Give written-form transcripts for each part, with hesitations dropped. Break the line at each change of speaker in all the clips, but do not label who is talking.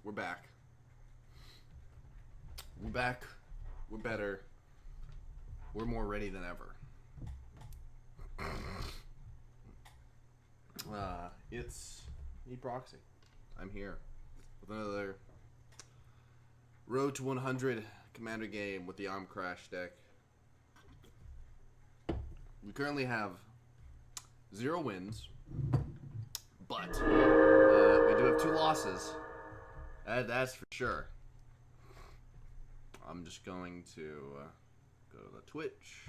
We're back. We're back. We're better. We're more ready than ever. It's ep3. I'm here with another Road to 100 Commander game with the Crash deck. We currently have 0 wins, but we do have 2 losses. That's for sure. I'm just going to go to the Twitch,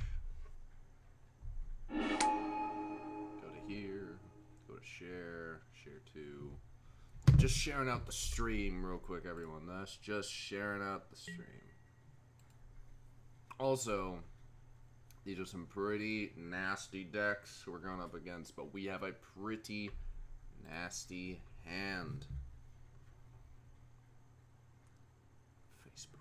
go to here, go to share to. Just sharing out the stream real quick, everyone. That's just sharing out the stream. Also, these are some pretty nasty decks we're going up against, but we have a pretty nasty hand. Facebook.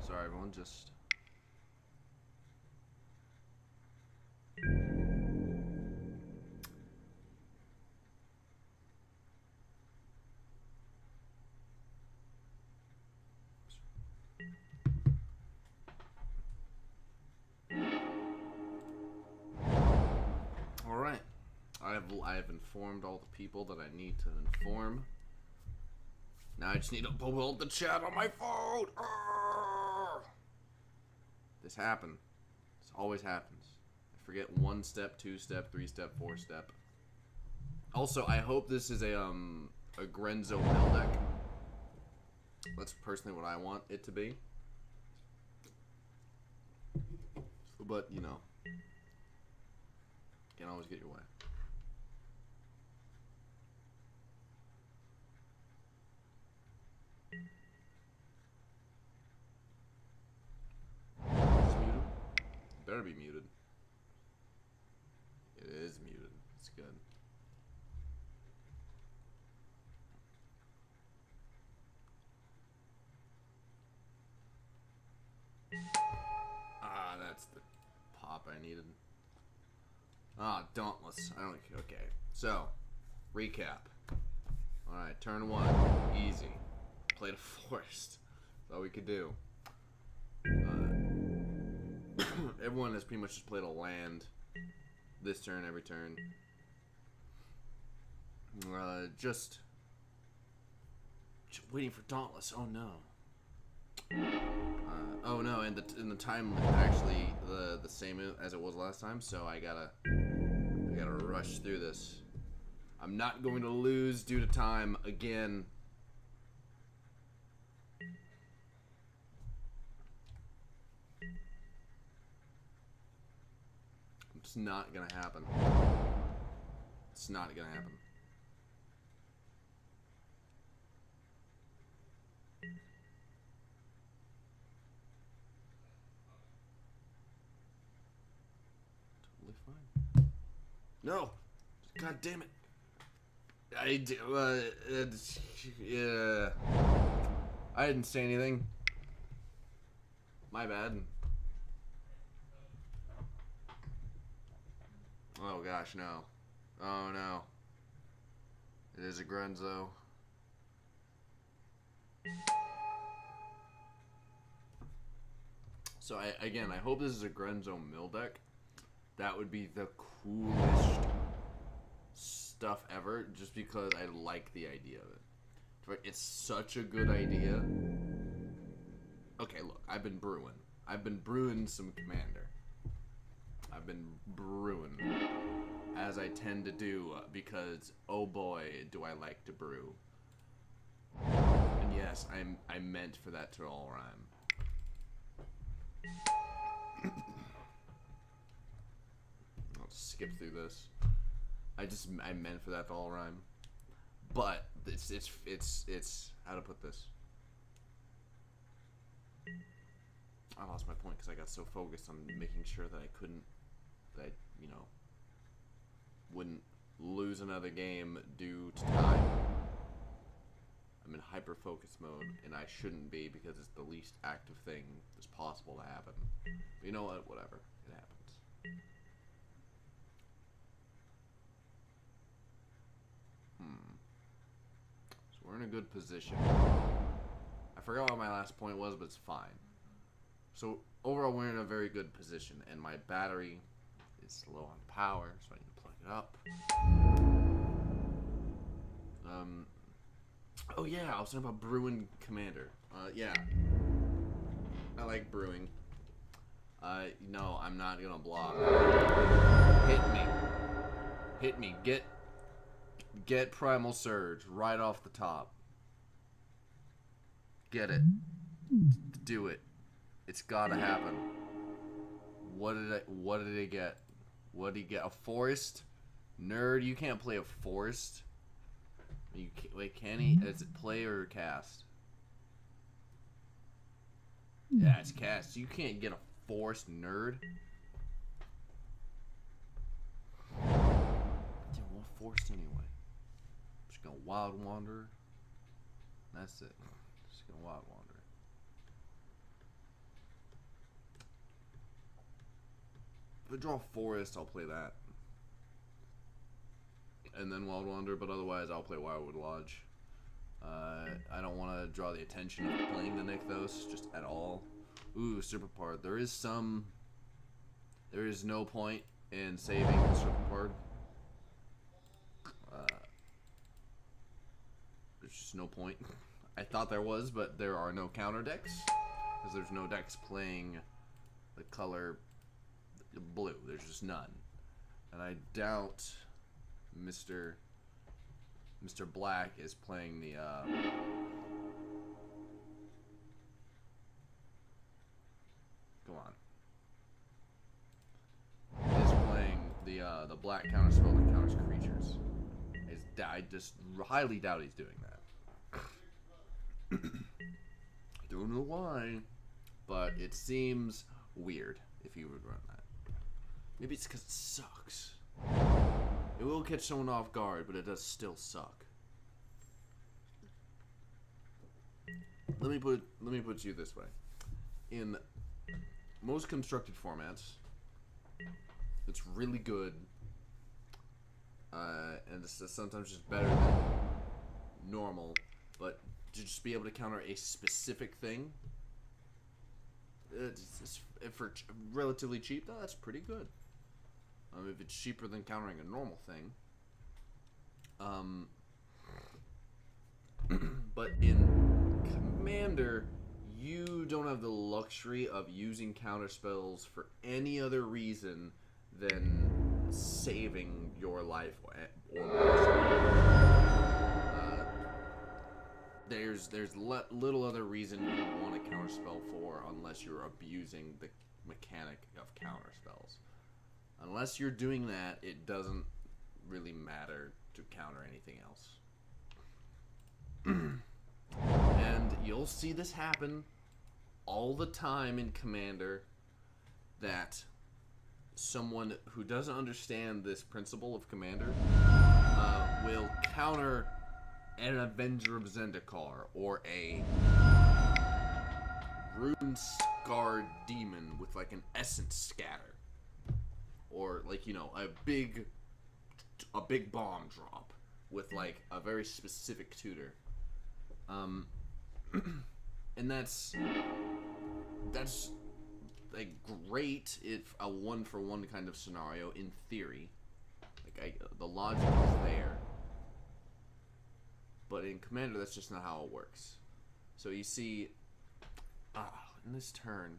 Sorry, everyone, just... Alright. I have informed all the people that I need to inform. Now I just need to pull up the chat on my phone. This happened. This always happens. I forget 1 step, 2 step, 3 step, 4 step. Also, I hope this is a Grenzo mill deck. That's personally what I want it to be. But, you know, can't always get your way. It's muted. It better be muted. It is muted. It's good. Ah, that's the pop I needed. Ah, Dauntless. I don't... Okay. So, recap. Alright, turn 1. Easy. Played a forest. That's all we could do. Everyone has pretty much just played a land. This turn, every turn. Just waiting for Dauntless. Oh no. Oh no, and the time limit actually the same as it was last time, so I gotta rush through this. I'm not going to lose due to time again. It's not gonna happen. It's not gonna happen. Totally fine. No! God damn it! I do, yeah. I didn't say anything. My bad. Oh gosh, no. Oh no. It is a Grenzo. So again, I hope this is a Grenzo mill deck. That would be the coolest stuff ever, just because I like the idea of it. It's such a good idea. Okay, look, I've been brewing some Commander. I've been brewing, as I tend to do, because oh boy, do I like to brew. And yes, I meant for that to all rhyme. I'll just skip through this. I meant for that to all rhyme. But it's how to put this. I lost my point because I got so focused on making sure that I wouldn't lose another game due to time. I'm in hyper focus mode, and I shouldn't be because it's the least active thing that's possible to happen. But you know what? Whatever. It happens. So we're in a good position. I forgot what my last point was, but it's fine. So overall, we're in a very good position, and my battery is low on power, so I need to plug it up. Oh yeah, I was talking about brewing Commander. Yeah, I like brewing. No, I'm not gonna block. Hit me. Get Primal Surge right off the top. Get it. Do it. It's gotta happen. What did he get? What did he get? A forest? Nerd, you can't play a forest. Wait, can he? Is it play or cast? Yeah, it's cast. You can't get a forest, nerd. I didn't want forest anyway. I'm just gonna wild wander. That's it. Just gonna wild wander. If I draw forest, I'll play that. And then Wild Wander, but otherwise I'll play Wildwood Lodge. I don't want to draw the attention of playing the Nykthos just at all. Ooh, Super Part. There is no point in saving the Super Part. There's just no point. I thought there was, but there are no counter decks. Because there's no decks playing the color blue. There's just none. And I doubt Mr. Black is playing the go on. Is playing the black counterspell that counters creatures. I just highly doubt he's doing that. I don't know why, but it seems weird if you would run that. Maybe it's because it sucks. It will catch someone off guard, but it does still suck. Let me put it you this way: in most constructed formats, it's really good, and it's sometimes just better than normal. But to just be able to counter a specific thing, for relatively cheap, though, that's pretty good. If it's cheaper than countering a normal thing. But in Commander, you don't have the luxury of using counter spells for any other reason than saving your life or there's little other reason you want a counter spell for unless you're abusing the mechanic of counter spells. Unless you're doing that, it doesn't really matter to counter anything else. And you'll see this happen all the time in Commander, that someone who doesn't understand this principle of Commander will counter an Avenger of Zendikar or a Rune Scarred Demon with like an Essence Scatter. Or like, you know, a big bomb drop with like a very specific tutor. And that's like great if a 1-for-1 kind of scenario in theory. Like the logic is there. But in Commander, that's just not how it works. So you see, in this turn,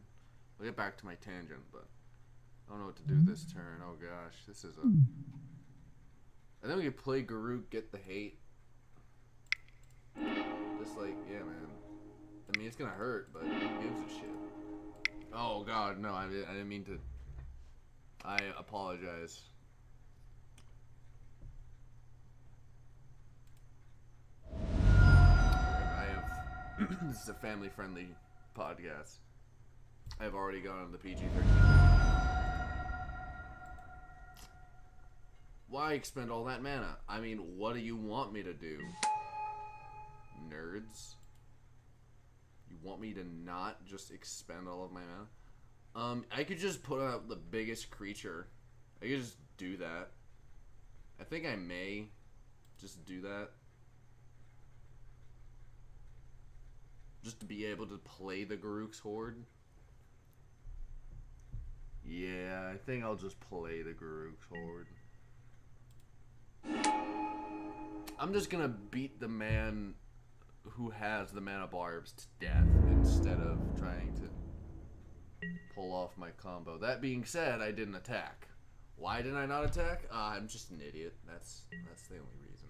I'll get back to my tangent, but I don't know what to do this turn. Oh gosh, this is a... I think we could play Garuk, get the hate. Just like, yeah, man. I mean, it's gonna hurt, but who gives a shit? Oh god, no, I didn't mean to... I apologize. This is a family-friendly podcast. I've already gone on the PG-13. Why expend all that mana? I mean, what do you want me to do? Nerds? You want me to not just expend all of my mana? I could just put out the biggest creature. I could just do that. I think I may just do that. Just to be able to play the Garruk's Horde. Yeah, I think I'll just play the Garruk's Horde. I'm just gonna beat the man who has the mana barbs to death instead of trying to pull off my combo. That being said, I didn't attack. Why didn't I not attack? I'm just an idiot. That's the only reason.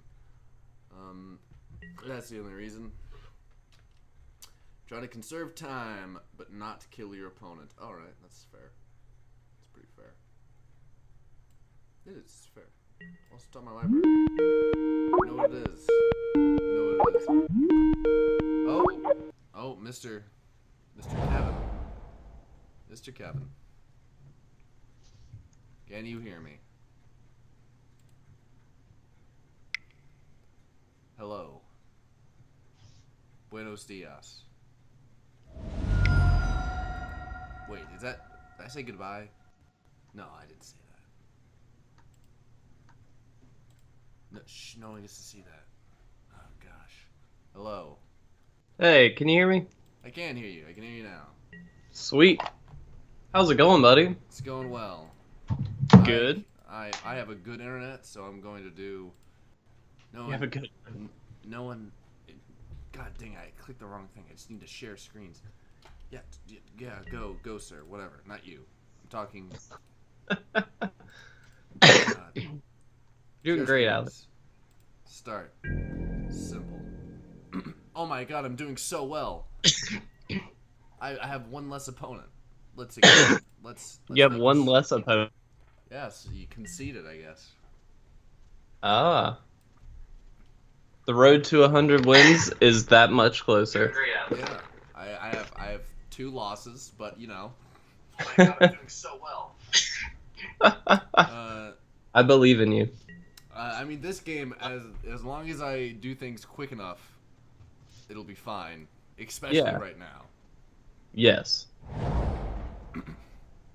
That's the only reason. Try to conserve time, but not kill your opponent. Alright, that's fair. That's pretty fair. It is fair. I'll start my library. Know what it is. Know what it is. Oh, Mr. Kevin. Mr. Kevin. Can you hear me? Hello. Buenos dias. Wait, did I say goodbye? No, I didn't say that. No, shh, no one gets to see that. Oh, gosh. Hello.
Hey, can you hear me?
I can hear you. I can hear you now.
Sweet. How's it going, buddy?
It's going well.
Good.
I have a good internet, so I'm going to do...
You have a good...
No one... God dang, I clicked the wrong thing. I just need to share screens. Yeah, go, sir. Whatever. Not you. I'm talking...
Doing great, Alex.
Start. Simple. Oh my god, I'm doing so well. I have one less opponent. Let's
you have one less opponent.
Yes, you conceded, I guess.
Ah. The road to 100 wins is that much closer.
Yeah, I have 2 losses, but you know. Oh my god, I'm doing so well.
I believe in you.
I mean, this game, as long as I do things quick enough, it'll be fine. Especially right now.
Yes.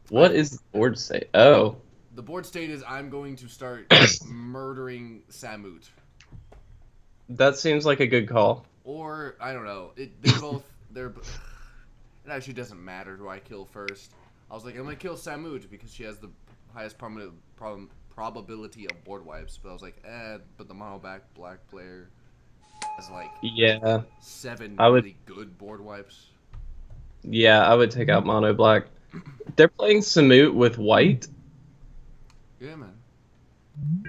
What is the board state? Oh.
The board state is I'm going to start murdering Samut.
That seems like a good call.
Or, I don't know. It actually doesn't matter who I kill first. I was like, I'm going to kill Samut because she has the highest probability of board wipes. But I was like, but the mono black player has like 7 really good board wipes.
Yeah, I would take out mono black. They're playing Samut with white?
Yeah, man.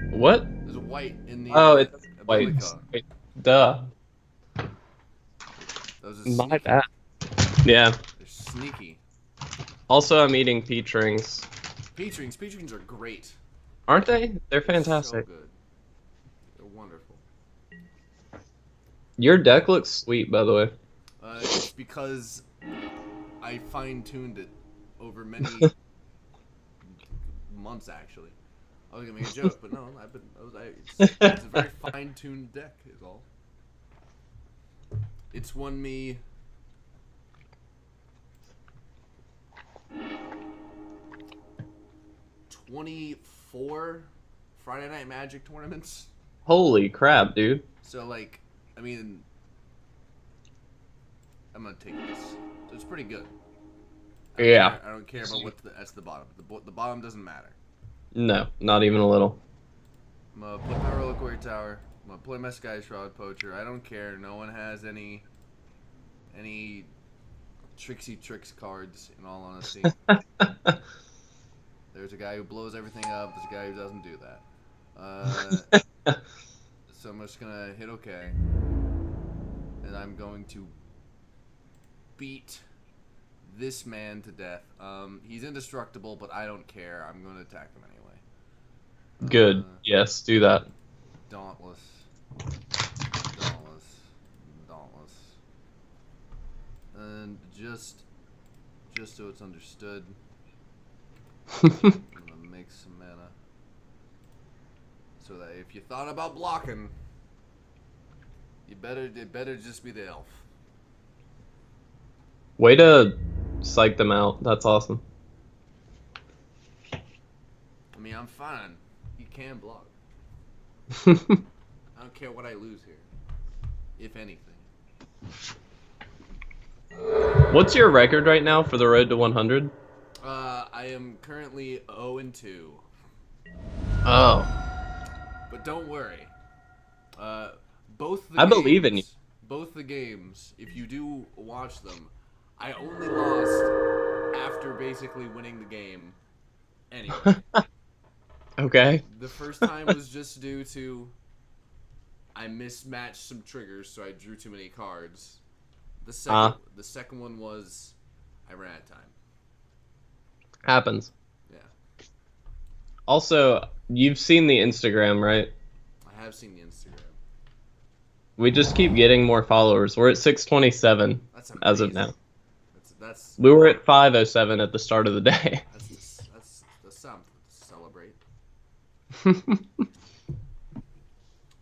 What?
There's a white in the...
Oh, it's white. Duh.
Those are
My bad. Yeah.
They're sneaky.
Also, I'm eating peach rings.
Peach rings are great.
Aren't they? They're fantastic.
So good. They're wonderful.
Your deck looks sweet, by the way.
It's because I fine-tuned it over many months, actually. I was gonna make a joke, but no, it's a very fine-tuned deck, is all. It's won me 24 Friday Night Magic tournaments.
Holy crap, dude.
So, like, I mean, I'm gonna take this. It's pretty good. I don't care about what's at the bottom. The bottom doesn't matter.
No, not even a little.
I'm gonna put my Reliquary Tower. I'm gonna play my Sky Shroud Poacher. I don't care. No one has any Trixie Tricks cards, in all honesty. There's a guy who blows everything up. There's a guy who doesn't do that. So I'm just gonna hit OK. And I'm going to beat this man to death. He's indestructible, but I don't care. I'm going to attack him anyway.
Good. Yes, do that.
Dauntless. And just so it's understood, I'm gonna make some mana. So that if you thought about blocking, it better just be the elf.
Way to psych them out. That's awesome.
I mean, I'm fine. He can block. I don't care what I lose here, if anything.
What's your record right now for the road to 100?
I am currently 0-2.
Oh.
But don't worry. Both the
I
games,
believe in you.
Both the games, if you do watch them, I only lost after basically winning the game. Anyway.
Okay.
The first time was just due to I mismatched some triggers, so I drew too many cards. The second one was I ran out of time.
Happens.
Yeah.
Also, you've seen the Instagram, right?
I have seen the Instagram.
We just keep getting more followers. We're at 627
That's
as of
amazing.
now.
That's
We were at 507 at the start of the day.
that's something to celebrate. It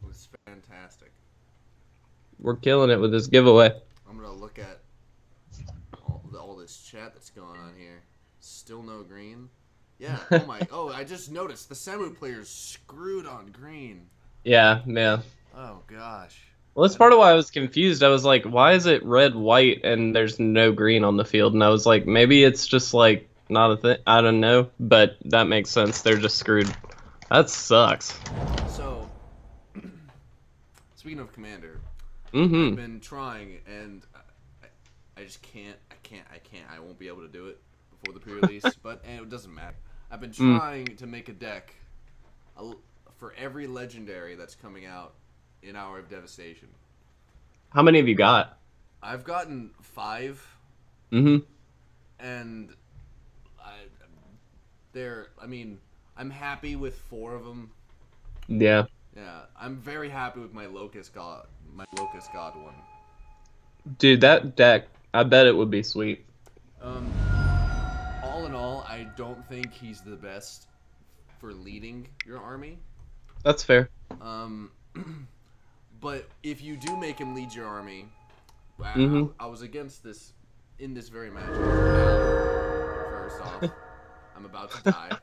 was fantastic.
We're killing it with this giveaway.
I'm gonna look at all this chat that's going on here. Still no green. Yeah. Oh my. Oh, I just noticed the Samu player's screwed on green.
Yeah.
Oh gosh.
Well, that's part of why I was confused. I was like, why is it red, white, and there's no green on the field? And I was like, maybe it's just like not a thing. I don't know, but that makes sense. They're just screwed. That sucks.
So, speaking of Commander,
Mm-hmm.
I've been trying, and I just can't. I won't be able to do it before the pre-release, but and it doesn't matter. I've been trying to make a deck for every legendary that's coming out in Hour of Devastation.
How many have you got?
I've gotten 5,
Mm-hmm.
and I'm happy with 4 of them.
Yeah.
Yeah, I'm very happy with my Locust God one.
Dude, that deck, I bet it would be sweet.
All in all, I don't think he's the best for leading your army.
That's fair.
But if you do make him lead your army, I was against this in this very match. First off, I'm about to die.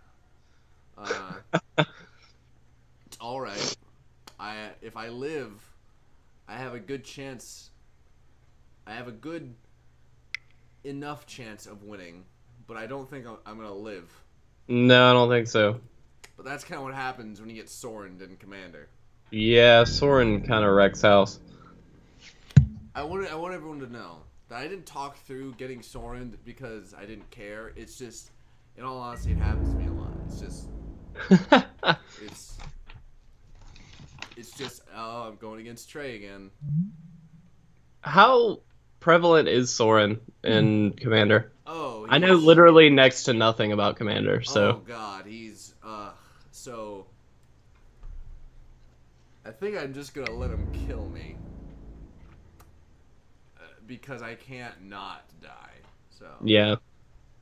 It's all right. If I live, I have a good chance. I have a good enough chance of winning, but I don't think I'm gonna live.
No, I don't think so.
But that's kind of what happens when you get Sorin in Commander.
Yeah, Soren kind of wrecks house.
I want everyone to know that I didn't talk through getting Sorin because I didn't care. It's just, in all honesty, it happens to me a lot. It's just, it's just, oh, I'm going against Trey again.
How prevalent is Soren in Commander?
Oh,
I know literally next to nothing about Commander,
Oh
so.
God, he's so. I think I'm just gonna let him kill me because I can't not die. So.
Yeah.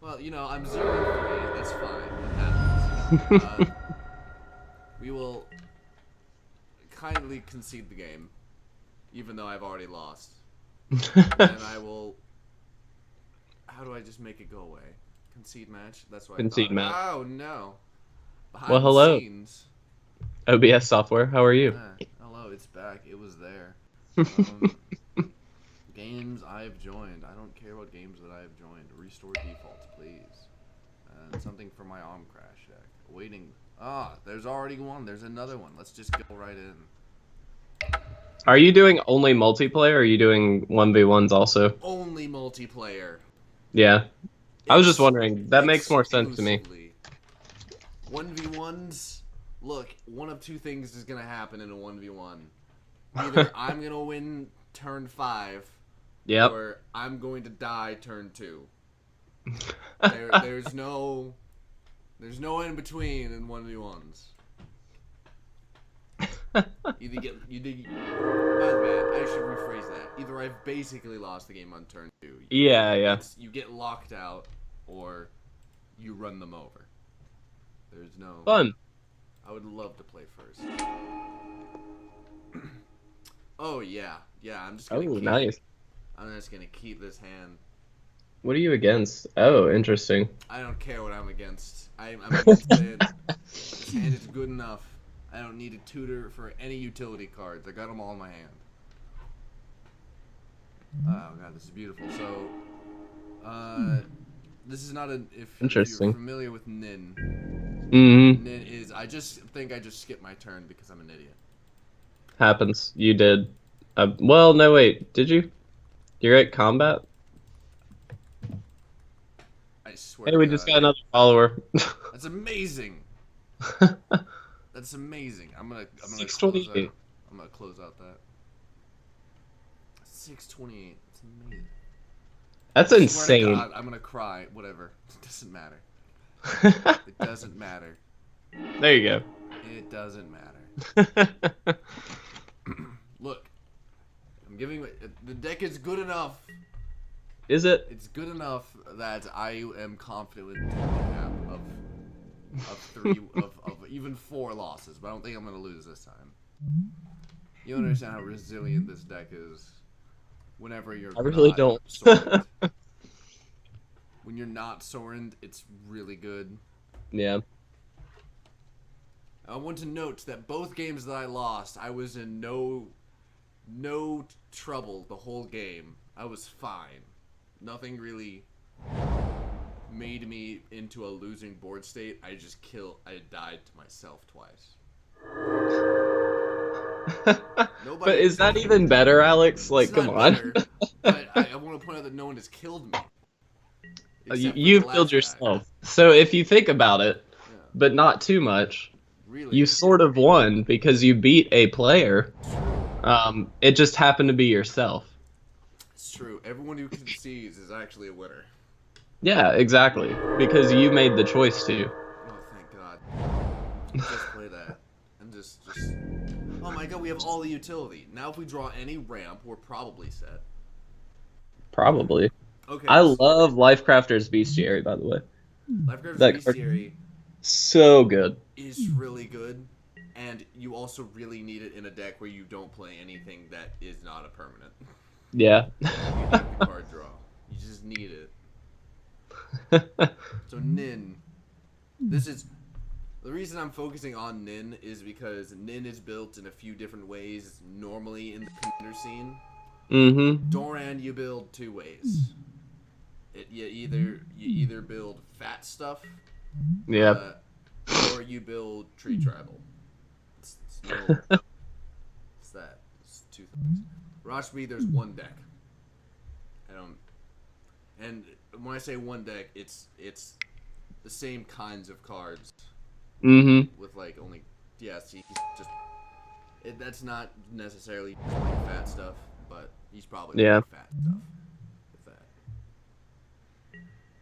Well, I'm 0-3. That's fine. It happens. We will kindly concede the game, even though I've already lost. And I will. How do I just make it go away? Concede match. That's what
Concede
I thought.
match.
Oh no. Behind
Well, hello.
the scenes.
OBS software, how are you?
Hello, it's back. It was there. Games I've joined. I don't care what games that I've joined. Restore defaults, please. And something for my Arm Crash deck. Waiting. There's already one. There's another one. Let's just go right in.
Are you doing only multiplayer or are you doing 1v1s also?
Only multiplayer.
Yeah. I was just wondering. That makes more sense to me.
1v1s. Look, one of two things is going to happen in a 1v1. Either I'm going to win turn 5.
Yep.
Or I'm going to die turn 2. There's no in between in 1v1s. Either get you did. My bad. I should rephrase that. Either I've basically lost the game on turn 2.
Yeah, yeah.
It's you get locked out, or you run them over. There's no.
Fun.
I would love to play first. Oh yeah, yeah. I'm just gonna.
Nice.
I'm just gonna keep this hand.
What are you against? Oh, interesting.
I don't care what I'm against. I'm against it. This hand is good enough. I don't need a tutor for any utility cards. I got them all in my hand. Oh god, this is beautiful. So, this is not if you're familiar with Nin.
Mm-hmm.
Nin is. I just think I just skipped my turn because I'm an idiot.
Happens. You did. Well, no, wait. Did you? You're at combat?
I swear.
Hey, we just got another follower.
That's amazing. That's amazing. I'm gonna
628.
I'm gonna close out that. 628. That's amazing.
That's insane.
God, I'm gonna cry. Whatever. It doesn't matter. It doesn't matter.
There you go.
It doesn't matter. Look, I'm giving the deck is good enough.
Is it?
It's good enough that I am confident with the cap of 3 of even 4 losses, but I don't think I'm gonna lose this time. You understand how resilient this deck is. Whenever you're
I really don't.
When you're not Sorin, it's really good.
Yeah.
I want to note that both games that I lost, I was in no trouble the whole game. I was fine. Nothing really made me into a losing board state. I died to myself twice.
But is that even better, Alex? Like, come on.
Better, but I want to point out that no one has killed me.
You've killed yourself. Guy. So if you think about it, yeah. But not too much, really, you sort of won because you beat a player. It just happened to be yourself.
It's true. Everyone who concedes is actually a winner.
Yeah, exactly. Because you made the choice to.
Oh, thank God. Just play that. And just... Oh my god, we have all the utility. Now if we draw any ramp, we're probably set.
Probably.
Okay.
I love Lifecrafter's Bestiary, by the way.
Lifecrafter's Bestiary...
So good.
Is really good. And you also really need it in a deck where you don't play anything that is not a permanent.
Yeah.
You need the card draw. You just need it. So Nin. This is... The reason I'm focusing on Nin is because Nin is built in a few different ways normally in the commander scene.
Mm-hmm.
Doran you build 2 ways. You either build fat stuff,
yeah,
or you build tree tribal. It's that. It's 2 things. Rashmi, there's 1 deck. And when I say 1 deck, it's the same kinds of cards.
Mm-hmm.
With like only, yeah. See, he's just. That's not necessarily like fat stuff, but he's probably like fat stuff. With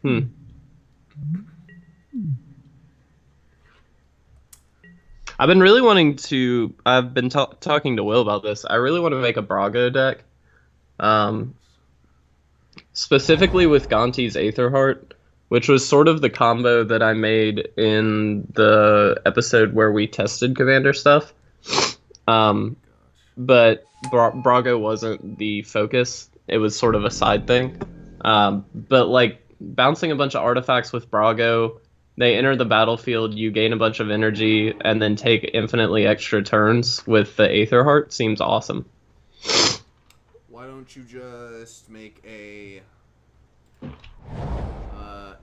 that.
I've been really wanting to. I've been talking to Will about this. I really want to make a Brago deck, specifically with Gonti's Aetherheart, which was sort of the combo that I made in the episode where we tested Commander stuff. But Brago wasn't the focus. It was sort of a side thing. But like bouncing a bunch of artifacts with Brago, they enter the battlefield, you gain a bunch of energy, and then take infinitely extra turns with the Aetherheart seems awesome.
Why don't you just make a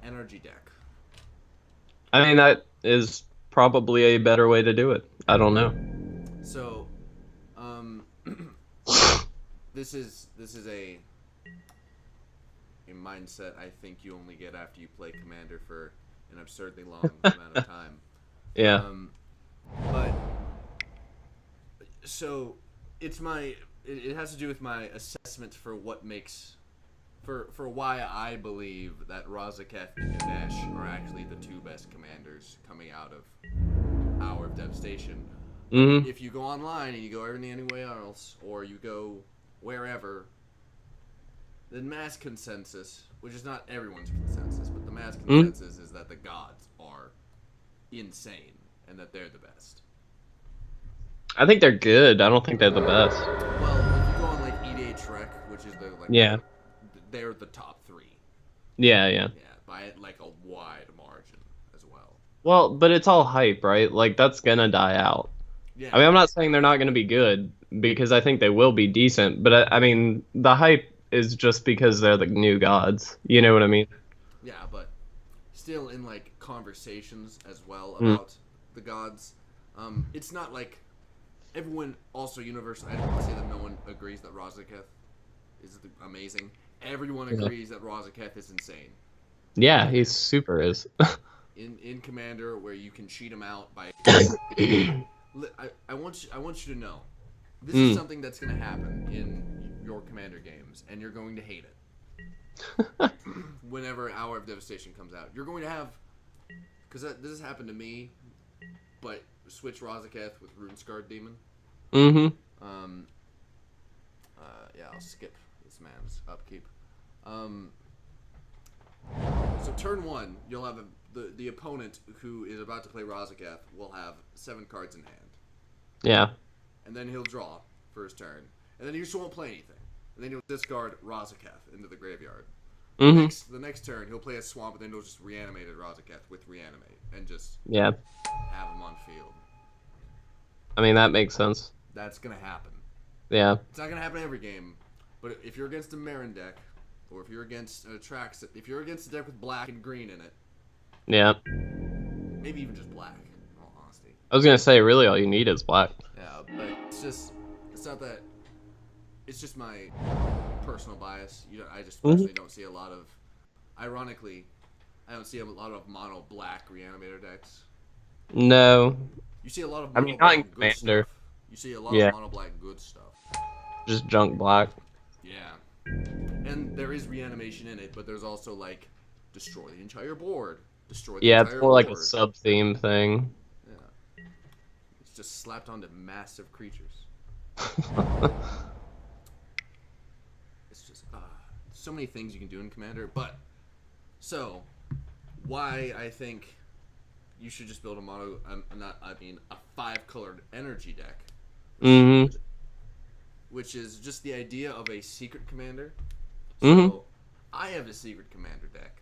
energy deck?
I mean, that is probably a better way to do it. I don't know.
So, this is a mindset I think you only get after you play Commander for an absurdly long amount of time.
Yeah.
But so it has to do with my assessment for what makes for why I believe that Razaketh and Ganesh are actually the 2 best commanders coming out of Hour of Devastation. But
Mhm.
if you go online and you go anywhere else, or you go wherever, the mass consensus, which is not everyone's consensus, but the mass
Mhm.
consensus is that the gods are insane and that they're the best.
I think they're good. I don't think they're the best.
Well, if you go on like ep3, which is
Yeah.
they're the top three.
Yeah. Yeah.
Yeah, by like a wide margin as well.
Well, but it's all hype, right? Like that's gonna die out. I
Yeah,
mean, I'm not saying they're not gonna be good because I think they will be decent, but I mean, the hype is just because they're the new gods. You know what I mean?
yeah, but still in like conversations as well
Mm.
about the gods. It's not like everyone also universally. I don't say that no one agrees that Razaketh is amazing. Everyone
Yeah.
agrees that Razaketh is insane.
Yeah, he super is.
In Commander, where you can cheat him out by. I want you to know, this is
Mm.
something that's going to happen in your Commander games, and you're going to hate it. Whenever Hour of Devastation comes out, you're going to have, because this has happened to me, but switch Razaketh with Runescarred Demon.
Mm-hmm.
Um, yeah, I'll skip this man's upkeep. Um, so turn one, you'll have the opponent who is about to play Razaketh will have 7 cards in hand,
Yeah.
and then he'll draw for his turn, and then he just won't play anything, and then he'll discard Razaketh into the graveyard.
Mm-hmm.
The next turn, he'll play a swamp, and then he'll just reanimate Razaketh with reanimate, and just
Yeah.
have him on field.
I mean, that makes sense.
That's gonna happen.
Yeah.
It's not gonna happen every game, but if you're against a Marin deck, or if you're against a Trax, if you're against a deck with black and green in it,
Yeah.
maybe even just black, in all honesty.
I was gonna say, really, all you need is black.
Yeah, but it's not that. It's just my personal bias. I just personally don't see a lot of. Ironically, I don't see a lot of mono black reanimator decks.
No.
You see a lot of
I
mono
mean, not in
black good
Commander.
stuff. You see a lot
Yeah.
of mono black good stuff.
Just junk black.
Yeah. And there is reanimation in it, but there's also like destroy the entire board. Destroy the
Yeah, it's
entire
more
board.
like a sub-theme thing.
Yeah. It's just slapped onto massive creatures. It's just so many things you can do in Commander, but so why I think you should just build a a 5-colored energy deck.
Mm-hmm.
Which is just the idea of a secret commander.
Mm-hmm.
So, I have a secret commander deck.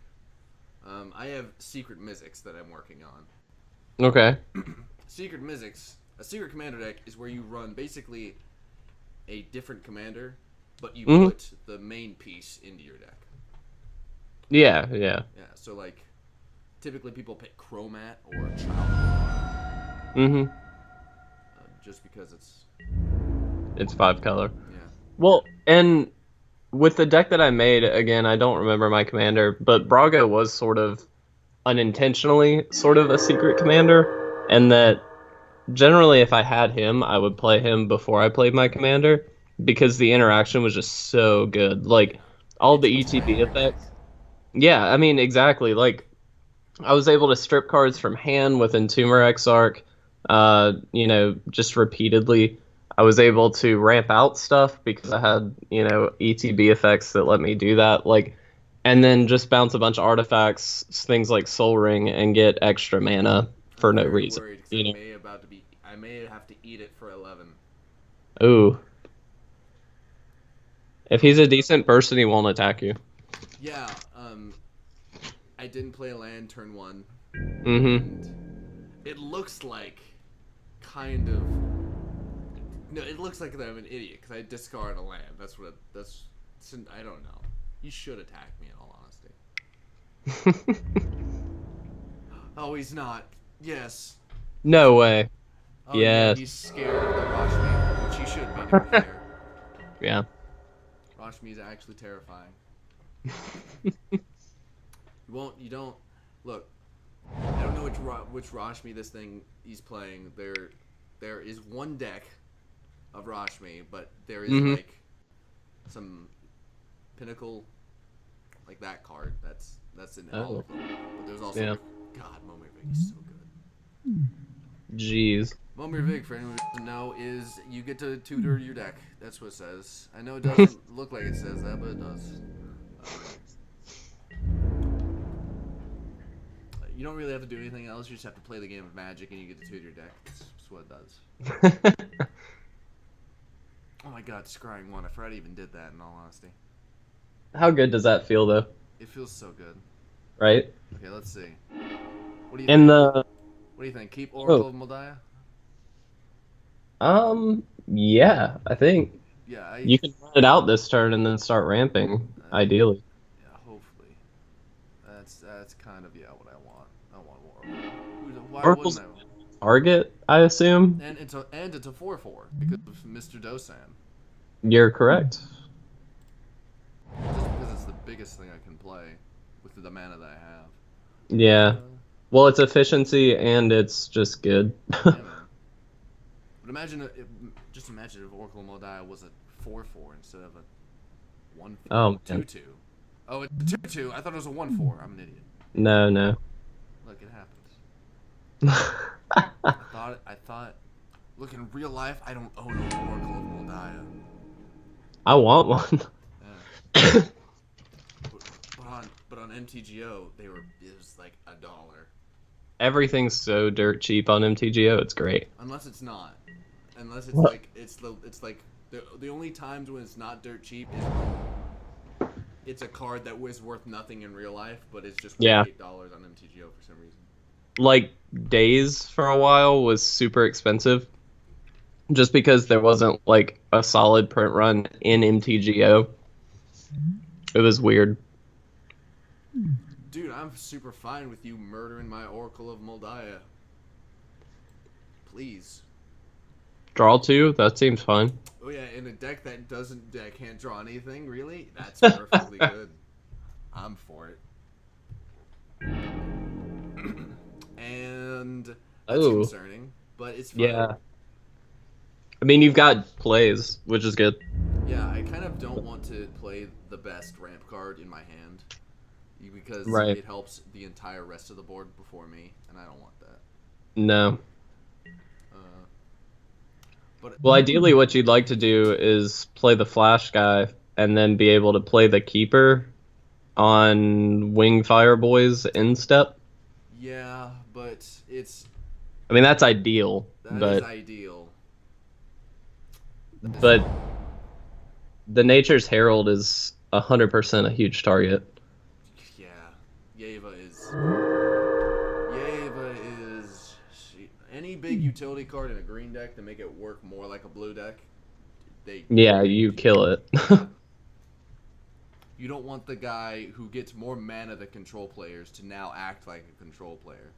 I have secret Mizzix that I'm working on.
Okay.
Secret Mizzix, a secret commander deck is where you run basically a different commander, but you put the main piece into your deck.
Yeah, yeah.
Yeah, so like, typically people pick Chromat or Child,
Mm-hmm.
just because
It's 5-color.
yeah.
Well, and with the deck that I made, again, I don't remember my commander, but Braga was sort of unintentionally sort of a secret commander, and that generally if I had him, I would play him before I played my commander because the interaction was just so good. Like all
You
the
get to tag
ETB
your deck.
effects. Yeah, I mean exactly. Like I was able to strip cards from hand with Entomber Exarch, just repeatedly. I was able to ramp out stuff because I had, ETB effects that let me do that. Like, and then just bounce a bunch of artifacts, things like Soul Ring, and get extra mana for
I'm
no
very
reason.
worried
You
because
know?
I may have to eat it for 11.
Ooh. If he's a decent person, he won't attack you.
Yeah, I didn't play a land turn 1.
Mm-hmm.
And it looks like kind of. No, it looks like that I'm an idiot because I discard a land. I don't know. You should attack me in all honesty. Oh, he's not. Yes.
No way.
Oh, yeah,
Yes.
he's scared of the Rashmi, which he should be, to be fair.
Yeah.
Rashmi is actually terrifying. You don't. Look, I don't know which Rashmi he's playing. There is one deck of Rashmi, but there is like some Pinnacle, like that card. That's in all of them. But there's also God, Momir Vig is so good.
Jeez.
Mummy Vig, for anyone who doesn't know, is you get to tutor your deck. That's what it says. I know it doesn't look like it says that, but it does. You don't really have to do anything else. You just have to play the game of Magic, and you get to tutor your deck. That's what it does. Oh my God, Scrying 1. I forgot I even did that, in all honesty.
How good does that feel, though?
It feels so good.
Right?
Okay, let's see. What do you
And
think?
the
What do you think? Keep Oracle of Moldiah?
yeah, I think
Yeah,
you can run it out this turn and then start ramping, ideally.
Yeah, hopefully. That's kind of what I want. I want Oracle. Why
Oracle's
wouldn't I?
target, I assume.
And it's a 4/4 because of Mr. Dosan.
You're correct.
Just because it's the biggest thing I can play with the mana that I have.
Yeah. Well, it's efficiency and it's just good.
Yeah, man. But just imagine if Oracle Moldiah was a 4/4 instead of a 1/4.
Oh,
2/2. Oh, it's a 2/2. I thought it was a 1/4. I'm an idiot.
No.
Look, it happens. I thought. Look, in real life, I don't own an Oracle of Moldiah.
I want one.
Yeah. but on MTGO, it was like $1.
Everything's so dirt cheap on MTGO. It's great.
Unless it's not. Unless it's like it's like the only times when it's not dirt cheap is when it's a card that was worth nothing in real life, but it's just worth $8 on MTGO for some reason.
Like Days for a while was super expensive, just because there wasn't like a solid print run in MTGO. It was weird.
Dude, I'm super fine with you murdering my Oracle of Moldiah. Please.
Draw 2? That seems fine.
Oh yeah, in a deck that can't draw anything, really? That's perfectly good. I'm for it. And that's concerning, but it's fine.
Yeah. I mean, you've got plays, which is good.
Yeah, I kind of don't want to play the best ramp card in my hand because it helps the entire rest of the board before me, and I don't want that.
No. Well, ideally, what you'd like to do is play the flash guy and then be able to play the keeper on Wing Fireboy's instep.
Yeah, but it's...
I mean, that's ideal.
That is ideal.
But the Nature's Herald is 100% a huge target.
Yeah. Yeva is... Any big utility card in a green deck to make it work more like a blue deck,
you kill it.
You don't want the guy who gets more mana than control players to now act like a control player.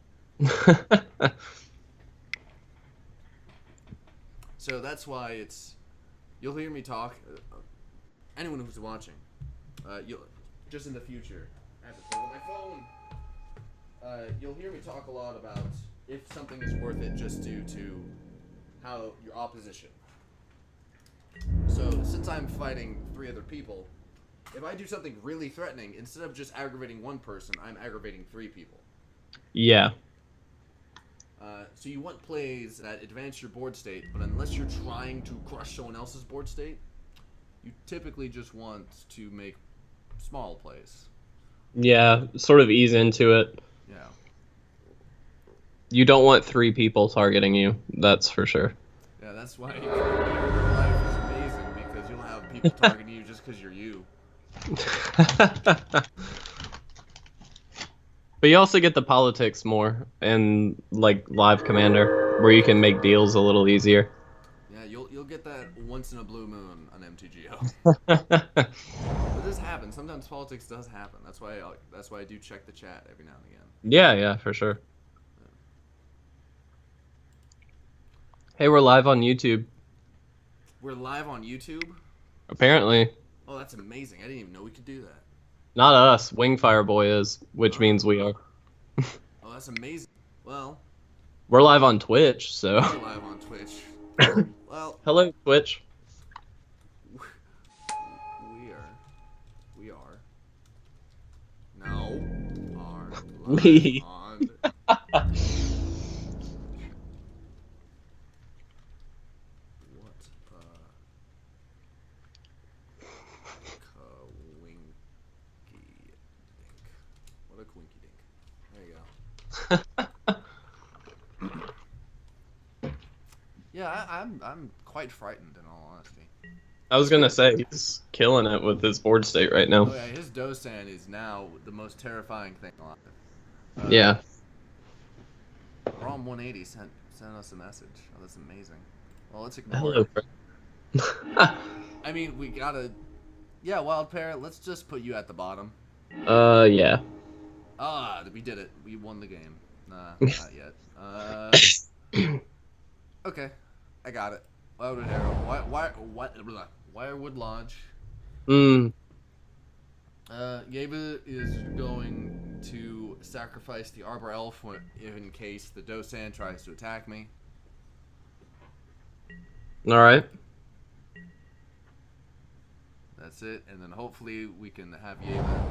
So that's why you'll hear me talk. Anyone who's watching, you'll just in the future. I have to pull up my phone. You'll hear me talk a lot about if something is worth it just due to how your opposition. So since I'm fighting 3 other people, if I do something really threatening, instead of just aggravating one person, I'm aggravating 3 people.
Yeah.
So you want plays that advance your board state, but unless you're trying to crush someone else's board state, you typically just want to make small plays. Yeah,
sort of ease into it.
Yeah.
You don't want 3 people targeting you, that's for sure.
Yeah, that's why your life is amazing, because you'll have people targeting you just because you're you.
But you also get the politics more in like Live Commander, where you can make deals a little easier.
Yeah, you'll get that once in a blue moon on MTGO. But this happens. Sometimes politics does happen. That's why I do check the chat every now and again.
Yeah, for sure. Hey, we're live on YouTube.
We're live on YouTube?
Apparently.
Oh, that's amazing. I didn't even know we could do that.
Not us. Wing Fireboy is, which means we are.
Oh, that's amazing. Well.
We're live on Twitch, so.
We're live on Twitch. Well.
Hello, Twitch.
We are. No. Are
We.
on. What a quinky dink. There you go. Yeah, I'm quite frightened in all honesty.
I was gonna say he's killing it with his board state right now.
Oh yeah, his Dosan is now the most terrifying thing alive.
Yeah.
Rom 180 sent us a message. Oh, that's amazing. Well, let's ignore
Hello,
it.
friend.
I mean, we gotta. Yeah, Wild Parrot. Let's just put you at the bottom.
Yeah.
Ah, we did it. We won the game. Nah, not yet. Okay, I got it. Wildwood Arrow. Wirewood Lodge. Yeva is going to sacrifice the Arbor Elf in case the Dosan tries to attack me.
Alright.
That's it, and then hopefully we can have Yeva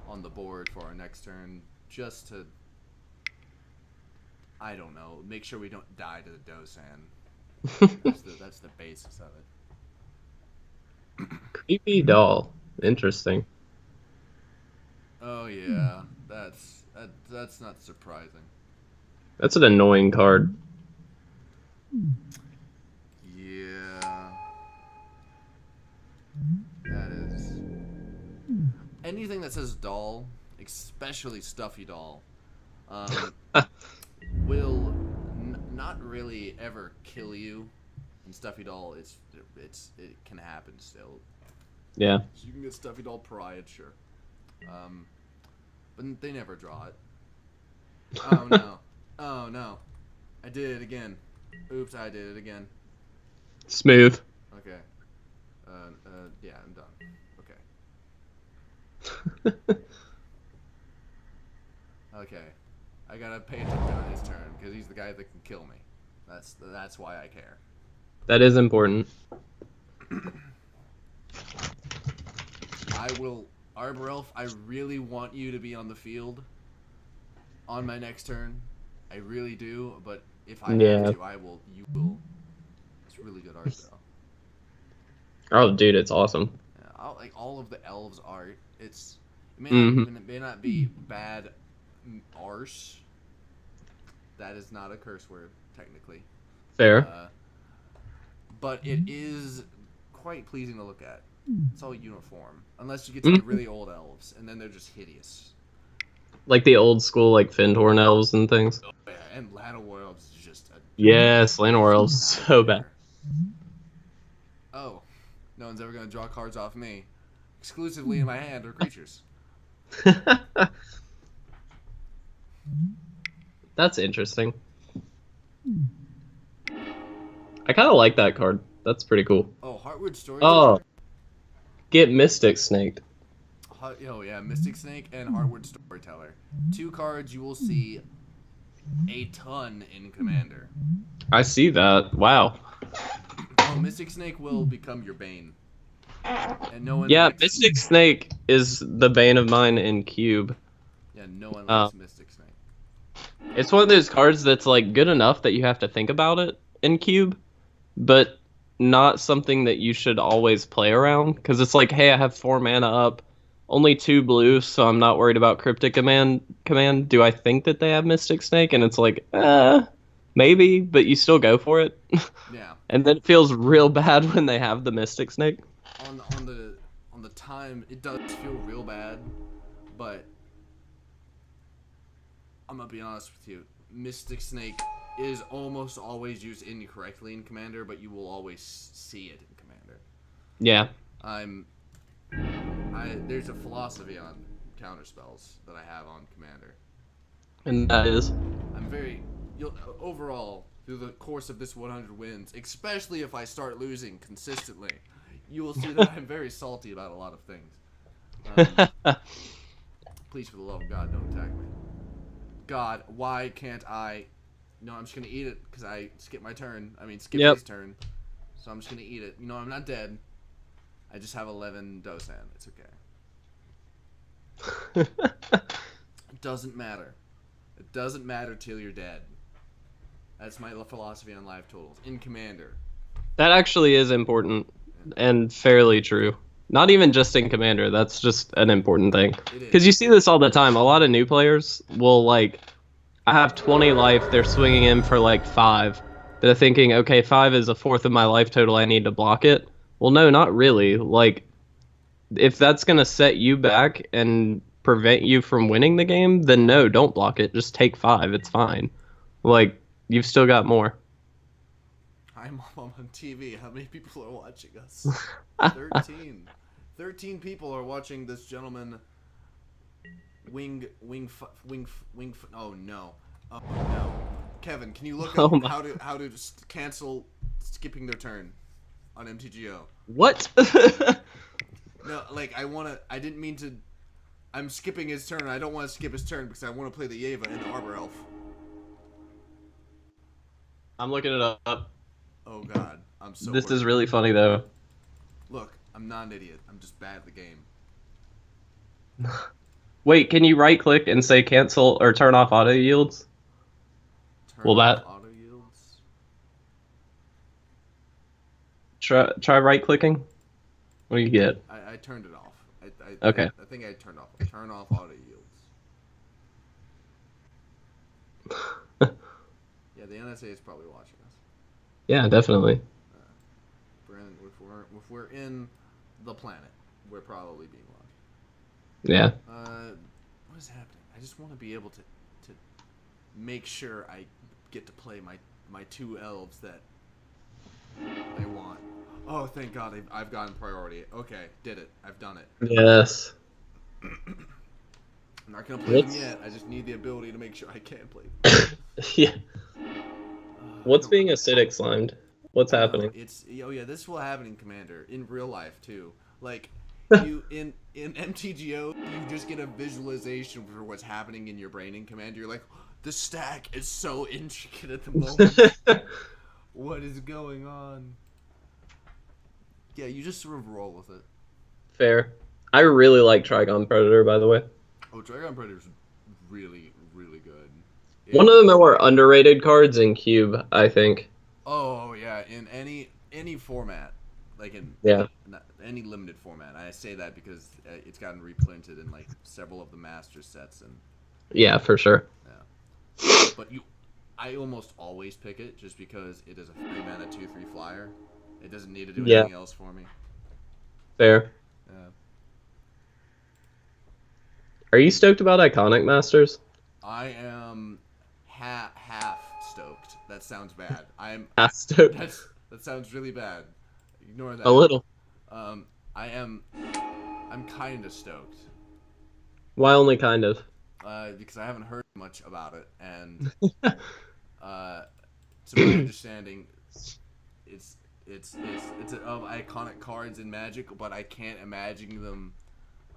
on the board for our next turn, just to, I don't know, make sure we don't die to the Dosan. That's the basis of it.
Creepy doll. Interesting.
Oh yeah, that's not surprising.
That's an annoying card.
Yeah, that is. Anything that says doll, especially stuffy doll, will not really ever kill you. And stuffy doll, it can happen still.
Yeah.
So you can get stuffy doll pride, sure. But they never draw it. Oh no. Oh no. I did it again. Oops, I did it again.
Smooth.
Okay. Yeah, I'm done. Okay. Okay. I gotta pay attention on his turn, because he's the guy that can kill me. That's why I care.
That is important.
I will... Arbor Elf, I really want you to be on the field on my next turn. I really do, but if I have to, I will. You will. It's really good art, though.
Oh, dude, it's awesome.
Yeah, like all of the elves art. It may not be bad arse. That is not a curse word, technically.
Fair.
But it is quite pleasing to look at. It's all uniform, unless you get to the really old elves, and then they're just hideous.
Like the old school, like Findhorn elves and things.
Oh, yeah, and Llanowar elves is just a...
Yes, Llanowar elves so bad.
Oh, no one's ever gonna draw cards off me. Exclusively in my hand are creatures.
That's interesting. I kind of like that card. That's pretty cool.
Oh, Heartwood Story.
Oh, get Mystic Snaked.
Oh yeah, Mystic Snake and Heartwood Storyteller. 2 cards you will see a ton in Commander.
I see that. Wow.
Oh, Mystic Snake will become your bane. And no one.
Yeah, Mystic Snake is the bane of mine in Cube.
Yeah, no one likes Mystic Snake.
It's one of those cards that's like good enough that you have to think about it in Cube, but not something that you should always play around, because it's like, hey, I have 4 mana up, only 2 blue, so I'm not worried about Cryptic Command. Do I think that they have Mystic Snake? And it's like, maybe, but you still go for it.
Yeah.
And then it feels real bad when they have the Mystic Snake.
On the time, it does feel real bad, but I'm gonna be honest with you. Mystic Snake is almost always used incorrectly in Commander, but you will always see it in Commander.
Yeah.
There's a philosophy on counterspells that I have on Commander.
And that is?
Overall, through the course of this 100 wins, especially if I start losing consistently, you will see that I'm very salty about a lot of things. Please, for the love of God, don't attack me. God, why can't I... No, I'm just going to eat it because I skipped my turn. I mean, skip his turn. So I'm just going to eat it. You know, I'm not dead. I just have 11 Dosan. It's okay. It doesn't matter. It doesn't matter till you're dead. That's my philosophy on live totals. In Commander.
That actually is important and fairly true. Not even just in Commander. That's just an important thing.
It is.
Because you see this all the time. A lot of new players will, like, I have 20 life. They're swinging in for, like, 5. They're thinking, okay, 5 is a fourth of my life total. I need to block it. Well, no, not really. Like, if that's going to set you back and prevent you from winning the game, then no, don't block it. Just take 5. It's fine. Like, you've still got more.
I'm on TV. How many people are watching us? 13. 13 people are watching this gentleman. Oh no. Oh no. Kevin, can you look up how to just cancel skipping their turn on MTGO?
What?
No, like I didn't mean to. I'm skipping his turn. I don't want to skip his turn because I want to play the Yeva and the Arbor Elf.
I'm looking it up.
Oh god, I'm so.
This
worried.
is really funny though.
Look, I'm not an idiot. I'm just bad at the game.
Wait, can you right click and say cancel or turn off auto yields?
Turn off auto yields.
Try right clicking. What do you get?
I turned it off.
Okay.
I think I turned off. Turn off auto yields. Yeah, the NSA is probably watching us.
Yeah, definitely.
If we're in the planet, we're probably being watched.
Yeah.
What is happening? I just want to be able to make sure I get to play my 2 elves that I want. Oh, thank God, I've gotten priority. Okay, did it. I've done it.
Yes.
I'm not gonna play them yet. I just need the ability to make sure I can play them.
Yeah. What's being acidic slimed? What's happening?
This will happen in Commander in real life too. Like you in MTGO, you just get a visualization for what's happening in your brain in Commander. You're like, the stack is so intricate at the moment. What is going on? Yeah, you just sort of roll with it.
Fair. I really like Trigon Predator, by the way.
Oh, Trigon Predator's really, really good.
One of the more underrated cards in Cube, I think.
Oh yeah, in any format, like in any limited format. I say that because it's gotten reprinted in like several of the master sets and.
Yeah, for sure.
Yeah. But I almost always pick it just because it is a 3-mana 2/3 flyer. It doesn't need to do anything else for me.
Fair.
Yeah.
Are you stoked about Iconic Masters?
I am half stoked. That sounds bad. I'm
half stoked.
That sounds really bad. Ignore that.
A little.
I'm kind of stoked.
Why only kind of?
Because I haven't heard much about it, and to my understanding, it's of iconic cards in Magic, but I can't imagine them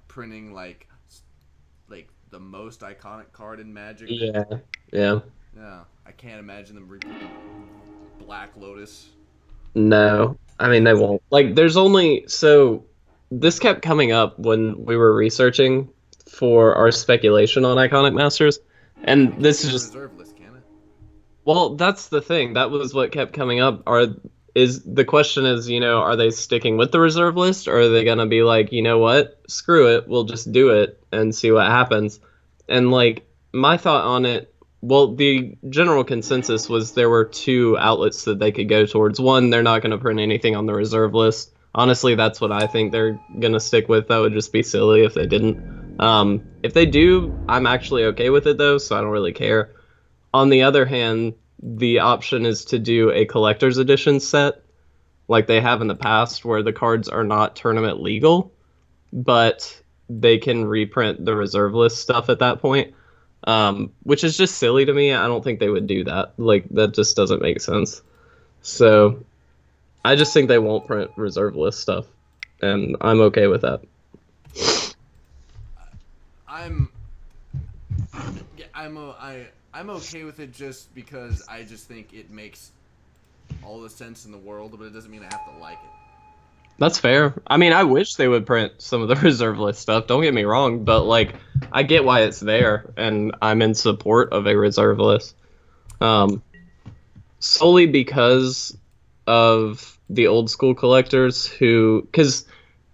printing like the most iconic card in Magic.
Yeah.
Yeah, I can't imagine them reprinting Black Lotus.
No, I mean they won't. Like, this kept coming up when we were researching for our speculation on Iconic Masters, and this is just
reserve list, can it?
Well, that's the thing. That was what kept coming up. The question is, are they sticking with the reserve list, or are they gonna be like, you know what, screw it, we'll just do it and see what happens? And like my thought on it, well, the general consensus was there were 2 outlets that they could go towards. One, they're not gonna print anything on the reserve list. Honestly, that's what I think they're gonna stick with. That would just be silly if they didn't. If they do, I'm actually okay with it though, so I don't really care. On the other hand, the option is to do a collector's edition set like they have in the past where the cards are not tournament legal, but they can reprint the reserve list stuff at that point, which is just silly to me. I don't think they would do that. Like, that just doesn't make sense. So I just think they won't print reserve list stuff, and I'm okay with that.
I'm okay with it just because I just think it makes all the sense in the world, but it doesn't mean I have to like it.
That's fair. I mean, I wish they would print some of the reserve list stuff, don't get me wrong, but like, I get why it's there, and I'm in support of a reserve list. Solely because of the old school collectors because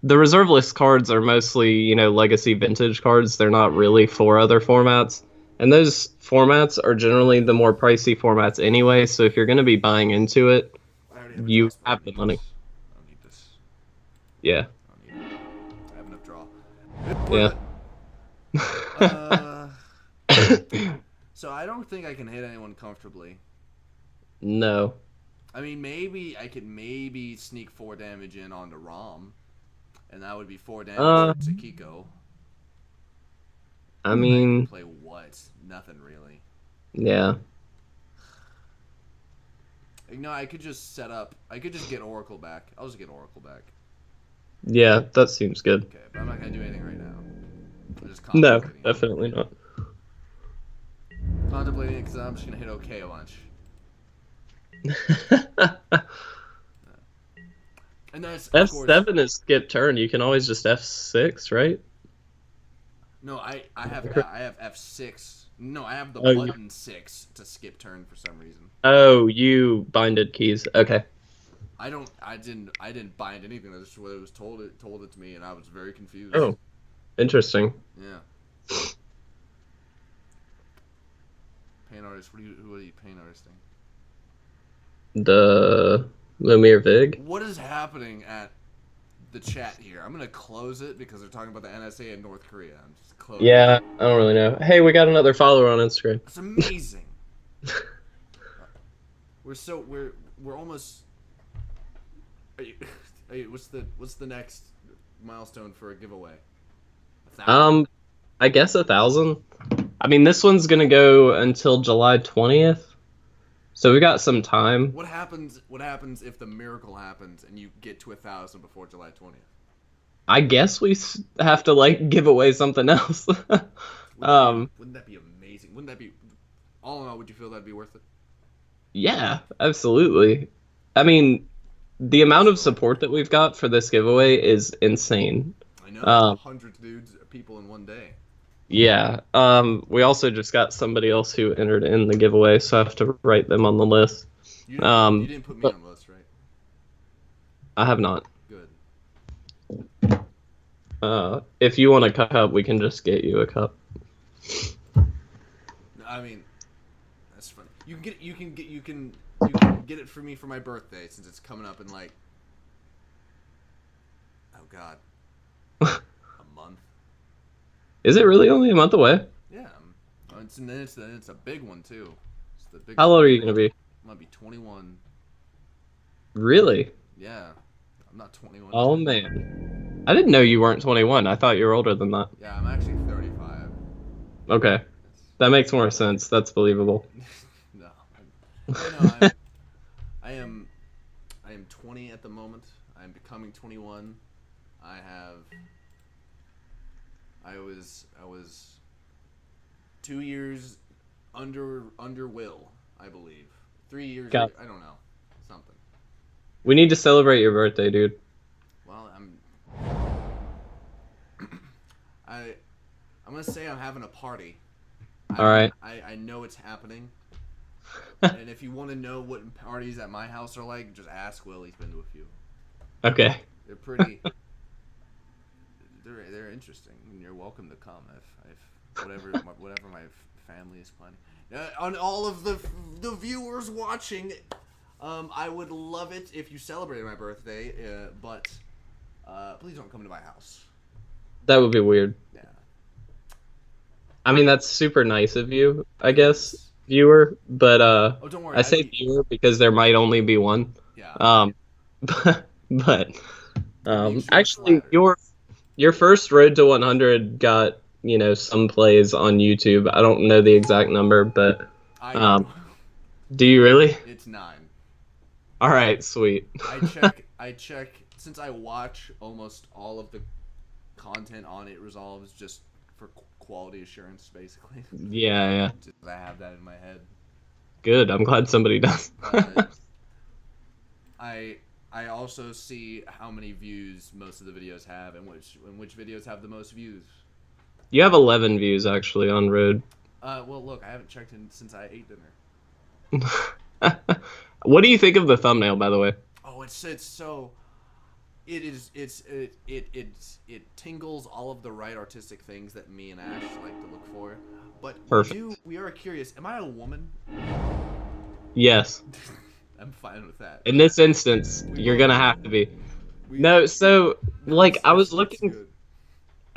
the reserve list cards are mostly, legacy vintage cards. They're not really for other formats. And those formats are generally the more pricey formats anyway, so if you're going to be buying into it,
I already have a draw
you
spell. I
have
don't
the
need
money.
this. I don't need this.
Yeah.
I don't need it. I have enough draw. It's
Yeah.
worth it. So I don't think I can hit anyone comfortably.
No.
I mean, maybe I could sneak 4 damage in onto Rom, and that would be 4
Uh,
damage to Kiko.
I
And then I
mean,
could play what? Nothing really.
yeah.
I could just set up. I could just get Oracle back. I'll just get Oracle back.
Yeah, that seems good.
Okay, but I'm not gonna do anything right now. I'm just
No,
contemplating.
definitely not.
Contemplating it because I'm just gonna hit OK a bunch. And that's of course.
F7 is skip turn. You can always just F6, right?
No, I have F6. No, I have the
Oh,
button 6 to skip turn for some reason.
Oh, you binded keys. Okay.
I didn't bind anything. That's just what it was told it to me, and I was very confused.
Oh, interesting.
Yeah. Paint artist. What are you paint artisting?
The Lumir Vig.
What is happening at the chat here? I'm gonna close it because they're talking about the NSA in North Korea. I'm just closing.
Yeah, I don't really know. Hey, we got another follower on Instagram.
It's amazing. we're almost. What's the next milestone for a giveaway? 1,000?
I guess 1,000. I mean, this one's gonna go until July 20th, so we got some time.
What happens if the miracle happens and you get to 1,000 before July 20th?
I guess we have to give away something else.
Wouldn't that be amazing? Wouldn't that be all in all? Would you feel that'd be worth it?
Yeah, absolutely. I mean, the amount of support that we've got for this giveaway is insane.
I know, 100 people in one day.
Yeah. We also just got somebody else who entered in the giveaway, so I have to write them on the list.
You didn't put me on the list, right?
I have not.
Good.
If you want a cup, we can just get you a cup.
I mean, that's funny. You can get it for me for my birthday since it's coming up in oh god, a month.
Is it really only a month away?
Yeah. It's a big one too. It's the big.
How old are you gonna be?
I'm gonna be 21.
Really?
Yeah. I'm not 21.
Oh man, I didn't know you weren't 21. I thought you were older than that.
Yeah, I'm actually 35.
Okay, that makes more sense. That's believable.
No, I am 20 at the moment. I'm becoming 21. I was 2 years under Will, I believe. 3 years.
Got it.
I don't know. Something.
We need to celebrate your birthday, dude.
Well, I'm gonna say I'm having a party.
All right.
I know it's happening. And if you want to know what parties at my house are like, just ask Will. He's been to a few.
Okay.
They're pretty. They're interesting. You're welcome to come if whatever my family is planning. On all of the viewers watching, I would love it if you celebrated my birthday. But please don't come to my house.
That would be weird.
Yeah.
I mean, that's super nice of you, I guess, viewer. But
Oh, don't worry.
I say viewer because there might only be one.
Yeah.
But
Being
actually,
flattered.
your first Road to 100 got some plays on YouTube. I don't know the exact number, but
I
do you really?
It's 9.
All right, sweet.
I check since I watch almost all of the content on It Resolves just for quality assurance, basically.
Yeah.
Just I have that in my head.
Good. I'm glad somebody does.
I also see how many views most of the videos have and which videos have the most views.
You have 11 views actually on Road.
Well, look, I haven't checked in since I ate dinner.
What do you think of the thumbnail, by the way?
Oh, it's so. it tingles all of the right artistic things that me and Ash like to look for. But
Perfect.
we are curious. Am I a woman?
Yes.
I'm fine with that.
In this instance,
We
you're
both
gonna have to be.
we
No, so
no.
like I was
It's
looking
good.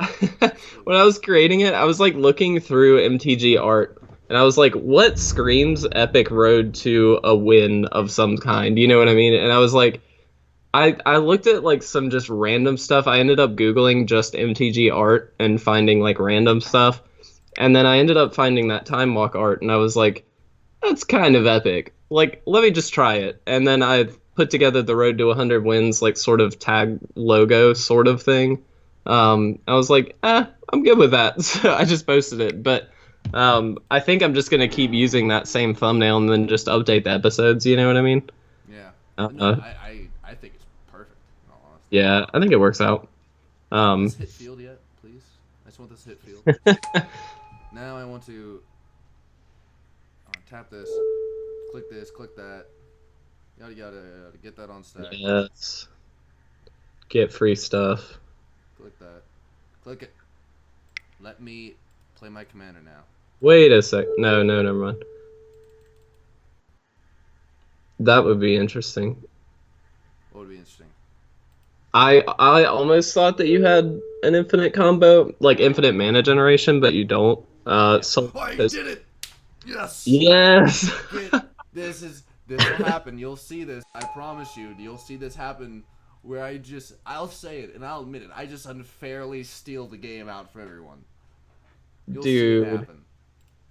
It's good.
when I was creating it, I was like looking through MTG art, and I was like, what screams epic road to a win of some kind? You know what I mean? And I was like, I looked at like some just random stuff. I ended up Googling just MTG art and finding like random stuff. And then I ended up finding that time walk art, and I was like, that's kind of epic. Like, let me just try it. And then I put together the Road to 100 Wins, like, sort of tag logo sort of thing. I was like, I'm good with that. So I just posted it. But I think I'm just going to keep using that same thumbnail and then just update the episodes. You know what I mean?
Yeah. No,
Uh,
I think it's perfect. In all honesty.
yeah, I think it works out.
This
Um,
hit field yet, please? I just want this hit field. Now I want to tap this, click that, yada yada yada. Get that on stack.
yes. Get free stuff.
Click that. Click it. Let me play my commander now.
Wait a sec. No, no, never mind. That would be interesting.
What would be interesting?
I almost thought that you had an infinite combo, like infinite mana generation, but you don't.
Yeah.
So
Oh, you did it! Yes.
yes.
This will happen. You'll see this. I promise you. You'll see this happen. Where I'll say it and I'll admit it. I just unfairly steal the game out from everyone. You'll see it
Dude,
happen.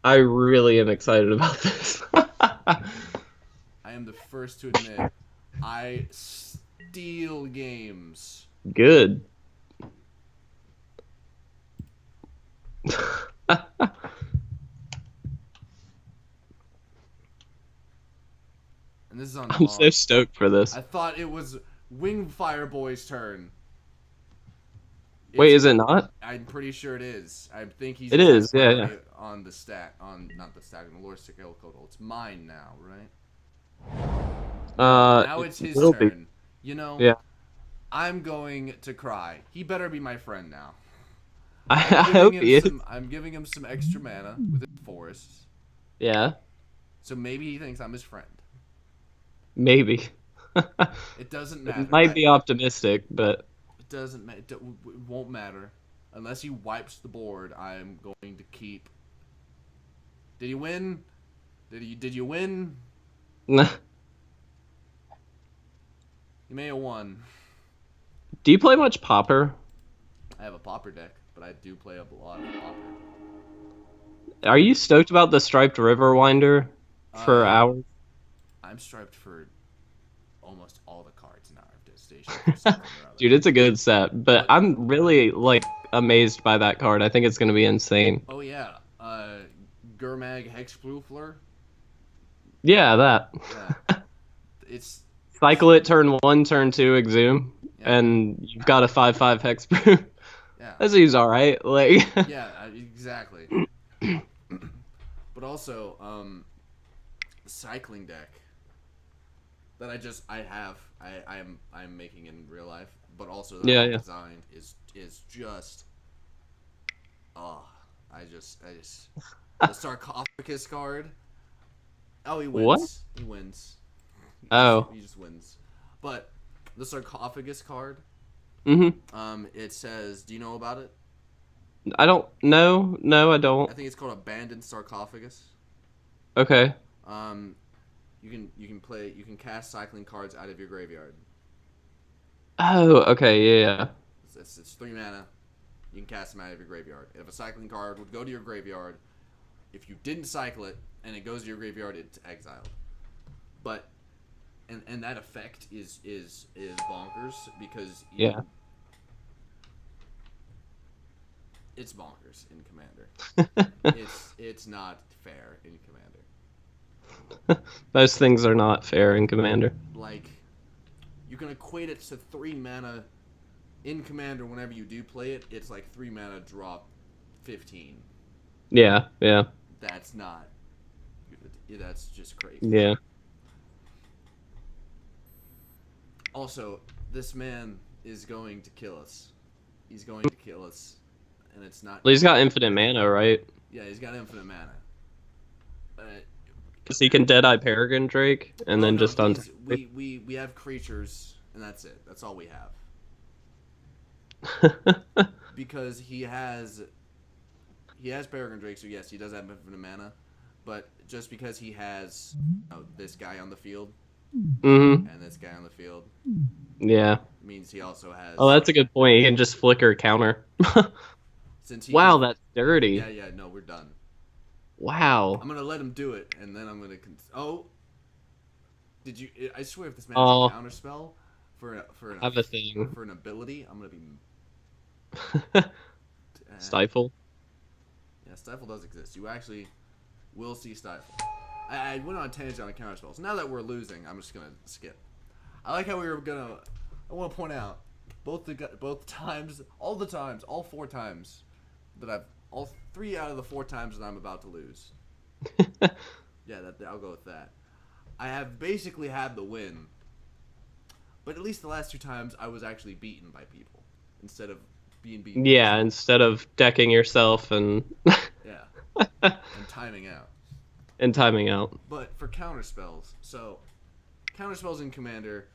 I really am excited about this.
I am the first to admit I steal games.
Good.
And this is on
I'm so
tomorrow.
stoked for this.
I thought it was Wingfire Boy's turn.
Wait,
It's,
is it not?
I'm pretty sure it is. I think he's
It is, yeah,
priority
yeah.
on the stack, on not the stack, on the lore skill total. It's mine now, right? Now it's his
it'll be.
turn. You know,
Yeah.
I'm going to cry. He better be my friend now.
I hope he is.
I'm giving him some extra mana with his forests.
Yeah,
So maybe he thinks I'm his friend.
maybe.
It doesn't matter.
It might be optimistic, but
It doesn't matter. It won't matter unless he wipes the board. I'm going to keep. Did he win? Did you win?
do
You may have won.
you play much Popper?
I have a popper deck, but I do play a lot of popper.
Are you stoked about the striped river winder for
Uh,
hours?
I'm striped for almost all the cards in our station. For something or other.
Dude, it's a good set, but
What?
I'm really like amazed by that card. I think it's gonna be insane.
Oh yeah, Gurmag Hexproofer.
Yeah, that.
Yeah, it's
Cycle it turn 1, turn 2, exhume,
yeah,
and you've got a 5/5 hexproof.
yeah,
That seems alright. Like
yeah, exactly. But also, the cycling deck that I'm making in real life, but also that
Yeah,
I
yeah.
designed is just I just the sarcophagus card. Oh, he
What?
wins. He wins.
Oh.
He just wins. But the sarcophagus card,
Mhm.
it says, do you know about it?
I don't know. No, I don't.
I think it's called Abandoned Sarcophagus.
Okay.
You can cast cycling cards out of your graveyard.
Oh, okay. Yeah,
It's 3 mana. You can cast them out of your graveyard. If a cycling card would go to your graveyard, if you didn't cycle it and it goes to your graveyard, it's exiled. But and that effect is bonkers because
Yeah.
it's bonkers in Commander. It's not fair in Commander.
Those things are not fair in Commander.
Like, you can equate it to 3 mana in Commander. Whenever you do play it, it's like 3 mana drop 15.
Yeah, yeah,
That's not. That's just crazy.
yeah.
Also, this man is going to kill us. He's going to kill us, and it's not.
Well, he's got infinite mana, right?
Yeah, he's got infinite mana.
Because he can Deadeye Peregrine Drake and then just on.
We have creatures, and that's it. That's all we have. Because he has Peregrine Drake, so yes, he does have infinite mana. But just because he has this guy on the field and this guy on the field,
yeah,
means he also has.
Oh, that's a good point. He can just flicker counter. Wow, that's dirty.
Yeah. No, we're done.
Wow.
I'm gonna let him do it, and then I'm gonna. Did you? I swear, if this man has a counter spell for an ability, I'm gonna be.
Stifle.
Yeah, Stifle does exist. You actually will see Stifle. I went on a tangent on counter spells. Now that we're losing, I'm just gonna skip. I like how we were gonna. I want to point out both times, all 4 times that all 3 out of the 4 times that I'm about to lose. Yeah, I'll go with that. I have basically had the win, but at least the last 2 times I was actually beaten by people instead of being beaten.
Yeah, instead of decking yourself and.
Yeah, and timing out.
But
for counterspells, so counterspells in Commander,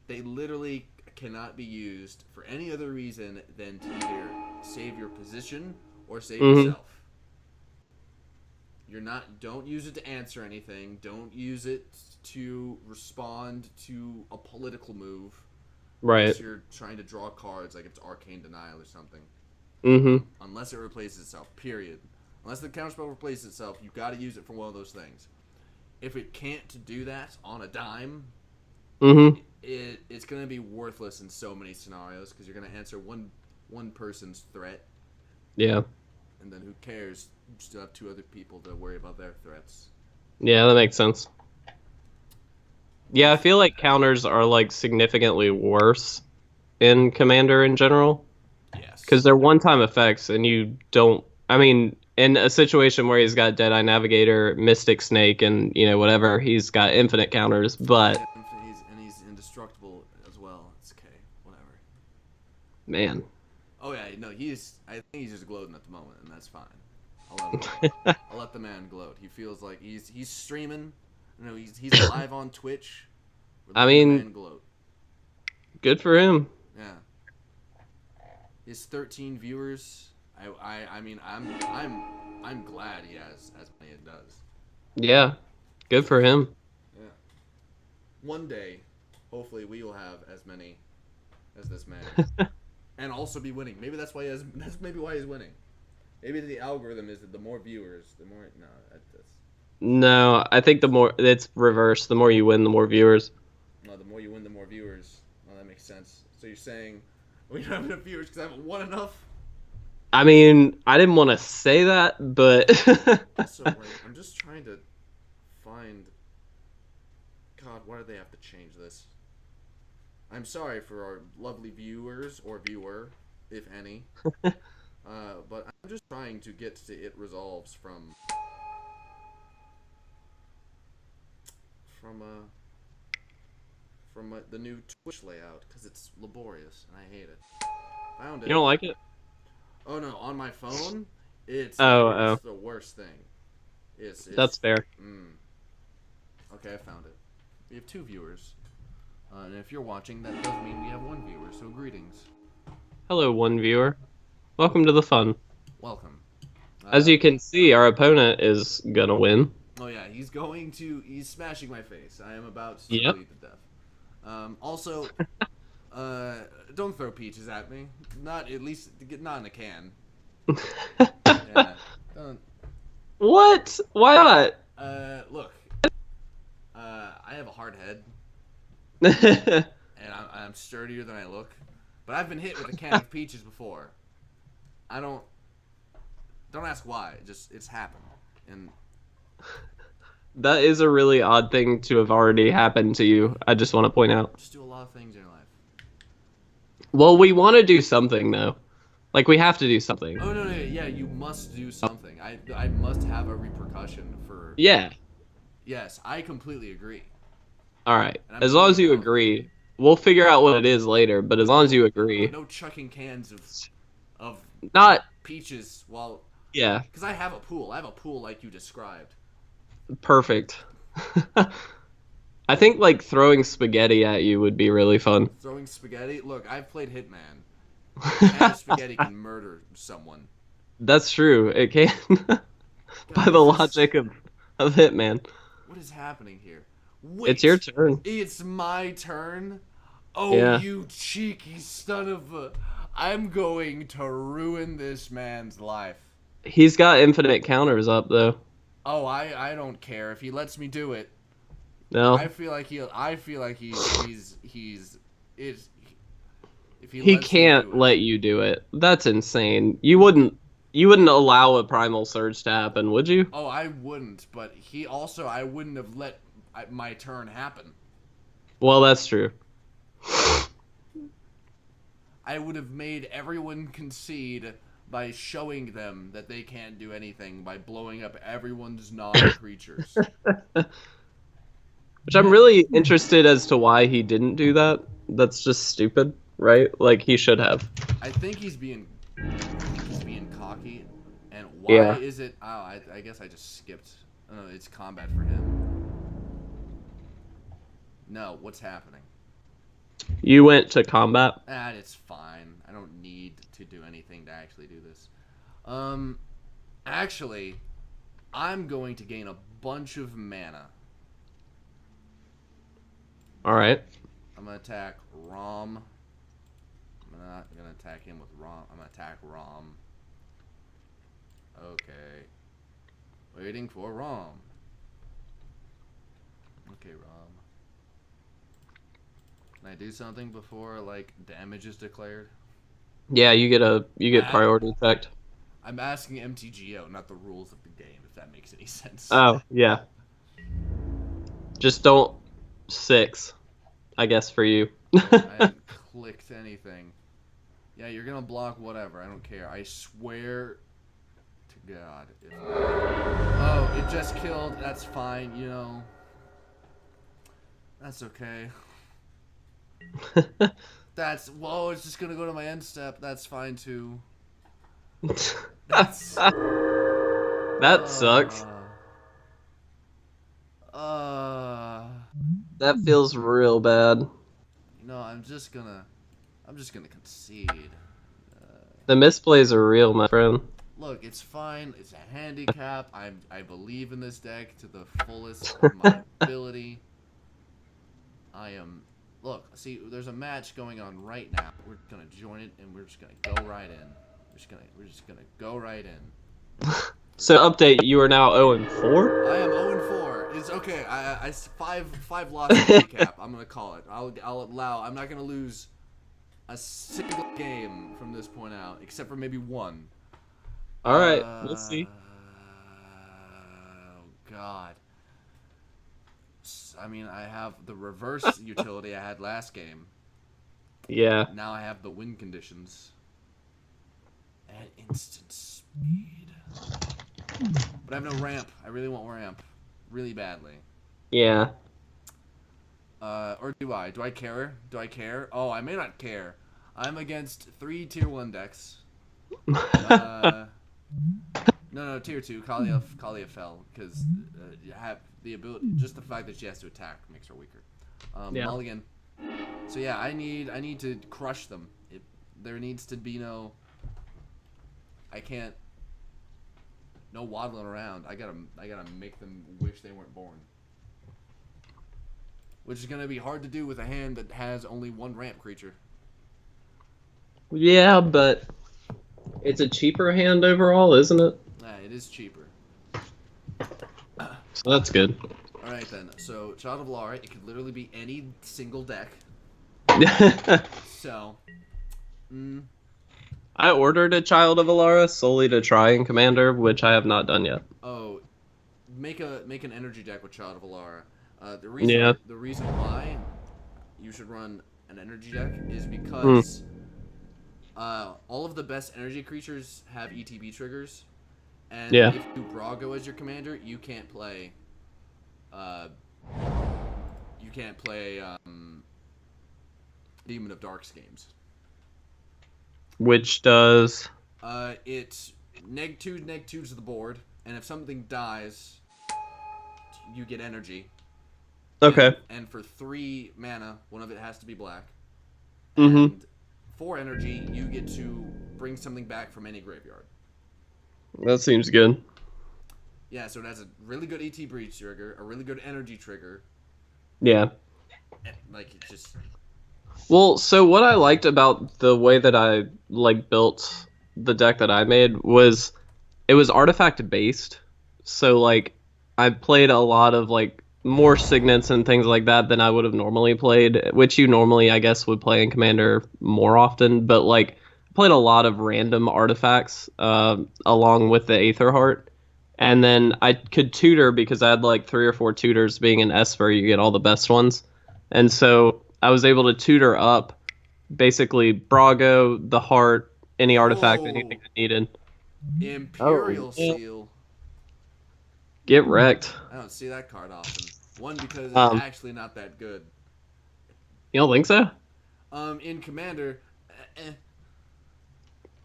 they literally cannot be used for any other reason than to either save your position or save yourself. Don't use it to answer anything. Don't use it to respond to a political move.
Right.
Unless you're trying to draw cards, like it's Arcane Denial or something. Unless it replaces itself, period. Unless the counterspell replaces itself, you got to use it for one of those things. If it can't do that on a dime, it's going to be worthless in so many scenarios because you're going to answer one person's threat.
Yeah.
And then who cares? You still have 2 other people to worry about their threats.
Yeah, that makes sense. Yeah, I feel like counters are like significantly worse in Commander in general.
Yes.
Because they're one-time effects, and you don't. I mean, in a situation where he's got Deadeye Navigator, Mystic Snake, and whatever, he's got infinite counters. But
he's indestructible as well. It's okay, whatever.
Man.
Oh yeah, no, I think he's just gloating at the moment, and that's fine. I'll let the man gloat. He feels like he's streaming. He's live on Twitch.
I mean,
the man gloat.
Good for him.
Yeah. His 13 viewers. I mean, I'm glad he has as many as does.
Yeah, good for him.
Yeah. One day, hopefully, we will have as many as this man, and also be winning. Maybe that's why that's maybe why he's winning. Maybe the algorithm is that the more viewers, the more. No, that's.
No, I think it's reversed. The more you win, the more viewers.
No, the more you win, the more viewers. No, that makes sense. So you're saying we don't have enough viewers because I haven't won enough?
I mean, I didn't want to say that, but.
So, I'm just trying to find. God, why do they have to change this? I'm sorry for our lovely viewers or viewer, if any. But I'm just trying to get to it resolves from the new Twitch layout because it's laborious and I hate it. Found it.
You don't like it?
Oh no, on my phone, it's
the
worst thing. It's
That's fair.
Okay, I found it. We have 2 viewers, and if you're watching, that does mean we have 1 viewer. So greetings.
Hello, 1 viewer. Welcome to the fun.
Welcome.
As you can see, our opponent is gonna win.
Oh yeah, he's smashing my face. I am about to bleed to death. Also, don't throw peaches at me. Not in a can. Yeah, don't.
What? Why not?
Look. I have a hard head. And I'm sturdier than I look. But I've been hit with a can of peaches before. Don't ask why. It's happened. And
that is a really odd thing to have already happened to you. I just want to point out.
Just do a lot of things in your life.
Well, we want to do something though. Like we have to do something.
Oh no, yeah, you must do something. I must have a repercussion for.
Yeah.
Yes, I completely agree.
All right. As long as you agree, We'll figure out what it is later, but as
But
long as you agree.
no chucking cans of
Not,
peaches while
yeah,
because I have a pool. I have a pool like you described.
perfect. I think like throwing spaghetti at you would be really fun.
Throwing spaghetti. Look, I've played Hitman. A can of spaghetti can murder someone.
That's true. It can by
God,
the
is this
logic of Hitman.
what is happening here?
It's your
Wait,
turn.
it's my turn. Oh,
Yeah.
you cheeky son of a! I'm going to ruin this man's life.
He's got infinite counters up though.
Oh, I don't care if he lets me do it.
No.
I feel like he's is if he
He
lets me do
can't
it.
let you do it. That's insane. You wouldn't allow a primal surge to happen, would you?
Oh, I wouldn't, but I wouldn't have let my turn happen.
Well, that's true.
I would have made everyone concede by showing them that they can't do anything by blowing up everyone's non-creatures.
Which I'm really interested as to why he didn't do that. That's just stupid, right? Like he should have.
I think he's being cocky. And why
Yeah.
is it? Oh, I guess I just skipped. Oh, it's combat for him. No, what's happening?
You went to combat.
It's fine. I don't need to do anything to actually do this. Actually, I'm going to gain a bunch of mana.
All right.
I'm gonna attack Rom. I'm not gonna attack him with Rom. I'm gonna attack Rom. Okay. Waiting for Rom. Okay, Rom. Can I do something before like damage is declared?
Yeah, you get priority effect.
I'm asking MTGO, not the rules of the game, if that makes any sense.
Oh, yeah. Just don't 6, I guess, for you.
I haven't clicked anything. Yeah, you're gonna block whatever. I don't care. I swear to God. Oh, it just killed. That's fine. You know. That's okay. Whoa, it's just gonna go to my end step. That's fine too. That's.
That sucks. That feels real bad.
You know, I'm just gonna concede.
The misplays are real, my friend.
Look, it's fine. It's a handicap. I believe in this deck to the fullest of my ability. Look, see, there's a match going on right now. We're gonna join it, and we're just gonna go right in. We're just gonna go right in.
So update, you are now 0-4?
I am 0-4. It's okay. I five loss handicap. I'm gonna call it. I'll allow. I'm not gonna lose a single game from this point out, except for maybe one.
All right, we'll see.
Oh God. I mean, I have the reverse utility I had last game.
Yeah.
Now I have the win conditions. And instant speed. But I have no ramp. I really want ramp. Really badly.
Yeah.
Or do I? Do I care? Do I care? Oh, I may not care. I'm against 3 tier 1 decks. No, tier 2. Kalia fell because you have the ability. Just the fact that she has to attack makes her weaker.
Yeah.
Mulligan. So yeah, I need to crush them. There needs to be no. I can't. No waddling around. I gotta make them wish they weren't born. Which is gonna be hard to do with a hand that has only one ramp creature.
Yeah, but it's a cheaper hand overall, isn't it?
It is cheaper.
So that's good.
Alright then, so Child of Lara, it could literally be any single deck. So,
I ordered a Child of Alara solely to try in Commander, which I have not done yet.
oh, make an energy deck with Child of Alara. The reason why you should run an energy deck is because all of the best energy creatures have ETB triggers, and if you Brago as your commander, you can't play. Demon of Dark Schemes.
Which does.
It's neg 2 to the board, and if something dies, you get energy.
Okay.
And for 3 mana, one of it has to be black.
Mm-hmm.
And 4 energy, you get to bring something back from any graveyard.
That seems good.
Yeah, so it has a really good ET Breach trigger, a really good energy trigger.
Yeah.
And, like, it just...
Well, so what I liked about the way that I like built the deck that I made was it was artifact based. So like I played a lot of like more signets and things like that than I would have normally played, which you normally I guess would play in Commander more often, but like I played a lot of random artifacts along with the Aether Heart. And then I could tutor because I had like 3 or 4 tutors. Being an Esper, you get all the best ones. And so I was able to tutor up basically Brago, the heart, any artifact, anything I needed.
Imperial
yeah.
Seal.
Get wrecked.
I don't see that card often. One, because it's
Um,
actually not that good.
You don't think so?
In Commander,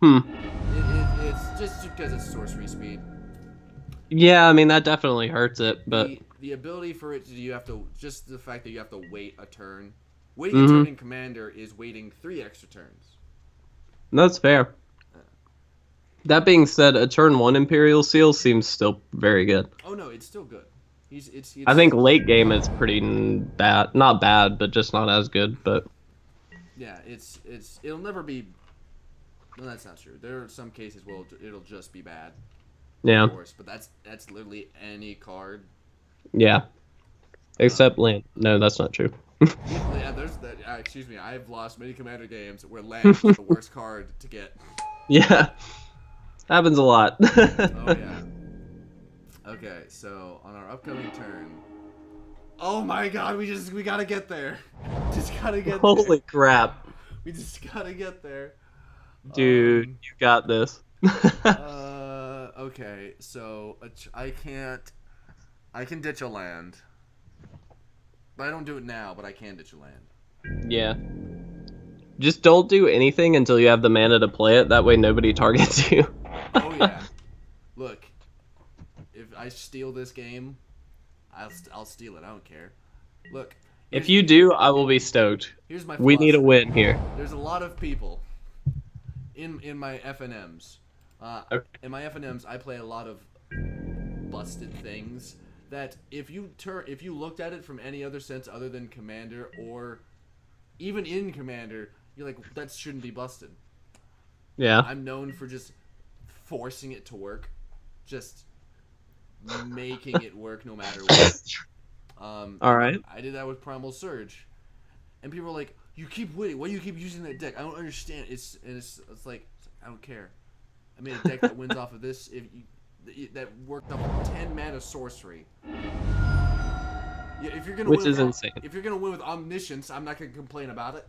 Hmm.
it's just because it's sorcery speed.
Yeah, I mean that definitely hurts it, but
The ability for it to just the fact that you have to wait a turn. Waiting a turn in Commander is waiting 3 extra turns.
that's fair. That being said, a turn 1 Imperial Seal seems still very good.
Oh no, it's still good. It's
I think late game it's pretty bad. Not bad, but just not as good. But
yeah, it'll never be. No, that's not true. There are some cases where it'll just be bad.
yeah,
Of course, but that's literally any card.
yeah. Except land. No, that's not true.
Yeah, there's that. Excuse me, I've lost many Commander games where land was the worst card to get.
Yeah, happens a lot.
Oh yeah. Okay, so on our upcoming turn. Oh my God, we gotta get there. Just gotta get there.
Holy crap,
We just gotta get there.
dude! You got this.
Okay, so I can ditch a land. But I don't do it now, but I can ditch a land.
Yeah. Just don't do anything until you have the mana to play it. That way nobody targets you.
Oh yeah. Look, if I steal this game, I'll steal it. I don't care. Look.
If you do, I will be stoked.
Here's my
We need a
philosophy.
win here.
There's a lot of people in my FNMs.
Okay.
In my FNMs, I play a lot of busted things that if you looked at it from any other sense other than Commander or even in Commander, you're like, that shouldn't be busted.
Yeah.
I'm known for just forcing it to work, just making it work no matter what.
All right.
I did that with Primal Surge, and people are like, "You keep winning. Why do you keep using that deck? I don't understand." It's like I don't care. I made a deck that wins off of this. That worked off of 10 mana sorcery. Yeah, if you're gonna
Which
win
is insane.
If you're gonna win with Omniscience, I'm not gonna complain about it.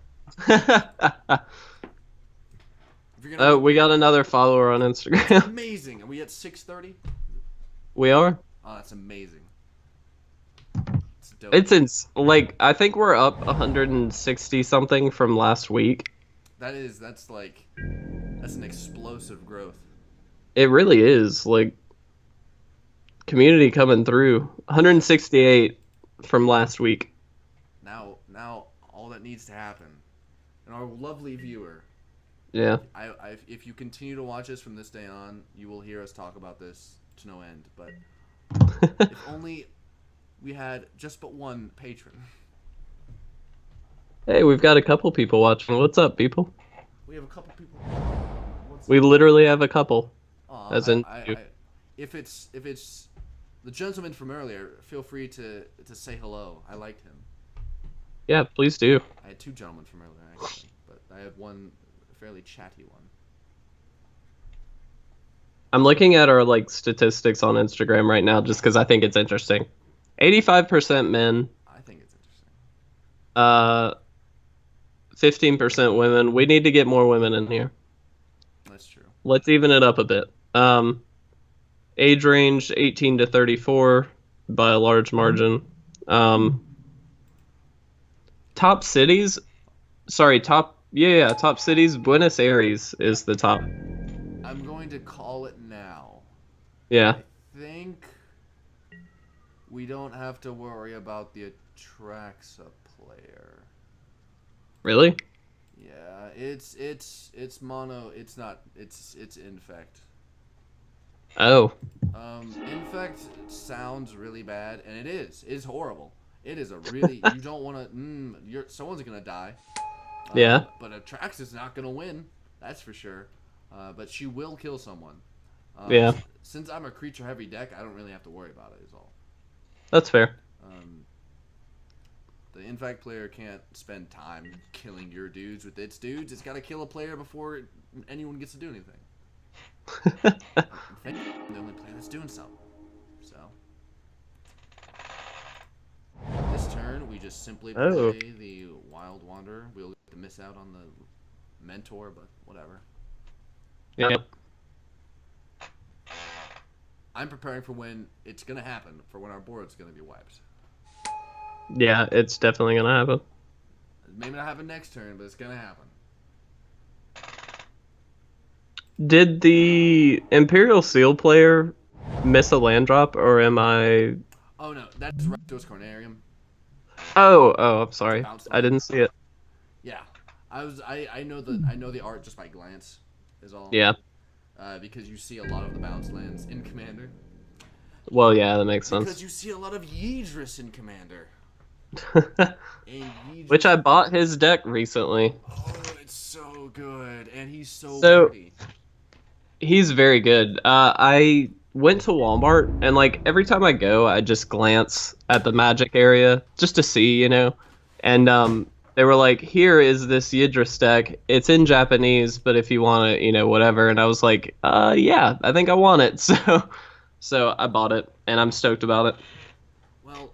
If you're gonna
Oh, we got another follower on Instagram.
amazing. Are we at 630?
We are.
Oh, that's amazing. It's dope.
Like I think we're up 160 something from last week.
That's an explosive growth.
It really is like community coming through. 168 from last week.
Now all that needs to happen, and our lovely viewer.
Yeah.
If you continue to watch us from this day on, you will hear us talk about this to no end. But if only we had just but one patron.
Hey, we've got a couple people watching. What's up, people?
We have a couple people.
We literally have a couple.
Aw,
As in you.
if it's the gentleman from earlier, feel free to say hello. I liked him.
Yeah, please do.
I had 2 gentlemen from earlier actually, but I had one fairly chatty one.
I'm looking at our like statistics on Instagram right now just because I think it's interesting. 85% men,
I think it's interesting.
15% women. We need to get more women in here.
That's true.
Let's even it up a bit. Age range 18 to 34 by a large margin. Top cities. Sorry, top. Yeah, top cities. Buenos Aires is the top.
I'm going to call it now.
Yeah.
I think we don't have to worry about the Atraxa player.
Really?
Yeah, it's mono. It's not. It's infect.
Oh.
Infect sounds really bad, and it is. It's horrible. It is a really. You don't want to. Someone's gonna die.
Yeah.
But Atraxa's not gonna win. That's for sure. But she will kill someone.
Yeah.
Since I'm a creature heavy deck, I don't really have to worry about it. Is all.
That's fair.
The infect player can't spend time killing your dudes with its dudes. It's got to kill a player before anyone gets to do anything. The only player that's doing so. So this turn, we just simply play the Wild Wanderer. We'll get to miss out on the Mentor, but whatever.
Yeah.
I'm preparing for when it's gonna happen, for when our board's gonna be wiped.
Yeah, it's definitely gonna happen.
It may not happen next turn, but it's gonna happen.
Did the Imperial Seal player miss a land drop, or am I?
Oh no, that's Rakdos Cornarium.
Oh, I'm sorry.
Bounce
I didn't see it.
Yeah, I know the art just by glance, is all.
Yeah.
Because you see a lot of the bounce lands in Commander.
Well, yeah, that makes sense.
Because you see a lot of Yidris in Commander.
Which I bought his deck recently.
Oh, it's so good, and he's so pretty.
He's very good. I went to Walmart, and like every time I go, I just glance at the Magic area just to see, and they were like, "Here is this Yidris deck. It's in Japanese, but if you want it, whatever." And I was like, yeah, I think I want it." So I bought it, and I'm stoked about it.
Well,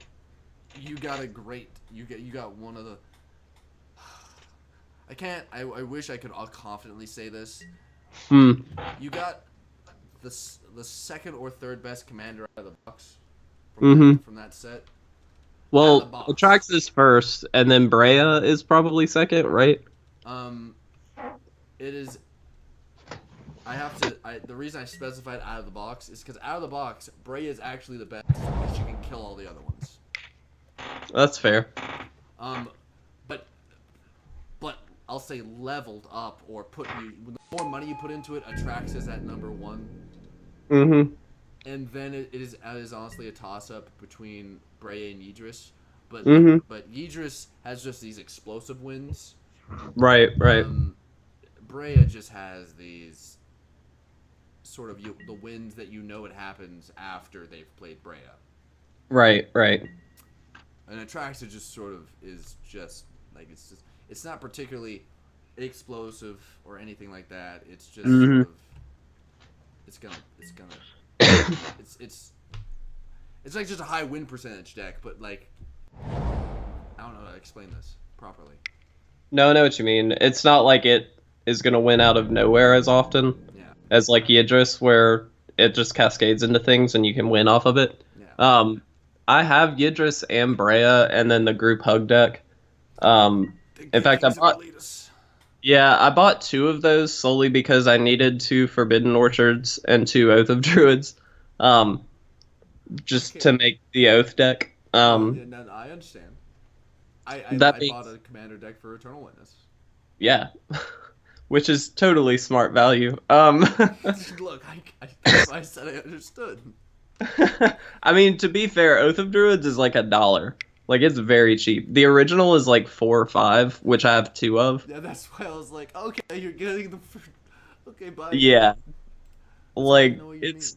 you got a great. You got one of the. I wish I could all confidently say this. You got the second or third best commander out of the box from that set.
Well, Atrax is first, and then Brea is probably second, right?
It is. The reason I specified out of the box is because out of the box, Brea is actually the best because you can kill all the other ones.
That's fair.
But I'll say leveled up or the more money you put into it, Atrax is at number 1. And then it is honestly a toss up between Brea and Yidris. But Yidris has just these explosive wins.
Right.
Brea just has these sort of the wins that it happens after they've played Brea.
Right.
And Atraxa just sort of is just like it's not particularly explosive or anything like that. It's just sort of it's like just a high win percentage deck, but like I don't know how to explain this properly.
No, I know what you mean. It's not like it is gonna win out of nowhere as often as like Yidris, where it just cascades into things and you can win off of it.
Yeah.
I have Yidris and Brea, and then the group hug deck. In fact, I bought 2 of those solely because I needed 2 Forbidden Orchards and 2 Oath of Druids, just to make the Oath deck.
I understand. I bought a commander deck for Eternal Witness.
Yeah, which is totally smart value.
Look, I said I understood.
I mean, to be fair, Oath of Druids is like $1. Like, it's very cheap. The original is like 4 or 5, which I have 2 of.
Yeah, that's why I was like, okay, you're getting the. Okay, bye.
Yeah, like it's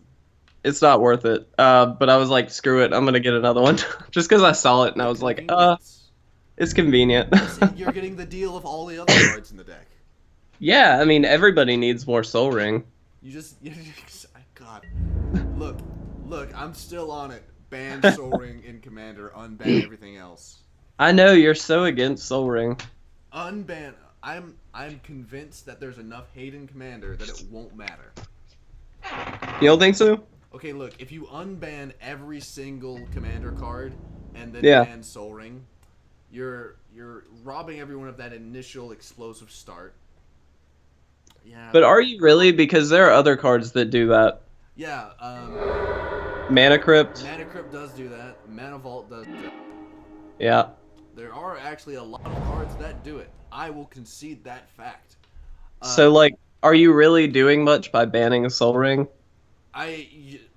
not worth it. But I was like, screw it, I'm gonna get another one, just because I saw it and I was like, it's convenient.
You're getting the deal of all the other cards in the deck.
Yeah, I mean, everybody needs more Soul Ring.
God, look, I'm still on it. Ban Soul Ring in Commander, unban everything else.
I know you're so against Soul Ring.
Unban. I'm convinced that there's enough hate in Commander that it won't matter.
You don't think so?
Okay, look, if you unban every single Commander card and then ban Soul Ring, You're robbing everyone of that initial explosive start. Yeah,
But are you really? Because there are other cards that do that.
yeah.
Mana Crypt.
Mana Crypt does do that. Mana Vault does that.
Yeah.
There are actually a lot of cards that do it. I will concede that fact.
So, like, are you really doing much by banning a Soul Ring?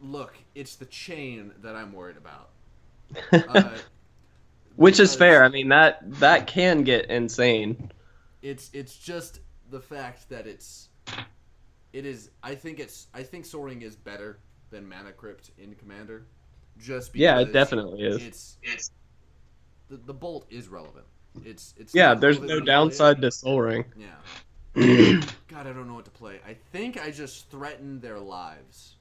Look, it's the chain that I'm worried about.
Which is
Because
fair. I mean, that can get insane.
it's just the fact that it is. I think Soul Ring is better than Mana Crypt in Commander, just because
Yeah, it definitely is.
it's the bolt is relevant. It's
Yeah,
not
there's
relevant
no
when you play it.
downside to Soul Ring.
Yeah. God, I don't know what to play. I think I just threatened their lives.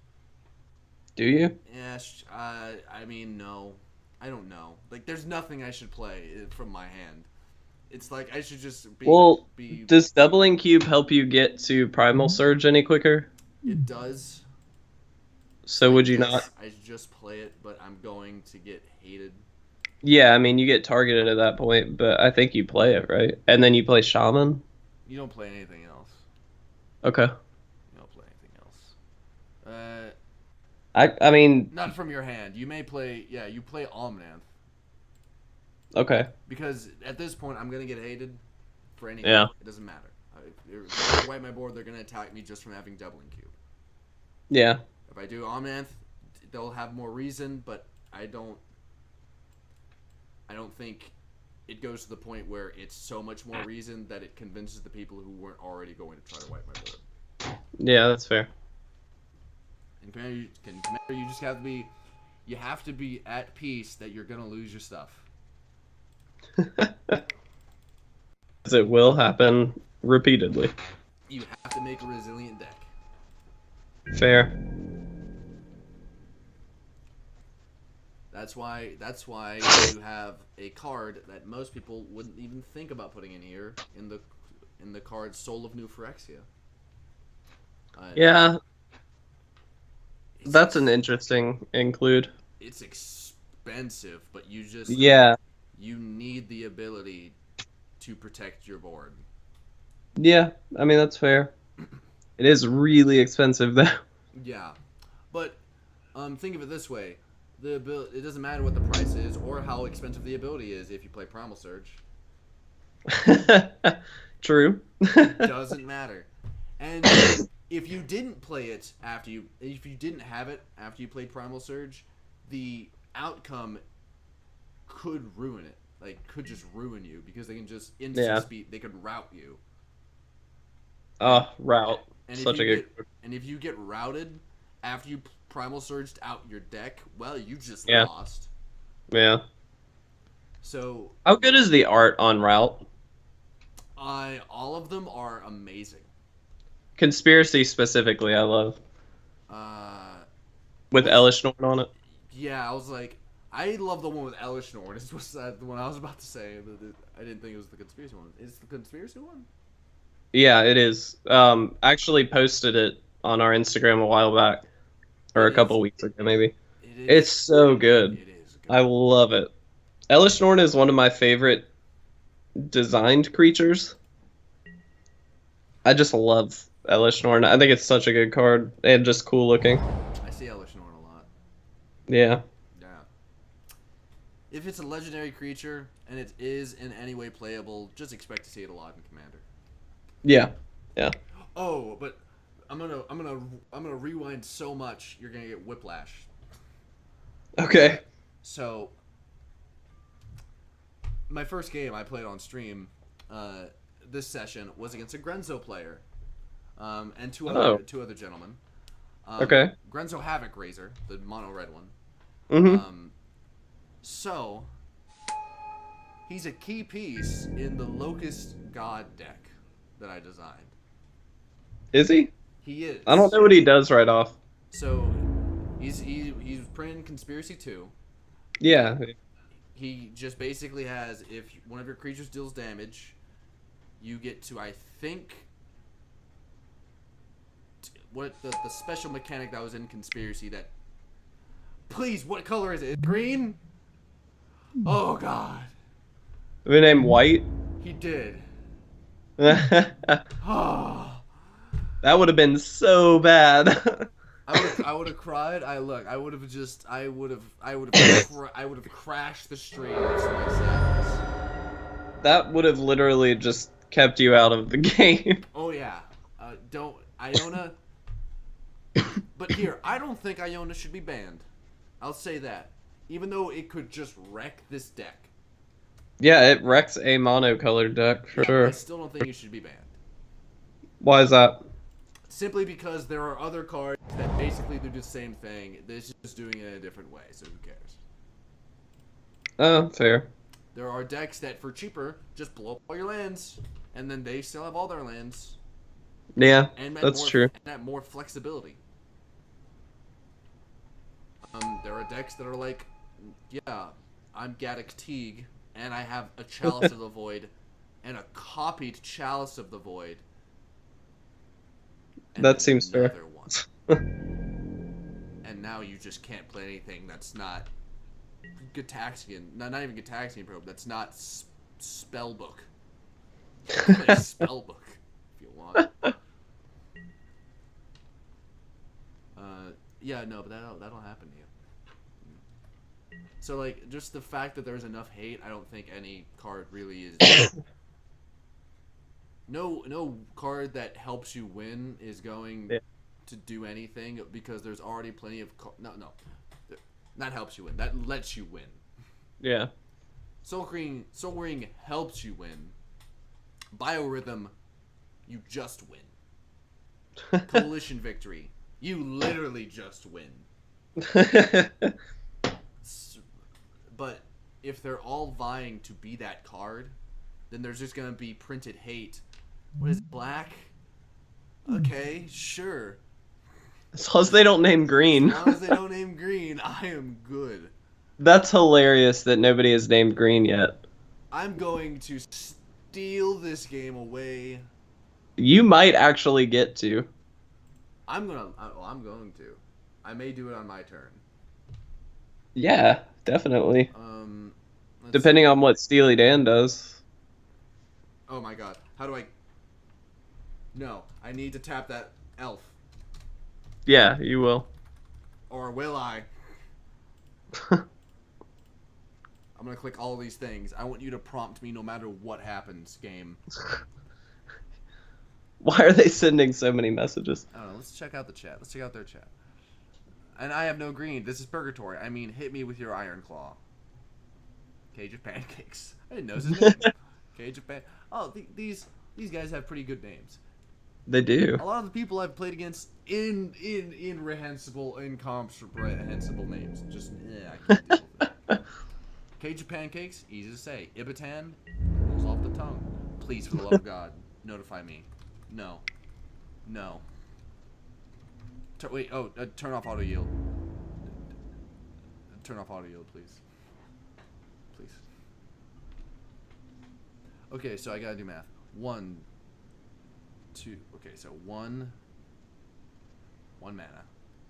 Do you?
Yes. I mean, no. I don't know. Like, there's nothing I should play from my hand. It's like I should just be.
Well,
be.
does doubling cube help you get to Primal Surge any quicker?
It does.
So would you not?
I just play it, but I'm going to get hated.
Yeah, I mean, you get targeted at that point, but I think you play it, right? And then you play Shaman?
You don't play anything else.
Okay.
You don't play anything else.
I mean,
Not from your hand. You may play. Yeah, you play Omnath.
okay.
Because at this point, I'm going to get hated for anything.
Yeah.
It doesn't matter. If I wipe my board, they're going to attack me just from having doubling cube.
Yeah.
If I do Omnath, they'll have more reason, but I don't think it goes to the point where it's so much more reason that it convinces the people who weren't already going to try to wipe my board.
Yeah, that's fair.
In Commander, you just have to be at peace that you're going to lose your stuff.
Because it will happen repeatedly.
You have to make a resilient deck.
Fair.
That's why you have a card that most people wouldn't even think about putting in here in the card Soul of New Phyrexia.
Yeah. That's an interesting include.
It's expensive, but you need the ability to protect your board.
Yeah, I mean, that's fair. It is really expensive, though.
Yeah, but think of it this way: it doesn't matter what the price is or how expensive the ability is if you play Primal Surge.
True.
It doesn't matter. And if you didn't play it if you didn't have it after you played Primal Surge, the outcome could ruin it. Like, could just ruin you because they can just instant speed. They could rout you.
Route.
And if you get routed after you Primal Surged out your deck, well, you just lost.
Yeah.
So
how good is the art on Route?
All of them are amazing.
Conspiracy specifically, I love. With Elishnorn on it.
Yeah, I was like, I love the one with Elishnorn. This was the one I was about to say, but I didn't think it was the conspiracy one. Is it the conspiracy one?
Yeah, it is. Actually posted it on our Instagram a while back, or a couple weeks ago, maybe. It's so good.
It is good.
I love it. Elishnorn is one of my favorite designed creatures. I just love Elishnorn. I think it's such a good card and just cool looking.
I see Elishnorn a lot.
Yeah.
Yeah. If it's a legendary creature and it is in any way playable, just expect to see it a lot in Commander.
Yeah. Yeah.
Oh, but I'm gonna rewind so much you're gonna get whiplash.
Okay.
So my first game I played on stream this session was against a Grenzo player and two other gentlemen.
Okay.
Grenzo Havoc Razor, the mono red one.
Mm-hmm.
So he's a key piece in the Locust God deck that I designed.
Is he?
He is.
I don't know what he does right off.
So he's printing Conspiracy 2.
Yeah.
He just basically has, if one of your creatures deals damage, you get to, I think, what the special mechanic that was in Conspiracy that... Please, what color is it? Green? Oh, God.
We named White.
He did.
That
I
would have been so bad.
would have cried. I would have just I would have crashed the stream to my sadness.
That would have literally just kept you out of the game.
Oh yeah. Don't Iona. But here, I don't think Iona should be banned. I'll say that. Even though it could just wreck this deck.
Yeah, it wrecks a monocolored deck for
Yeah,
sure.
I still don't think it should be banned.
Why is that?
Simply because there are other cards that basically do the same thing. They're just doing it in a different way, so who cares?
Oh, fair.
There are decks that, for cheaper, just blow up all your lands, and then they still have all their lands.
Yeah,
And
that's true.
And have more flexibility. There are decks that are like, yeah, I'm Gaddock Teague, and I have a Chalice of the Void, and a copied Chalice of the Void. And
That
then
seems fair.
another one. And now you just can't play anything that's not Gataxian. Not even Gataxian Probe. That's not Spellbook. Play Spellbook if you want. Yeah, no, but that'll happen to you. So like, just the fact that there's enough hate, I don't think any card really is. No card that helps you win is going to do anything because there's already plenty of no, not helps you win. That lets you win.
Yeah.
Soul Ring helps you win. Biorhythm, you just win. Coalition Victory, you literally just win. But if they're all vying to be that card, then there's just gonna be printed hate. What is it, black? Okay, sure.
As long as they don't name green.
As long as they don't name green, I am good.
That's hilarious that nobody has named green yet.
I'm going to steal this game away.
You might actually get to.
I'm going to. I may do it on my turn.
Yeah, definitely.
Let's
Depending
see.
on what Steely Dan does.
Oh my god. How do I... No, I need to tap that elf.
Yeah, you will.
Or will I? I'm gonna click all these things. I want you to prompt me no matter what happens, game.
Why are they sending so many messages?
I don't know. Let's check out the chat. Let's check out their chat. And I have no green. This is purgatory. I mean, hit me with your iron claw. Cage of Pancakes. I didn't know his name. Cage of Pan. Oh, these guys have pretty good names.
They do.
A lot of the people I've played against incomprehensible names. Just I can't deal with it. Cage of Pancakes, easy to say. Ibatan, rolls off the tongue. Please, for the love of God, notify me. No. Turn off auto yield. Turn off auto yield, please. Please. Okay, so I gotta do math. 1, 2. Okay, so one mana.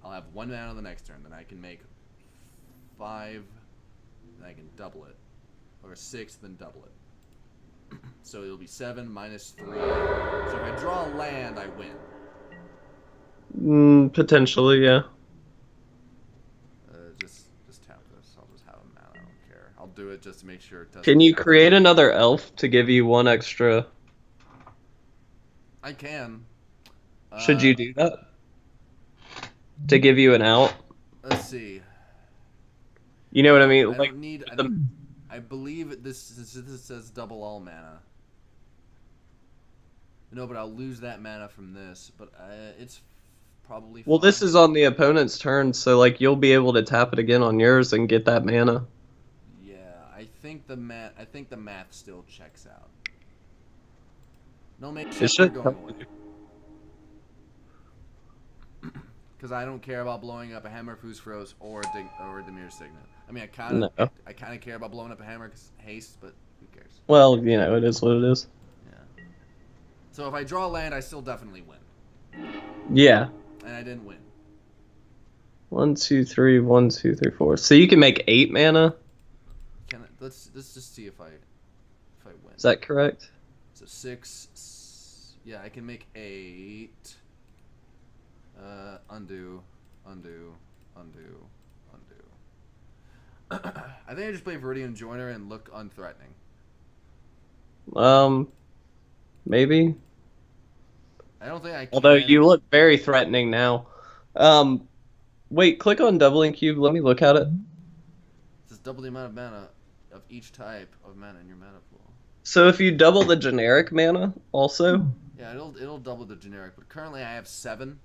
I'll have 1 mana on the next turn. Then I can make 5. Then I can double it, or 6, then double it. So it'll be 7 minus 3. So if I draw a land, I win.
Potentially, yeah.
Just tap this. I'll just have a mana. I don't care. I'll do it just to make sure it doesn't.
Can you create another elf to give you 1 extra?
I can.
Should you do that? To give you an out?
Let's see.
You know what I mean?
I
Like,
don't need. I believe this says double all mana. No, but I'll lose that mana from this. But it's probably.
well,
fine.
this is on the opponent's turn, so like you'll be able to tap it again on yours and get that mana.
Yeah, I think the math still checks out. No, make sure
It should.
going away. Because I don't care about blowing up a Hammer Fusfros or a Dimir Signet. I mean, I kind of care about blowing up a Hammer because haste, but who cares?
Well, you know, it is what it is.
Yeah. So if I draw land, I still definitely win.
Yeah.
And I didn't win.
1, 2, 3, 1, 2, 3, 4. So you can make 8 mana.
Let's just see if I. if I win.
Is that correct?
So 6. Yeah, I can make 8. Undo. I think I just play Viridian Joiner and look unthreatening.
Maybe.
I don't think I can.
Although you look very threatening now. Wait, click on doubling cube. Let me look at it.
It's double the amount of mana of each type of mana in your mana pool.
So if you double the generic mana, also.
Yeah, it'll double the generic, but currently I have 7,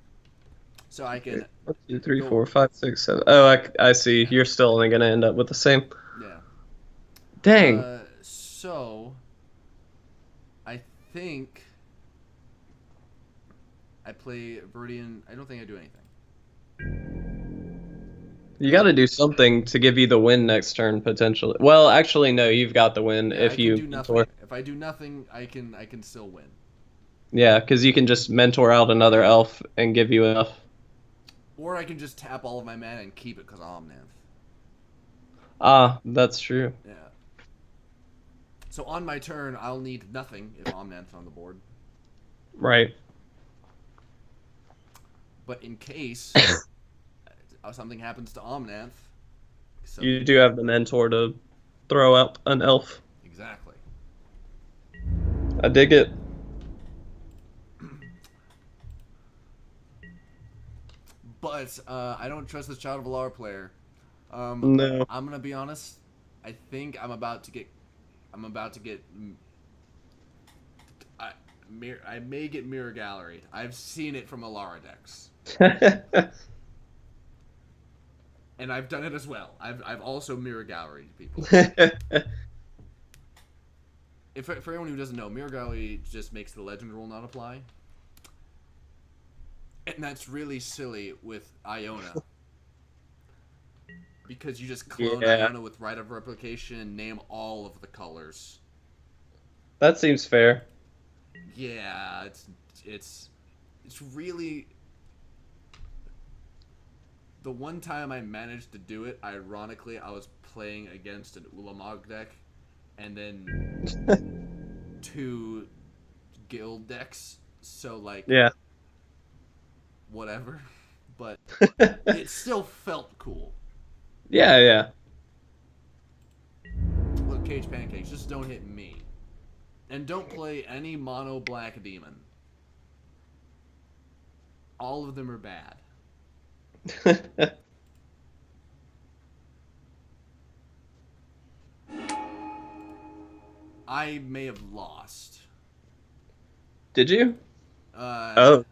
so I can.
1, 2, 3, 4, 5, 6, 7. Oh, I see.
Yeah.
You're still only gonna end up with the same.
Yeah.
Dang.
So I think I play Viridian. I don't think I do anything.
You got to do something to give you the win next turn potentially. Well, actually, no. You've got the win
Yeah,
if
I can
you
do nothing.
mentor.
If I do nothing, I can still win.
Yeah, because you can just mentor out another elf and give you enough.
Or I can just tap all of my mana and keep it because Omnath.
Ah, that's true.
Yeah. So on my turn, I'll need nothing if Omnath's on the board.
Right.
But in case something happens to Omnath, so
You do have the mentor to throw out an elf.
exactly.
I dig it.
But I don't trust this Child of Alar player.
No.
I'm gonna be honest. I think I'm about to get. I may get Mirror Gallery. I've seen it from Alara decks, and I've done it as well. I've also Mirror Gallery people. For anyone who doesn't know, Mirror Gallery just makes the legend rule not apply. And that's really silly with Iona. Because you just clone Iona with Rite of Replication and name all of the colors.
That seems fair.
Yeah, it's really... The one time I managed to do it, ironically, I was playing against an Ulamog deck, and then 2 guild decks, so like...
Yeah.
Whatever, but it still felt cool.
Yeah, yeah.
Look, Cage Pancakes, just don't hit me. And don't play any mono black demon. All of them are bad. I may have lost.
Did you? Oh.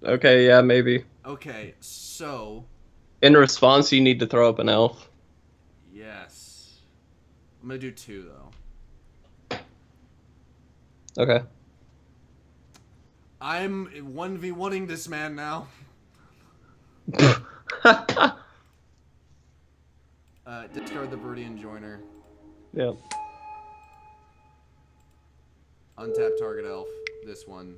Okay, yeah, maybe.
Okay, so...
In response, you need to throw up an elf.
Yes. I'm gonna do 2, though.
Okay.
I'm 1v1ing this man now. Discard the Viridian Joiner.
Yep.
Untap target elf. This one.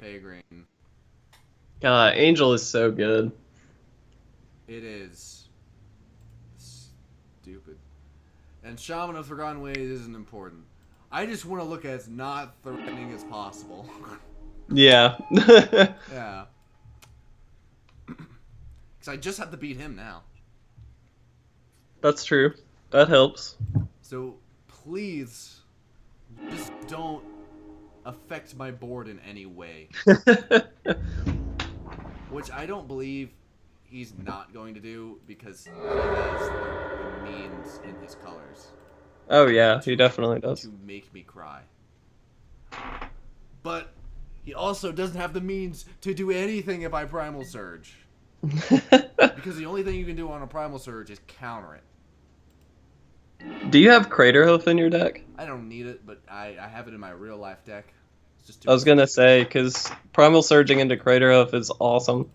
Pay green.
God, Angel is so good.
It is. Stupid. And Shaman of Forgotten Ways isn't important. I just want to look as not threatening as possible.
Yeah.
Yeah. Because I just have to beat him now.
That's true. That helps.
So, please, just don't affect my board in any way. Which I don't believe he's not going to do because he has the means in his colors.
Oh yeah, he definitely does.
To make me cry. But he also doesn't have the means to do anything if I Primal Surge. Because the only thing you can do on a Primal Surge is counter it.
Do you have Craterhoof in your deck?
I don't need it, but I have it in my real life deck. It's just too
I was gonna say, because Primal Surging into Craterhoof is awesome.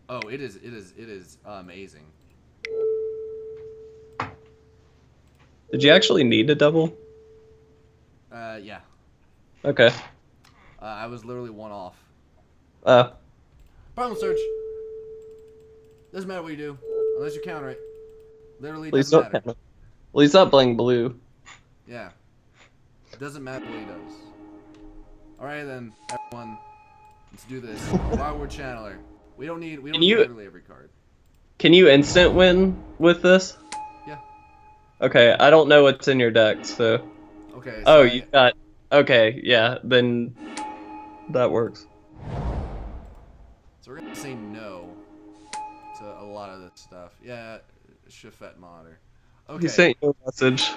Oh, it is amazing.
Did you actually need a double?
Yeah.
Okay.
I was literally 1 off.
Primal
Surge. Doesn't matter what you do, unless you counter it. Literally
Please
doesn't
don't
matter.
count it. Well, he's not playing blue.
Yeah. Doesn't matter what he does. Alright then, everyone. Let's do this. While we're channeling. We don't need
Can you
literally every card.
can you instant win with this?
Yeah.
Okay, I don't know what's in your deck, so.
Okay,
Oh,
so
you got. Okay, yeah, then that works.
so we're gonna say no to a lot of this stuff. Yeah, Shafet Modder.
He
Okay.
sent you a message.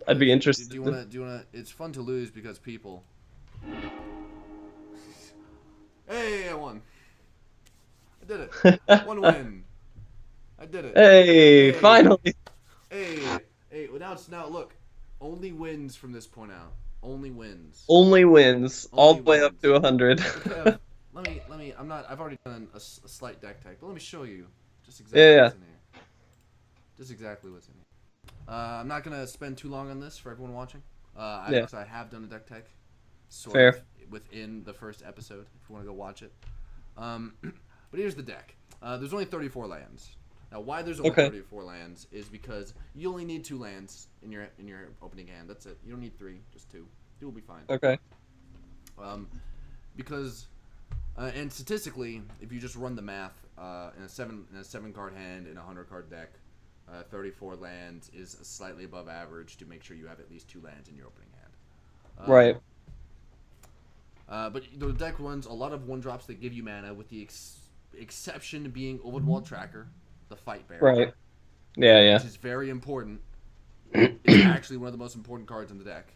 I'd be
Do
interested.
you wanna? Do you wanna? It's fun to lose because people. Hey, I won. I did it. One win. I did it.
Hey, finally.
Hey. Well, now look. Only wins from this point out. Only wins.
Only wins all
Only
the way up
wins.
to 100.
Kev, let me. I've already done a slight deck tech, but let me show you just exactly
Yeah.
what's in here. Just exactly what's in here. I'm not gonna spend too long on this for everyone watching.
Yeah.
I have done a deck tech, sort
Fair.
of within the first episode. If you want to go watch it. But here's the deck. There's only 34 lands. Now, why there's only 34 lands is because you only need 2 lands in your opening hand. That's it. You don't need 3, just 2. 2 will be fine.
Okay.
Because and statistically, if you just run the math, in a 7 card hand in a 100 card deck, 34 lands is slightly above average to make sure you have at least 2 lands in your opening hand.
Right.
But the deck runs a lot of 1-drops that give you mana, with the exception being Overwhelm Tracker, the Fight Bear.
Right. Yeah.
Which is very important. It's actually one of the most important cards in the deck.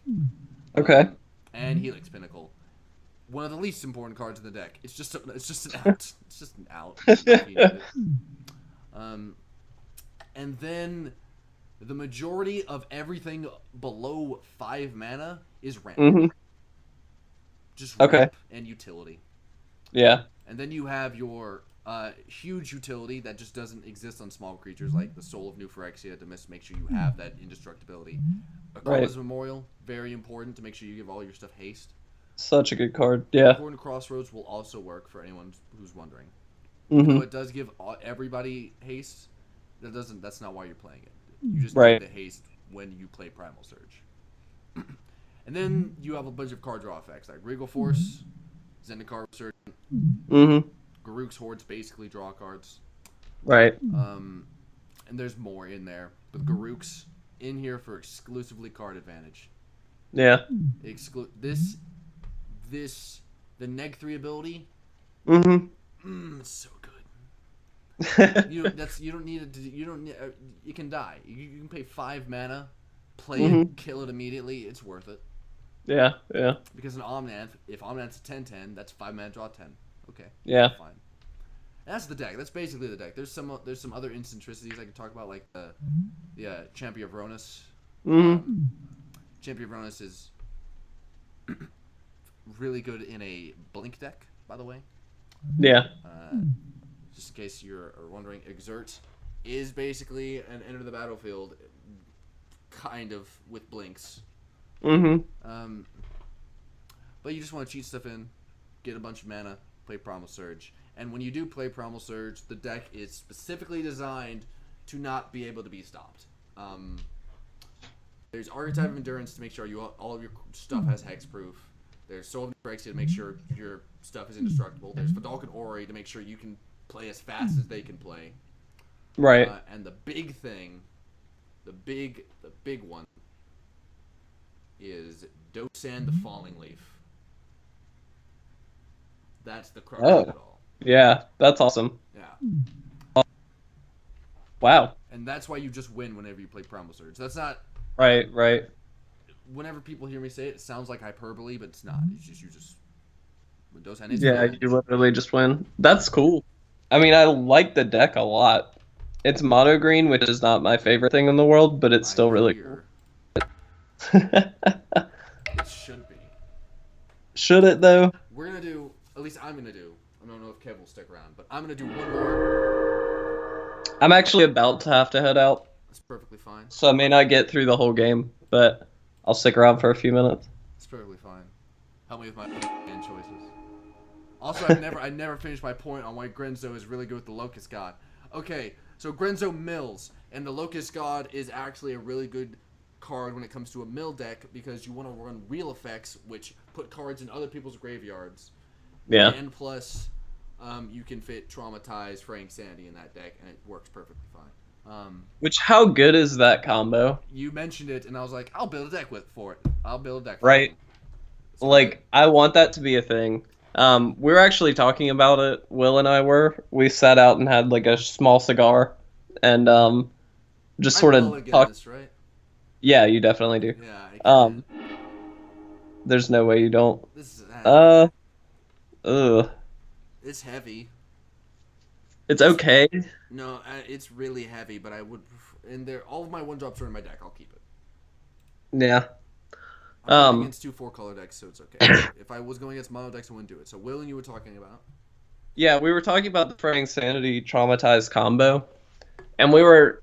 Okay.
And Helix Pinnacle, one of the least important cards in the deck. It's just an out. It's just an out. And then the majority of everything below 5 mana is ramp.
Mm-hmm.
Just ramp and utility.
Yeah.
And then you have your huge utility that just doesn't exist on small creatures, like the Soul of New Phyrexia, to make sure you have that indestructibility. Akala's Memorial, very important to make sure you give all your stuff haste.
Such a good card. Yeah.
Important Crossroads will also work for anyone who's wondering.
Mm-hmm.
Though it does give everybody haste, that's not why you're playing it. You just need the haste when you play Primal Surge. And then you have a bunch of card draw effects like Regal Force, Zendikar Resurgent, Garruk's Hordes basically draw cards.
Right.
And there's more in there. But Garruk's in here for exclusively card advantage.
Yeah.
The Neg 3 ability. It's so good. You don't need it. You can die. You can pay 5 mana, play it, kill it immediately. It's worth it.
Yeah.
Because an Omnath, if Omnath's a 10/10, that's 5 mana, draw 10. Okay.
Yeah.
Fine. And that's the deck. That's basically the deck. There's some other incentricities I can talk about, like the Champion of Ronus. Champion of Ronus is really good in a Blink deck, by the way.
Yeah.
Just in case you're wondering, Exert is basically an enter the battlefield, kind of, with blinks. But you just want to cheat stuff in, get a bunch of mana, play Primal Surge. And when you do play Primal Surge, the deck is specifically designed to not be able to be stopped. There's Archetype of Endurance to make sure all of your stuff has hexproof. There's Soul of Phyrexia to make sure your stuff is indestructible. There's Vidalcan Ori to make sure you can play as fast as they can play.
Right.
And the big thing, the big one, is Dosan the Falling Leaf. That's the crux of it all.
Yeah, that's awesome.
Yeah.
Wow.
And that's why you just win whenever you play Primal Surge. That's not...
Right.
Whenever people hear me say it, it sounds like hyperbole, but it's not. It's just, you just... When Dosan is
you literally just win. That's cool. I mean, I like the deck a lot. It's mono green, which is not my favorite thing in the world, but it's still really cool.
It should be.
Should it, though?
We're going to do... At least I'm going to do... I don't know if Kev will stick around, but I'm going to do one more.
I'm actually about to have to head out.
That's perfectly fine.
So I may not get through the whole game, but I'll stick around for a few minutes.
It's perfectly fine. Help me with my hand choices. Also, I never finished my point on why Grenzo is really good with the Locust God. Okay, so Grenzo mills, and the Locust God is actually a really good card when it comes to a mill deck because you want to run real effects, which put cards in other people's graveyards.
Yeah.
And plus, you can fit Traumatize, Fraying Sanity in that deck, and it works perfectly fine.
Which, how good is that combo?
You mentioned it, and I was like, I'll build a deck for it. I'll build a deck for
Right.
it. So
Like, I want that to be a thing. We were actually talking about it, Will and I were. We sat out and had, like, a small cigar, and, just sort
I
of
mulligan
talked.
this, right?
Yeah, you definitely do.
Yeah, I can.
Um, there's no way you don't.
This is
Ugh.
it's heavy.
It's okay.
No, it's really heavy, but I would. And there, all of my 1-drops are in my deck. I'll keep it.
Yeah.
I'm going against 2 4-color decks, so it's okay. If I was going against mono decks, I wouldn't do it. So, Will and you were talking about.
Yeah, we were talking about the Fraying Sanity Traumatized combo, and we were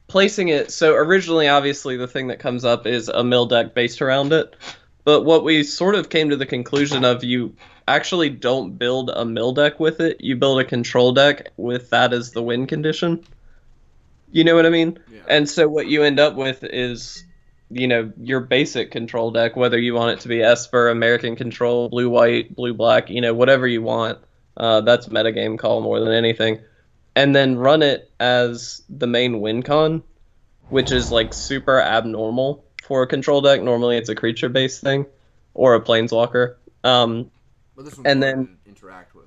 placing it. So originally, obviously, the thing that comes up is a mill deck based around it. But what we sort of came to the conclusion of, you actually don't build a mill deck with it. You build a control deck with that as the win condition. You know what I mean?
Yeah.
And so what you end up with is, your basic control deck, whether you want it to be Esper, American Control, blue-white, blue-black, whatever you want. That's metagame call more than anything. And then run it as the main win con, which is like super abnormal for a control deck. Normally it's a creature-based thing or a planeswalker.
But this one's
and
hard
then
to interact with.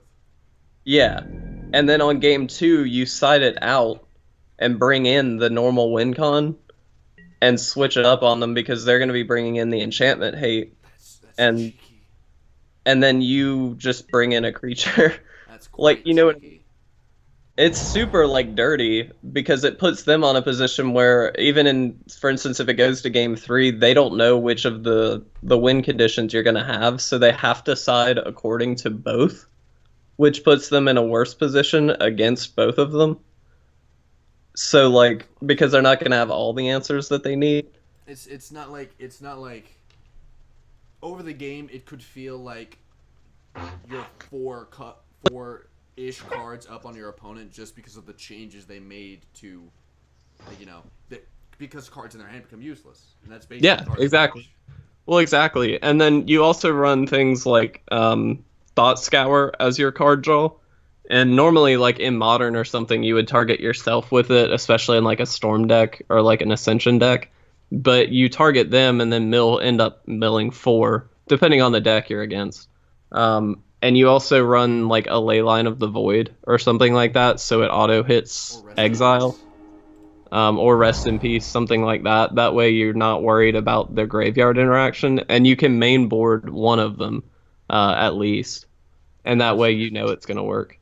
Yeah. And then on game 2, you side it out and bring in the normal win con and switch it up on them because they're going to be bringing in the enchantment hate.
That's
and
cheeky.
and then you just bring in a creature.
That's
Like,
quite
you know what?
cheeky.
It's super like dirty because it puts them on a position where even in, for instance, if it goes to game 3, they don't know which of the win conditions you're going to have, so they have to side according to both, which puts them in a worse position against both of them. So like, because they're not going to have all the answers that they need.
It's not like over the game it could feel like you're four-ish cards up on your opponent just because of the changes they made to, because cards in their hand become useless, and that's basically
Yeah, exactly. Well, exactly. And then you also run things like Thought Scour as your card draw. And normally, like in Modern or something, you would target yourself with it, especially in like a Storm deck or like an Ascension deck. But you target them and then end up milling 4, depending on the deck you're against. And you also run like a Leyline of the Void or something like that, so it auto hits Exile. Or Rest in Peace, something like that. That way you're not worried about the graveyard interaction, and you can main board one of them at least. And that way it's going to work.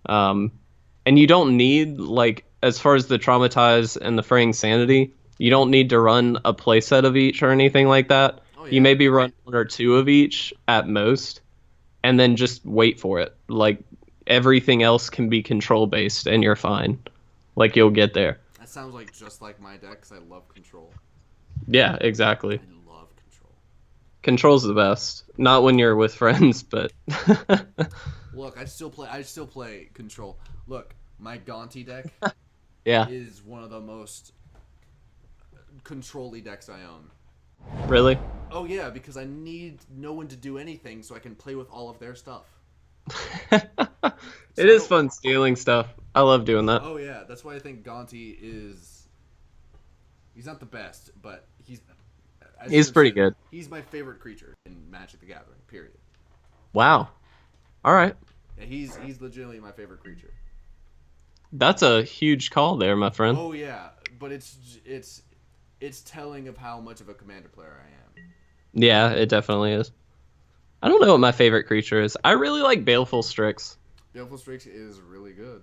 And you don't need, like, as far as the Traumatize and the Fraying Sanity, you don't need to run a playset of each or anything like that.
Oh, yeah.
You maybe run 1 or 2 of each at most, and then just wait for it. Like, everything else can be control-based, and you're fine. Like, you'll get there.
That sounds like just like my deck, because I love control.
Yeah, exactly.
I love control.
Control's the best. Not when you're with friends, but...
Look, I still play control. Look, my Gonti deck
Yeah.
is one of the most control-y decks I own.
Really?
Oh yeah, because I need no one to do anything so I can play with all of their stuff.
It is fun stealing stuff. I love doing that.
Oh yeah, that's why I think Gonti he's not the best, but
he's pretty good.
He's my favorite creature in Magic the Gathering, period.
Wow. All right.
Yeah, he's legitimately my favorite creature.
That's a huge call there, my friend.
Oh yeah, but it's telling of how much of a commander player I am.
Yeah, it definitely is. I don't know what my favorite creature is. I really like Baleful Strix.
Baleful Strix is really good.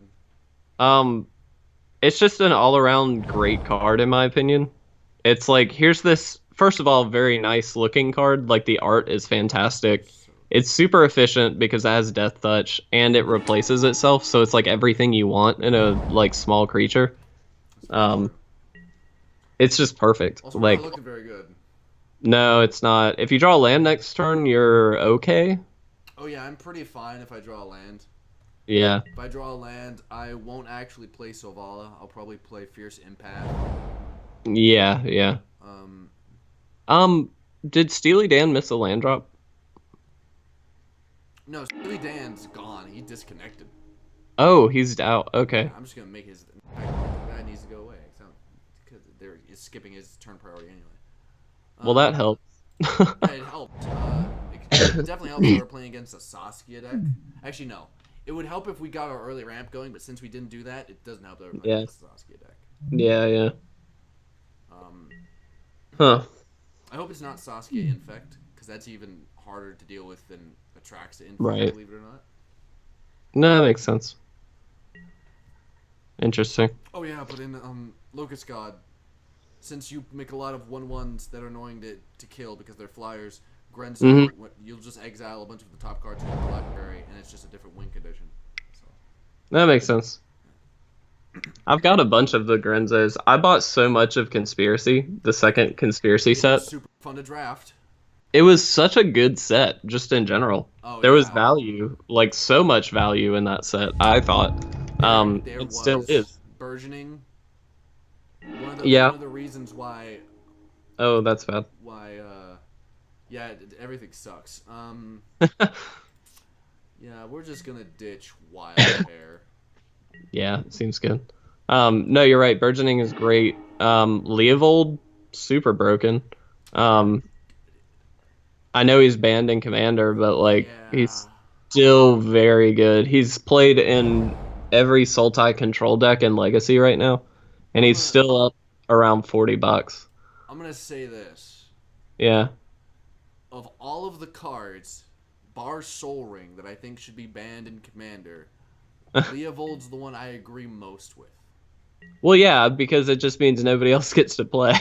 It's just an all-around great card in my opinion. It's like, here's this, first of all, very nice looking card. Like, the art is fantastic. It's super efficient because it has Death Touch and it replaces itself, so it's like everything you want in a like small creature. It's just perfect.
Also,
like,
not looking very good.
No, it's not. If you draw a land next turn, you're okay.
Oh yeah, I'm pretty fine if I draw a land.
Yeah.
If I draw a land, I won't actually play Sovala. I'll probably play Fierce Empath.
Yeah, yeah. Did Steely Dan miss a land drop?
No, Steely Dan's gone. He disconnected.
Oh, he's out.
Yeah,
Okay.
I'm just gonna make his that needs to go away because they're it's skipping his turn priority anyway.
Well, that
Um,
helps.
yeah, it helped. It definitely helps if we're playing against a Saskia deck. Actually, no. It would help if we got our early ramp going, but since we didn't do that, it doesn't help that we're playing
Yeah.
against a Saskia deck.
Yeah, yeah.
Um,
Huh.
I hope it's not Saskia Infect, because that's even harder to deal with than Atraxa Infect,
Right.
believe it or not.
No, that makes sense. Interesting.
Oh yeah, but in Locust God, since you make a lot of 1/1s that are annoying to kill because they're flyers, Grenzo, you'll just exile a bunch of the top cards from the library, and it's just a different win condition. So.
That makes sense. I've got a bunch of the Grenzos. I bought so much of Conspiracy, the second Conspiracy
It
set.
was super fun to draft.
It was such a good set, just in general.
Oh,
There was
yeah.
value, like so much value in that set, I thought.
There
It
was
still is.
burgeoning.
Yeah.
One of the reasons why
Oh, that's bad.
yeah, everything sucks. Yeah, we're just gonna ditch Wild Hair.
Yeah, seems good. No, you're right. Burgeoning is great. Leovold, super broken. I know he's banned in Commander, but like
Yeah.
he's still very good. He's played in every Sultai control deck in Legacy right now, and he's still up around $40.
I'm gonna say this.
Yeah.
Of all of the cards, bar Soul Ring, that I think should be banned in Commander, Leovold's the one I agree most with.
Well, yeah, because it just means nobody else gets to play.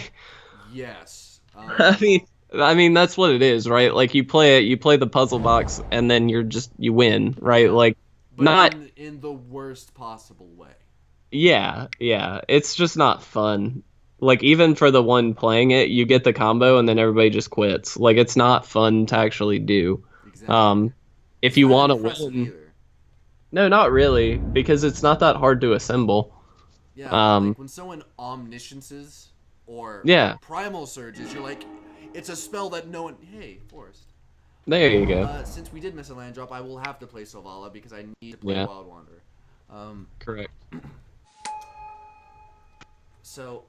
Yes.
I mean that's what it is, right? Like you play the puzzle box, and then you win, right?
Yeah.
Like
But
not
in the worst possible way.
Yeah, yeah. It's just not fun. Like even for the one playing it, you get the combo and then everybody just quits. Like it's not fun to actually do.
Exactly.
If
It's
you
not
want to
impressive
win,
either.
no, not really, because it's not that hard to assemble.
Yeah, like when someone omnisciences or
Yeah.
primal surges, you're like, it's a spell that no one. Hey, Forrest.
There you go.
Since we did miss a land drop, I will have to play Selvala because I need to play
Yeah.
Wild Wanderer.
Correct.
So,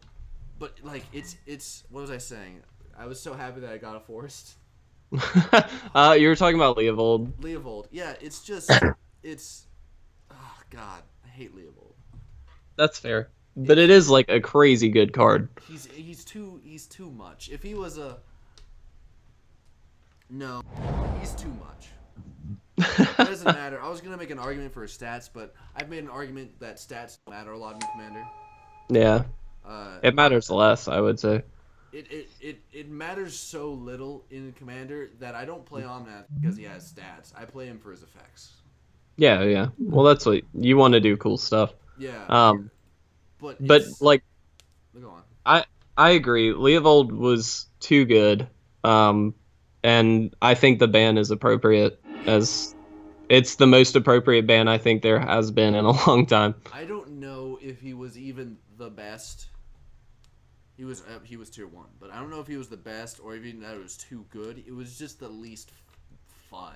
but like it's what was I saying? I was so happy that I got a Forrest.
You were talking about Leovold.
Leovold. Yeah, it's just it's. Oh God, I hate Leovold.
That's fair. But it is like a crazy good card.
He's too much. If he was a no, he's too much. It doesn't matter. I was gonna make an argument for his stats, but I've made an argument that stats don't matter a lot in Commander.
Yeah. It matters less, I would say.
It matters so little in Commander that I don't play Omnath because he has stats. I play him for his effects.
Yeah, yeah. Well, that's what you want to do, cool stuff.
Yeah. But
like,
go on.
I agree. Leovold was too good, and I think the ban is appropriate, as it's the most appropriate ban I think there has been in a long time.
I don't know if he was even the best. He was tier 1, but I don't know if he was the best or even that it was too good. It was just the least fun.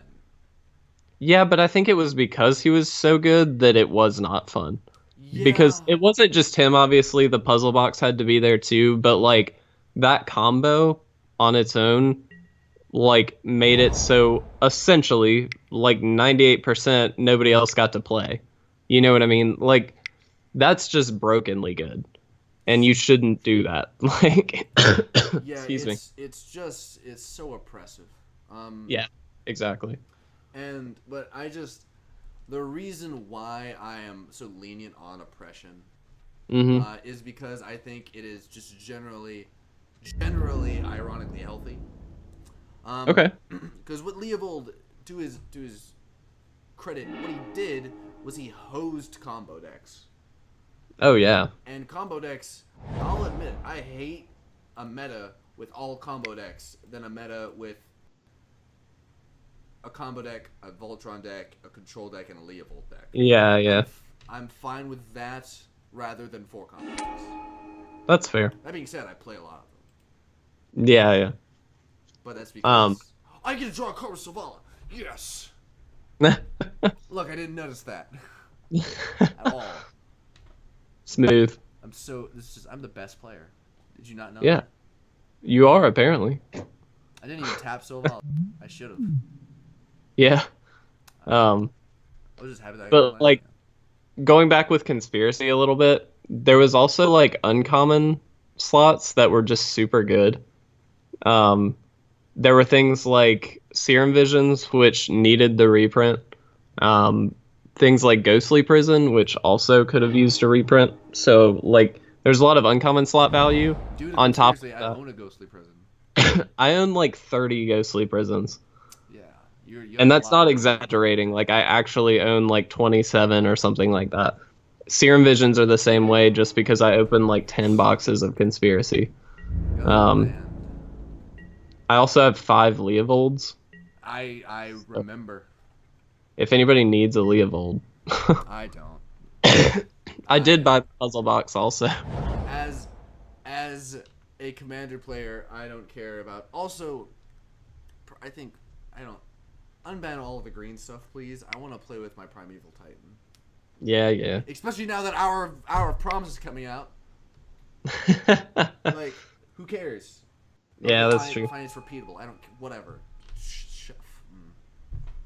Yeah, but I think it was because he was so good that it was not fun.
Yeah.
Because it wasn't just him, obviously, the puzzle box had to be there too, but like that combo on its own like made it so essentially like 98% nobody else got to play. You know what I mean? Like that's just brokenly good. And you shouldn't do that. Like
yeah,
excuse me.
It's so oppressive.
Yeah, exactly.
But the reason why I am so lenient on oppression is because I think it is just generally ironically healthy.
Okay.
Because what Leovold, to his credit, what he did was he hosed combo decks.
Oh yeah.
And combo decks, I'll admit, I hate a meta with all combo decks than a meta with a combo deck, a Voltron deck, a control deck, and a Leovold deck.
Yeah, yeah.
I'm fine with that rather than 4 combo decks.
That's fair.
That being said, I play a lot of them.
Yeah, yeah.
But that's
Um,
because I get to draw a card with Savala. Yes. Look, I didn't notice that at all.
smooth.
I'm the best player. Did you not know
Yeah,
that?
you are apparently.
I didn't even tap Savala. I should have.
Yeah.
I,
Um,
I was just happy that I could
but
play.
like going back with conspiracy a little bit, there was also like uncommon slots that were just super good. Um, there were things like Serum Visions, which needed the reprint. Um, things like Ghostly Prison, which also could have used a reprint. So like, there's a lot of uncommon slot value.
Due to
On top
conspiracy, I
of
own a ghostly prison.
that, I own like 30 Ghostly Prisons.
Yeah, you
And
own a
that's
lot
not
more than me.
exaggerating. Like I actually own like 27 or something like that. Serum Visions are the same way just because I opened like 10 boxes of Conspiracy.
Oh
Um,
man,
I also have 5 Leovolds.
I
So
remember.
if anybody needs a Leovold,
I don't.
I did
I
buy the puzzle box also.
as as a commander player, I don't care about. Also, I think I don't unban all of the green stuff, please. I want to play with my primeval titan,
Yeah, yeah.
especially now that Hour of Promise is coming out. Like, who cares? Okay,
Yeah, that's
fine,
true.
fine. It's repeatable. I don't. Whatever.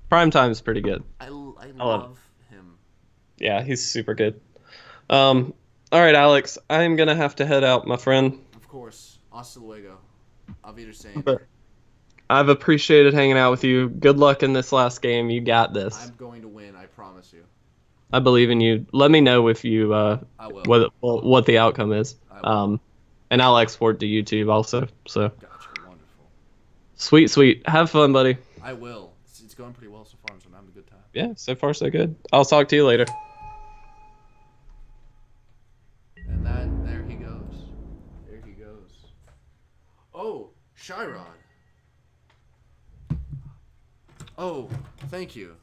Prime Time's pretty good.
I
I love it.
love him.
Yeah, he's super good. Um, all right, Alex, I'm gonna have to head out, my friend.
Of course. Hasta luego. Auf Wiedersehen.
But I've appreciated hanging out with you. Good luck in this last game. You got this.
I'm going to win. I promise you.
I believe in you. Let me know if you
I will.
what the outcome is.
I will.
And I'll export to YouTube also. So
Gotcha. Wonderful.
sweet, sweet. Have fun, buddy.
I will. It's going pretty well so far, so I'm having a good time.
Yeah, so far so good. I'll talk to you later.
And there he goes. There he goes. Oh, Shyrod. Oh, thank you.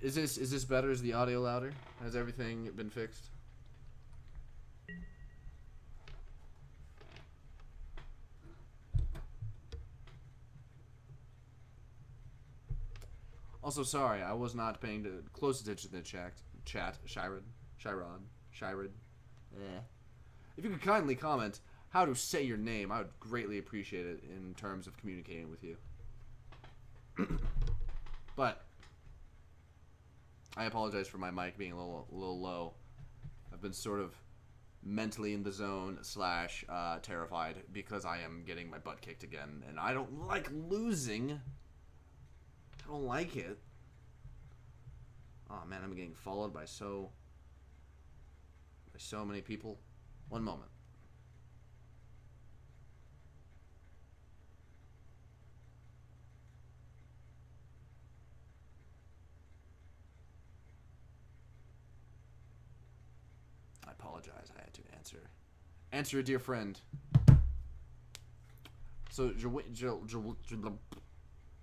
Is this better? Is the audio louder? Has everything been fixed? Also, sorry, I was not paying close attention to the chat. Shyrod. Eh. If you could kindly comment how to say your name, I would greatly appreciate it in terms of communicating with you. But I apologize for my mic being a little low. I've been sort of mentally in the zone / terrified because I am getting my butt kicked again, and I don't like losing. I don't like it. Oh man, I'm getting followed by so many people. One moment. I apologize. I had to answer a dear friend. So,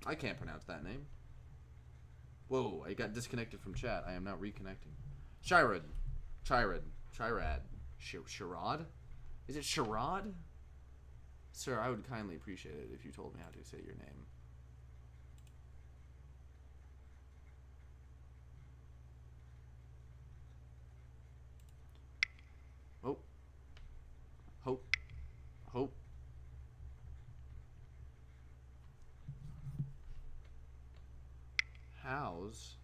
I can't pronounce that name. Whoa, I got disconnected from chat. I am now reconnecting. Chirad. Chirad. Sherrod? Is it Sherrod? Sir, I would kindly appreciate it if you told me how to say your name. Oh. Hope. Hope. How's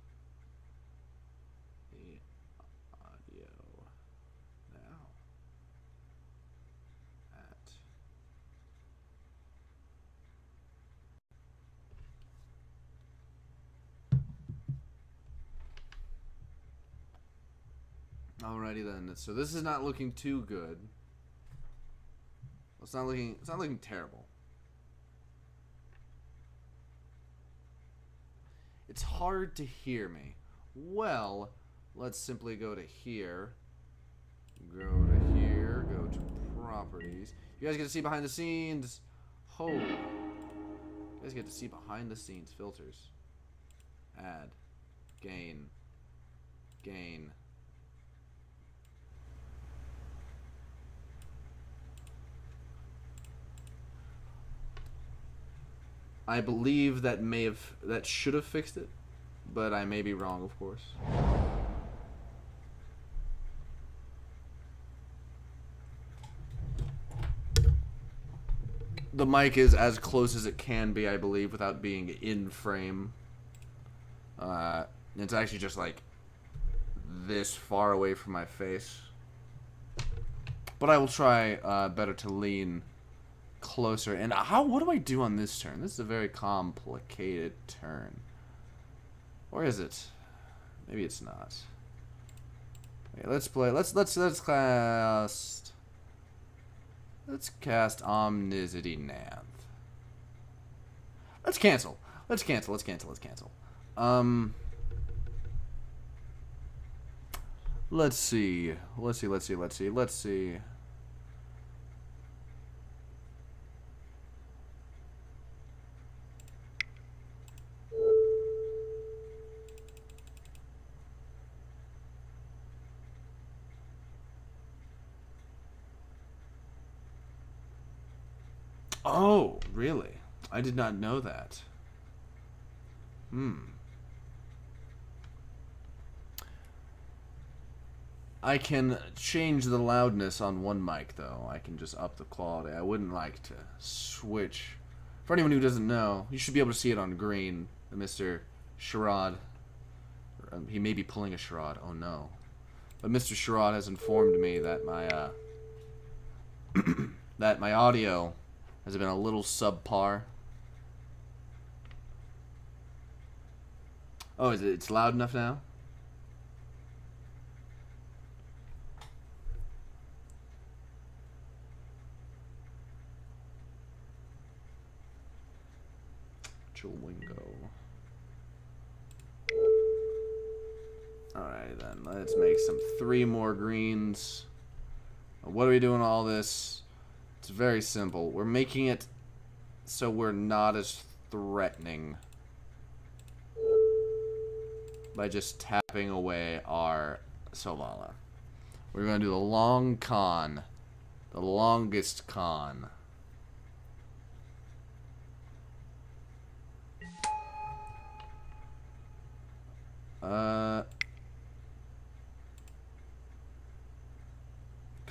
the audio now at Alrighty then. So this is not looking too good. It's not looking terrible. It's hard to hear me. Well, let's simply go to here. Go to here. Go to properties. You guys get to see behind the scenes. Oh. You guys get to see behind the scenes filters. Add. Gain. Gain. I believe that should have fixed it, but I may be wrong, of course. The mic is as close as it can be, I believe, without being in frame. It's actually just like this far away from my face. But I will try better to lean closer. And what do I do on this turn? This is a very complicated turn. Or is it? Maybe it's not. Okay, let's play. Let's cast. Let's cast Omnicity Nanth. Let's cancel. Let's cancel. Let's cancel. Let's cancel. Let's see. Let's see. Let's see. Let's see. Let's see. Oh, really? I did not know that. I can change the loudness on one mic, though. I can just up the quality. I wouldn't like to switch. For anyone who doesn't know, you should be able to see it on green. Mr. Sherrod. He may be pulling a Sherrod. Oh, no. But Mr. Sherrod has informed me that my, that my audio has been a little subpar. Oh, it's loud enough now? Chilwingo. Alright then, let's make some 3 more greens. What are we doing all this? It's very simple. We're making it so we're not as threatening by just tapping away our Selvala. We're going to do the long con. The longest con. Kind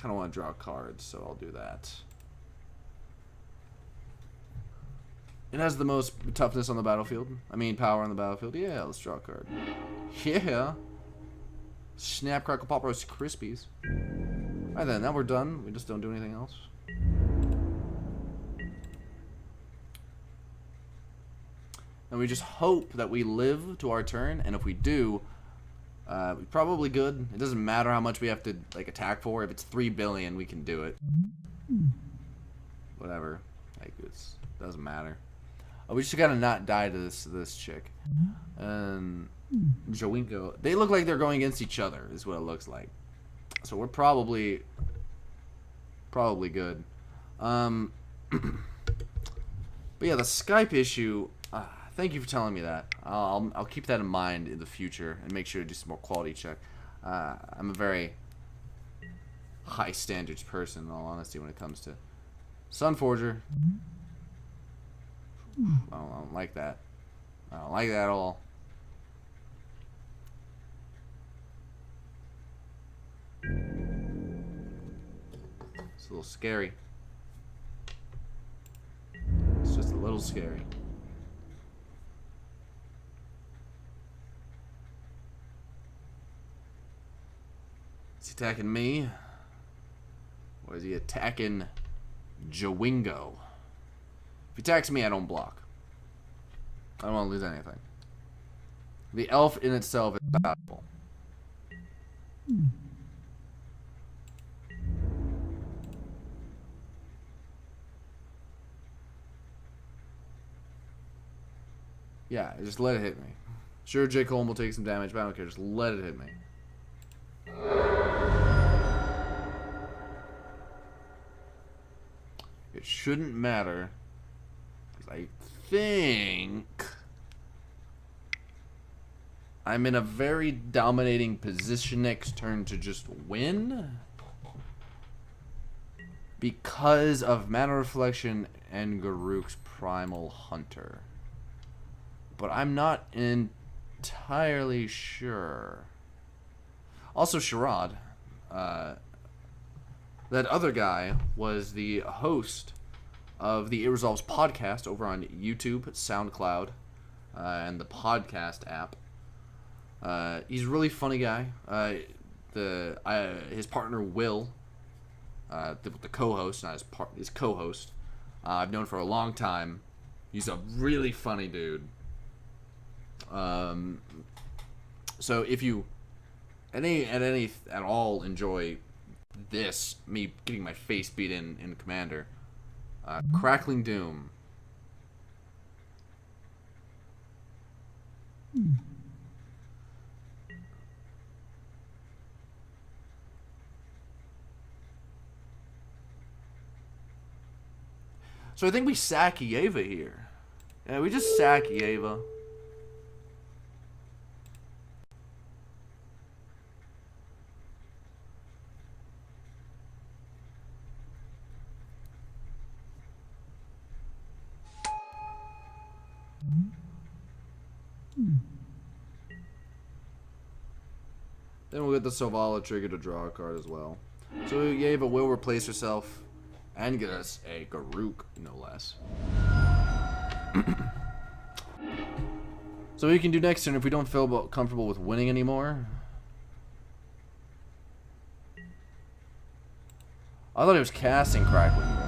of want to draw cards, so I'll do that. It has the most toughness on the battlefield. I mean, power on the battlefield. Yeah, let's draw a card. Yeah. Snap, Crackle, Pop, Roast, Krispies. Alright then, now we're done. We just don't do anything else. And we just hope that we live to our turn, and if we do, we're probably good. It doesn't matter how much we have to like attack for. If it's 3 billion, we can do it. Whatever. Like, it doesn't matter. We just gotta not die to this chick. And Joinko. They look like they're going against each other, is what it looks like. So we're probably good. But yeah, the Skype issue. Thank you for telling me that. I'll keep that in mind in the future and make sure to do some more quality check. I'm a very high standards person, in all honesty, when it comes to Sunforger. I don't like that. I don't like that at all. It's a little scary. It's just a little scary. Is he attacking me? Or is he attacking Joingo? If he attacks me, I don't block. I don't want to lose anything. The elf in itself is powerful. Yeah, just let it hit me. Sure, J. Cole will take some damage, but I don't care. Just let it hit me. It shouldn't matter. Because I think I'm in a very dominating position next turn to just win. Because of Mana Reflection and Garruk's Primal Hunter. but I'm not entirely sure. Also, Sherrod, that other guy was the host of the It Resolves podcast over on YouTube, SoundCloud, and the podcast app. He's a really funny guy. His partner Will, the co-host, not his co-host, I've known for a long time. He's a really funny dude. So if you at all enjoy this, me getting my face beat in Commander, Crackling Doom. So I think we sack Yeva here. Yeah, we just sack Yeva. Then we'll get the Sovala trigger to draw a card as well. So Yeva will replace herself and get us a Garuk, no less. So what we can do next turn if we don't feel comfortable with winning anymore. I thought he was casting Crackling though.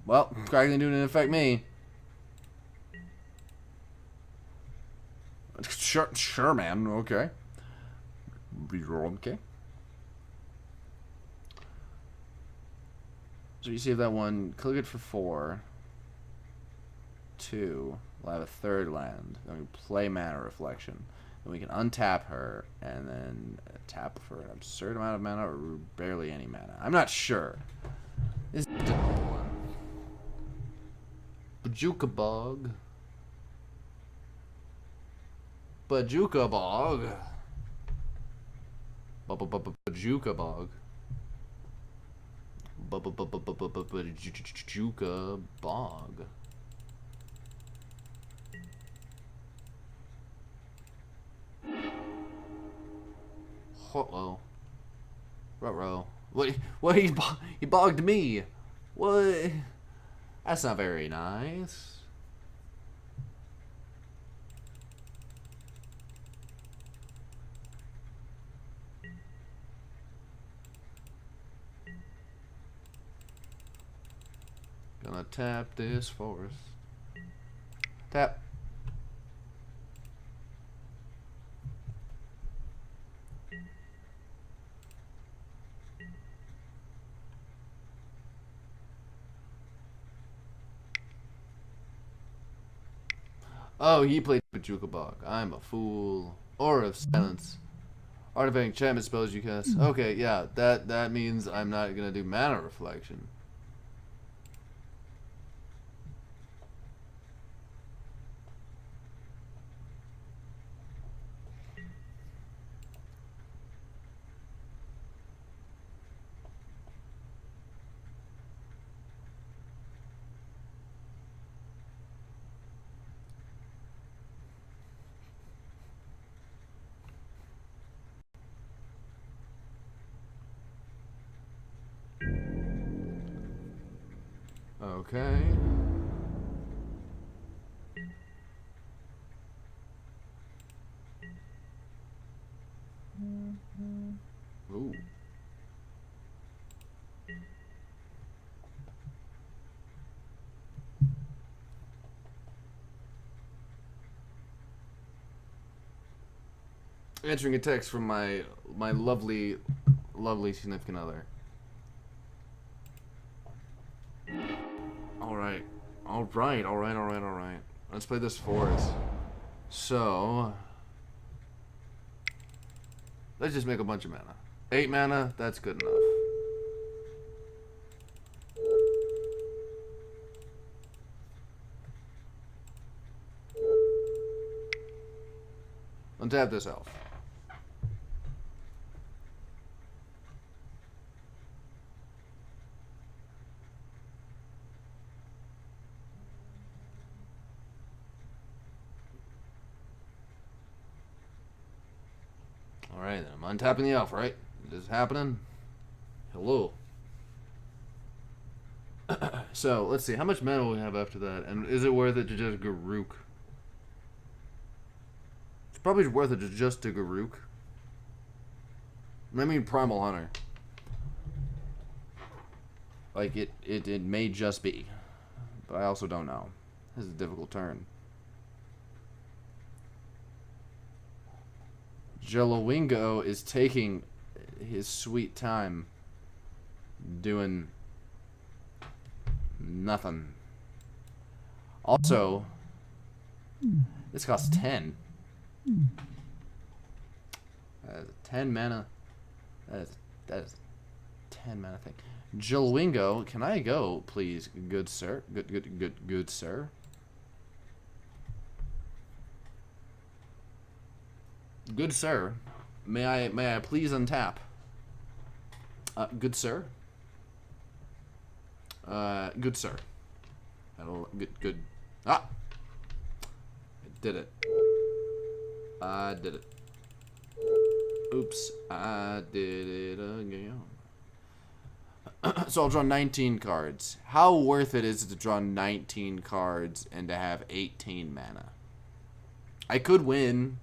Well, Crackling Doom didn't affect me. Sure, man. Okay. Okay. So you save that one. Click it for 4. 2. We'll have a third land. Then we play Mana Reflection. Then we can untap her and then tap for an absurd amount of mana or barely any mana. I'm not sure. This is a difficult one. Bajuka Bog. Bajuka Bog. Bajuka Bog. Bajuka Bog. Uh-oh. Ruh-roh. What he bogged me. What? That's not very nice. Gonna tap this forest. Tap. Oh, he played Bajuka Bog. I'm a fool. Aura of Silence. Artifact enchantment spells you cast. Okay, yeah, that means I'm not gonna do Mana Reflection. Okay. Ooh. Answering a text from my lovely significant other. Alright. Let's play this forest. So let's just make a bunch of mana. 8 mana, that's good enough. Untap this elf. Alright, then I'm untapping the elf, right? Is this happening? Hello. So, let's see. How much mana will we have after that? And is it worth it to just Garuk? It's probably worth it to just to Garuk. I mean Primal Hunter. Like, it may just be. But I also don't know. This is a difficult turn. Jelowingo is taking his sweet time doing nothing. Also, this costs 10. That is 10 mana. That is 10 mana thing. Jelowingo, can I go, please, good sir? Good sir. Good sir, may I please untap? Good sir. Good sir. Good. Ah! I did it. I did it. Oops, I did it again. So I'll draw 19 cards. How worth it is it to draw 19 cards and to have 18 mana? I could win.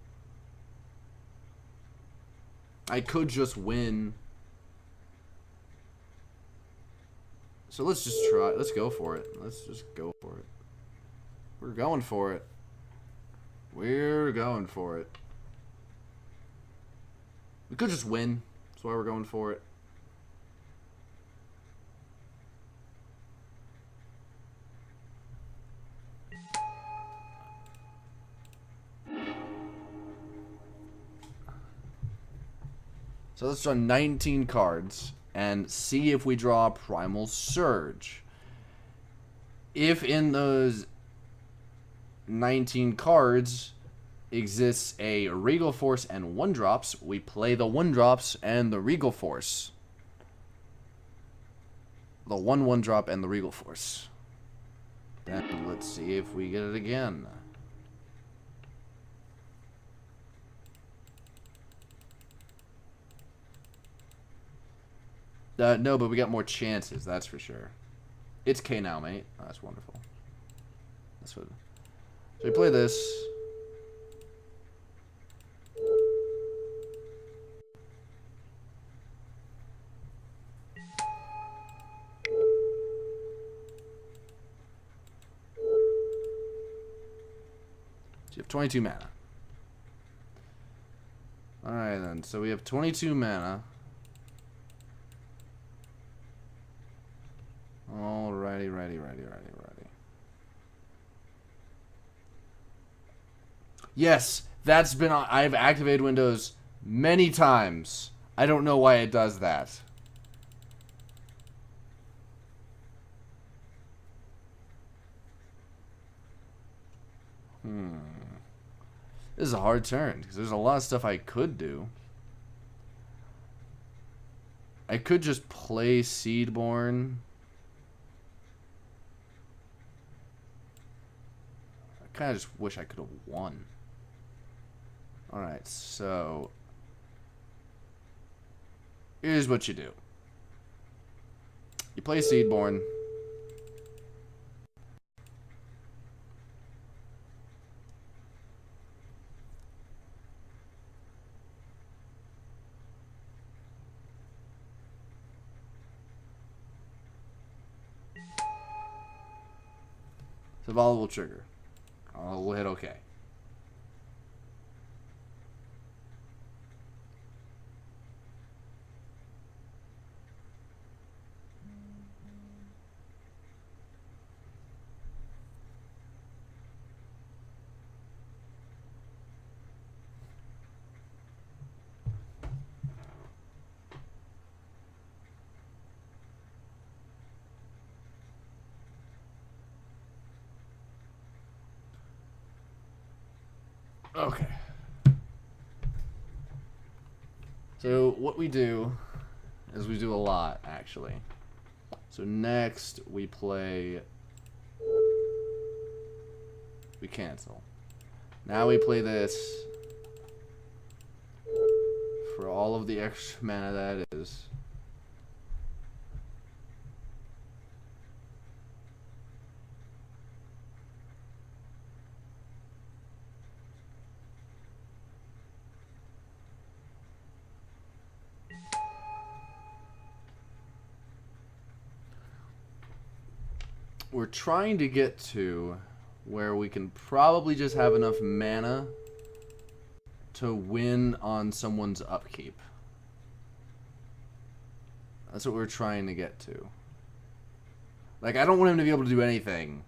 I could just win. So let's just try. Let's go for it. Let's just go for it. We're going for it. We're going for it. We could just win. That's why we're going for it. So let's draw 19 cards and see if we draw Primal Surge. If in those 19 cards exists a Regal Force and 1-drops, we play the 1-drops and the Regal Force. The 1/1-drop and the Regal Force. Then let's see if we get it again. No, but we got more chances, that's for sure. It's K now, mate. Oh, that's wonderful. That's what. So we play this. So you have 22 mana. Alright then, so we have 22 mana. Alrighty. Yes, that's been on. I've activated Windows many times. I don't know why it does that. This is a hard turn because there's a lot of stuff I could do. I could just play Seedborn. I kind of just wish I could have won. Alright, so here's what you do. You play Seedborn. It's a volatile trigger. We'll hit OK. Okay. So what we do is we do a lot, actually. So next we play... We cancel. Now we play this for all of the extra mana that is. We're trying to get to where we can probably just have enough mana to win on someone's upkeep. That's what we're trying to get to. Like, I don't want him to be able to do anything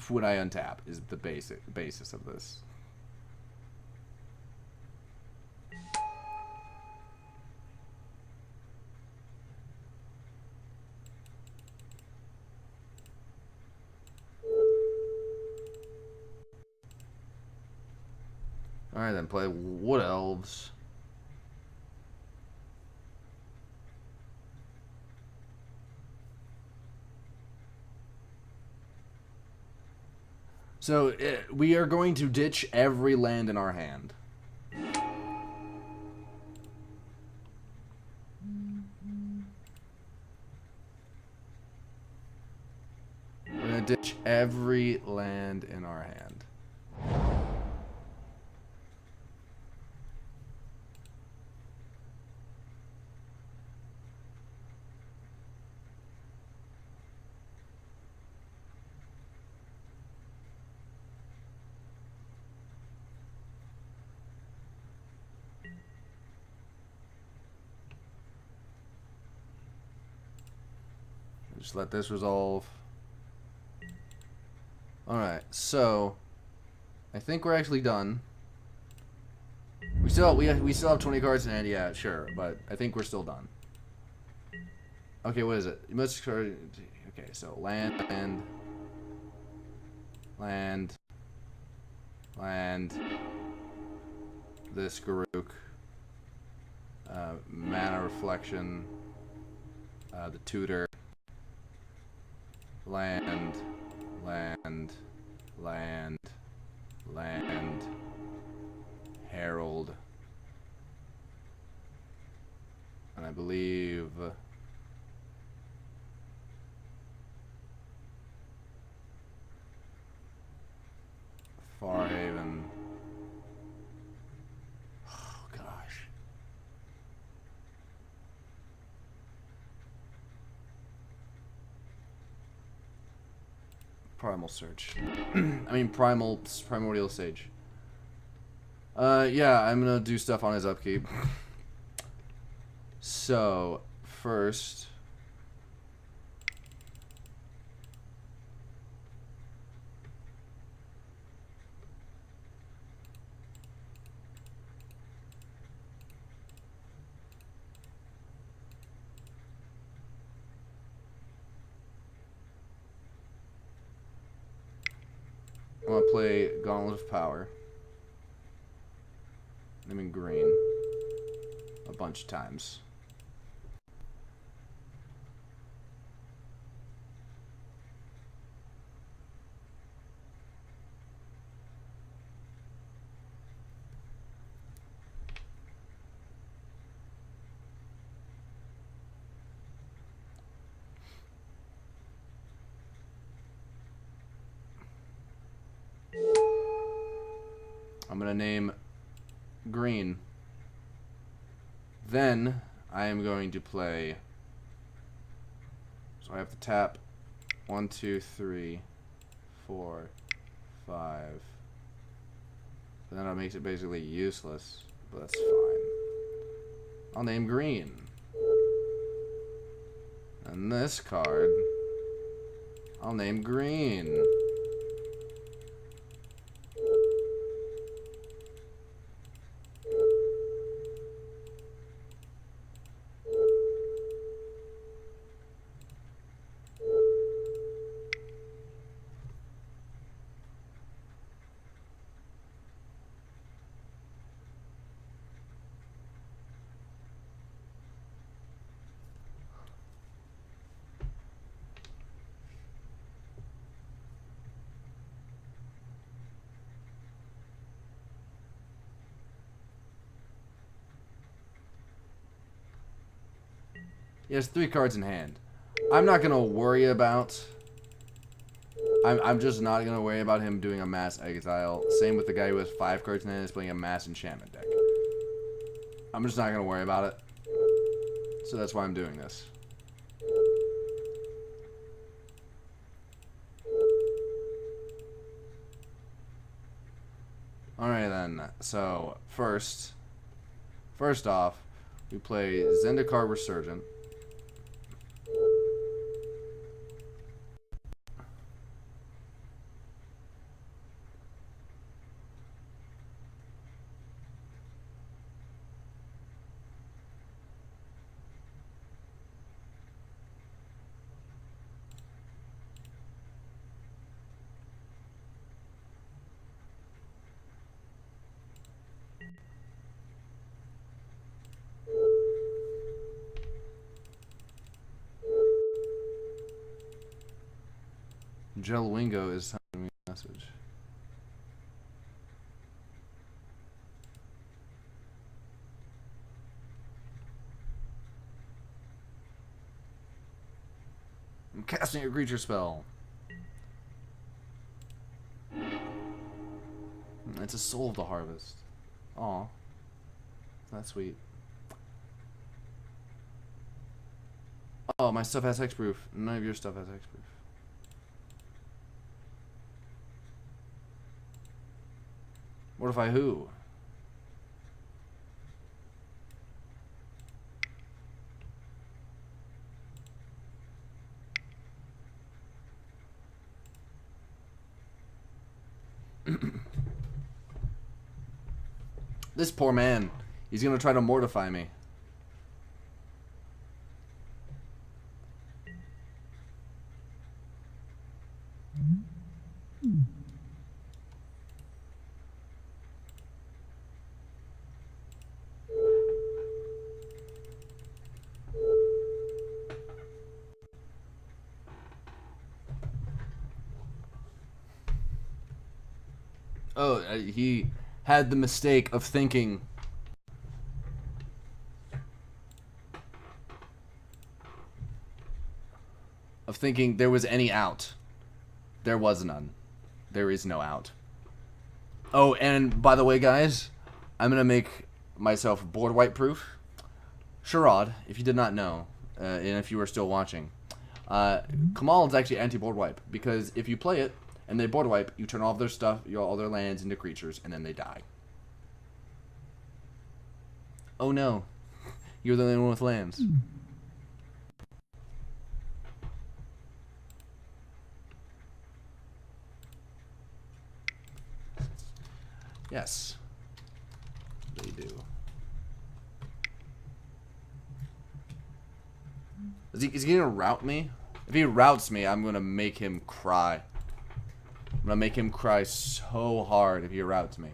when I untap, is the basis of this. Alright then, play Wood Elves. So, we are going to ditch every land in our hand. We're going to ditch every land in our hand. Just let this resolve. Alright, so I think we're actually done. We still have 20 cards in hand, yeah, sure, but I think we're still done. Okay, what is it? You must okay, so land, this Garuk, mana reflection, the tutor, land, herald, and I believe Farhaven. Oh gosh. Primal Search. I mean Primordial Sage. Yeah, I'm gonna do stuff on his upkeep. So, first... I'm gonna play Gauntlet of Power. I'm in green. A bunch of times. I'm gonna name green. Then I am going to play. So I have to tap 1, 2, 3, 4, 5. Then that makes it basically useless, but that's fine. I'll name green. And this card, I'll name green. He has 3 cards in hand. I'm not gonna worry about. I'm just not gonna worry about him doing a mass exile. Same with the guy who has 5 cards in hand is playing a mass enchantment deck. I'm just not gonna worry about it. So that's why I'm doing this. Alright then, so first off, we play Zendikar Resurgent. Jelwingo is sending me a message. I'm casting a creature spell. It's a Soul of the Harvest. Aw. That's sweet. Oh, my stuff has hexproof. None of your stuff has hexproof. What if I who? This poor man. He's gonna try to mortify me. Oh, he had the mistake of thinking. There was any out. There was none. There is no out. Oh, and by the way, guys, I'm gonna make myself board wipe proof. Sherrod, if you did not know, and if you were still watching, Kamal is actually anti-board wipe, because if you play it and they board wipe, you turn all of their stuff, all their lands into creatures, and then they die. Oh no, you're the only one with lands. Yes, they do. Is he gonna rout me? If he routs me, I'm gonna make him cry. I'm gonna make him cry so hard if he routs me.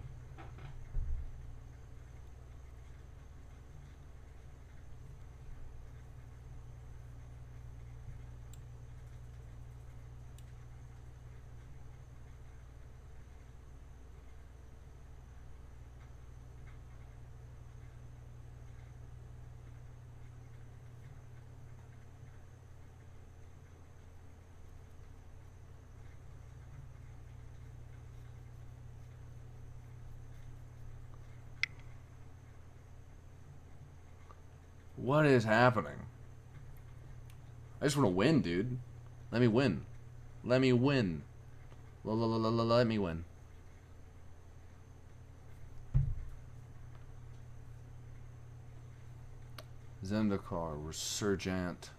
What is happening? I just want to win, dude. Let me win. Let me win. Let me win. Zendikar, Resurgent.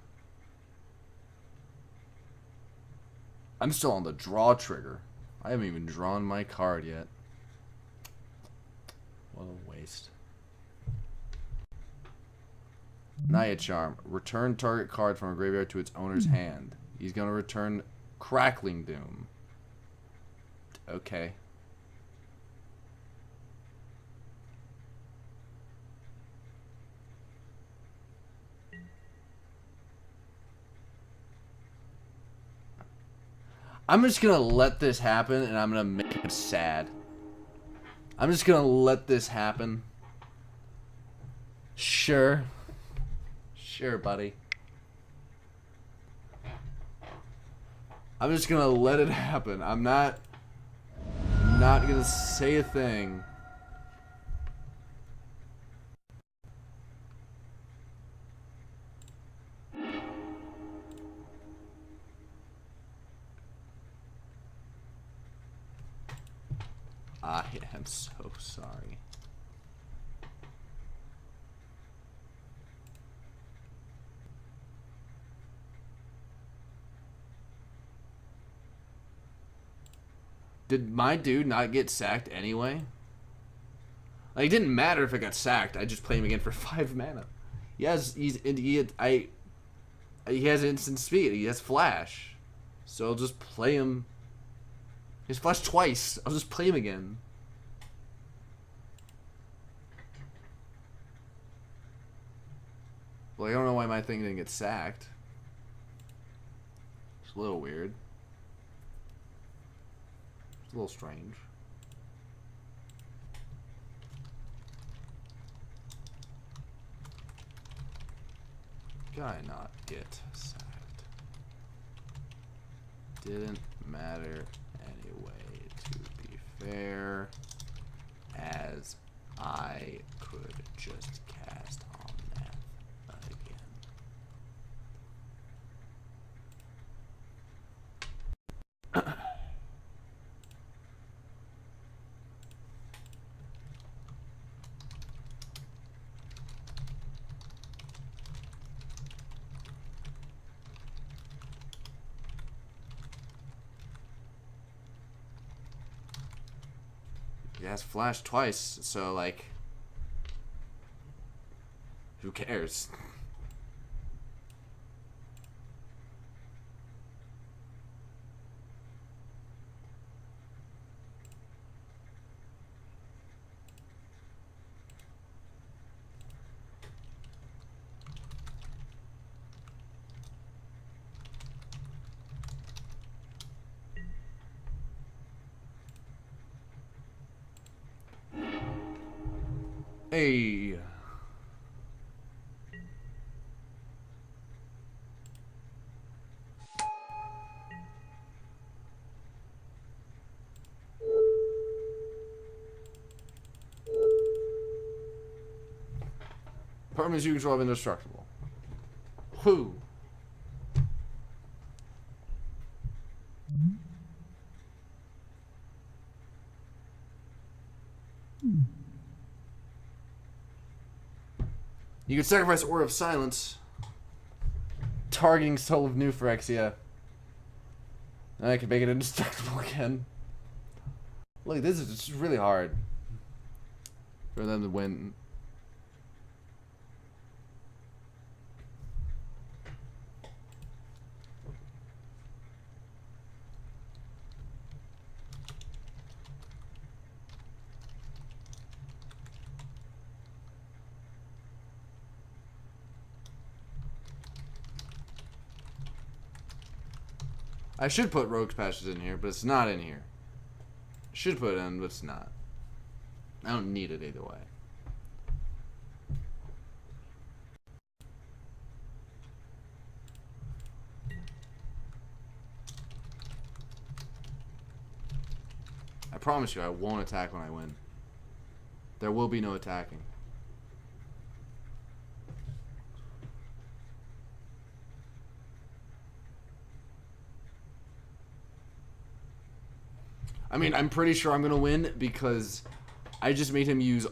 I'm still on the draw trigger. I haven't even drawn my card yet. What a waste. Naya Charm. Return target card from a graveyard to its owner's hand. He's going to return Crackling Doom. Okay. I'm just going to let this happen, and I'm going to make him sad. I'm just going to let this happen. Sure. Sure, buddy. I'm just gonna let it happen. I'm not gonna say a thing. I am so sorry. Did my dude not get sacked anyway? Like, it didn't matter if it got sacked. I just play him again for 5 mana. He has instant speed. He has flash, so I'll just play him. He's flashed twice. I'll just play him again. Well, I don't know why my thing didn't get sacked. It's a little weird. It's a little strange. Guy not get sacked. Didn't matter anyway, to be fair, as I could just cast on that again. He has flash twice, so like, who cares? Hey. Permanents you control have indestructible. Who? You can sacrifice Aura of Silence. Targeting Soul of New Phyrexia. And I can make it indestructible again. Look, this is just really hard for them to win. I should put Rogue's Passions in here, but it's not in here. I should put it in, but it's not. I don't need it either way. I promise you, I won't attack when I win. There will be no attacking. I mean, I'm pretty sure I'm gonna win because I just made him use.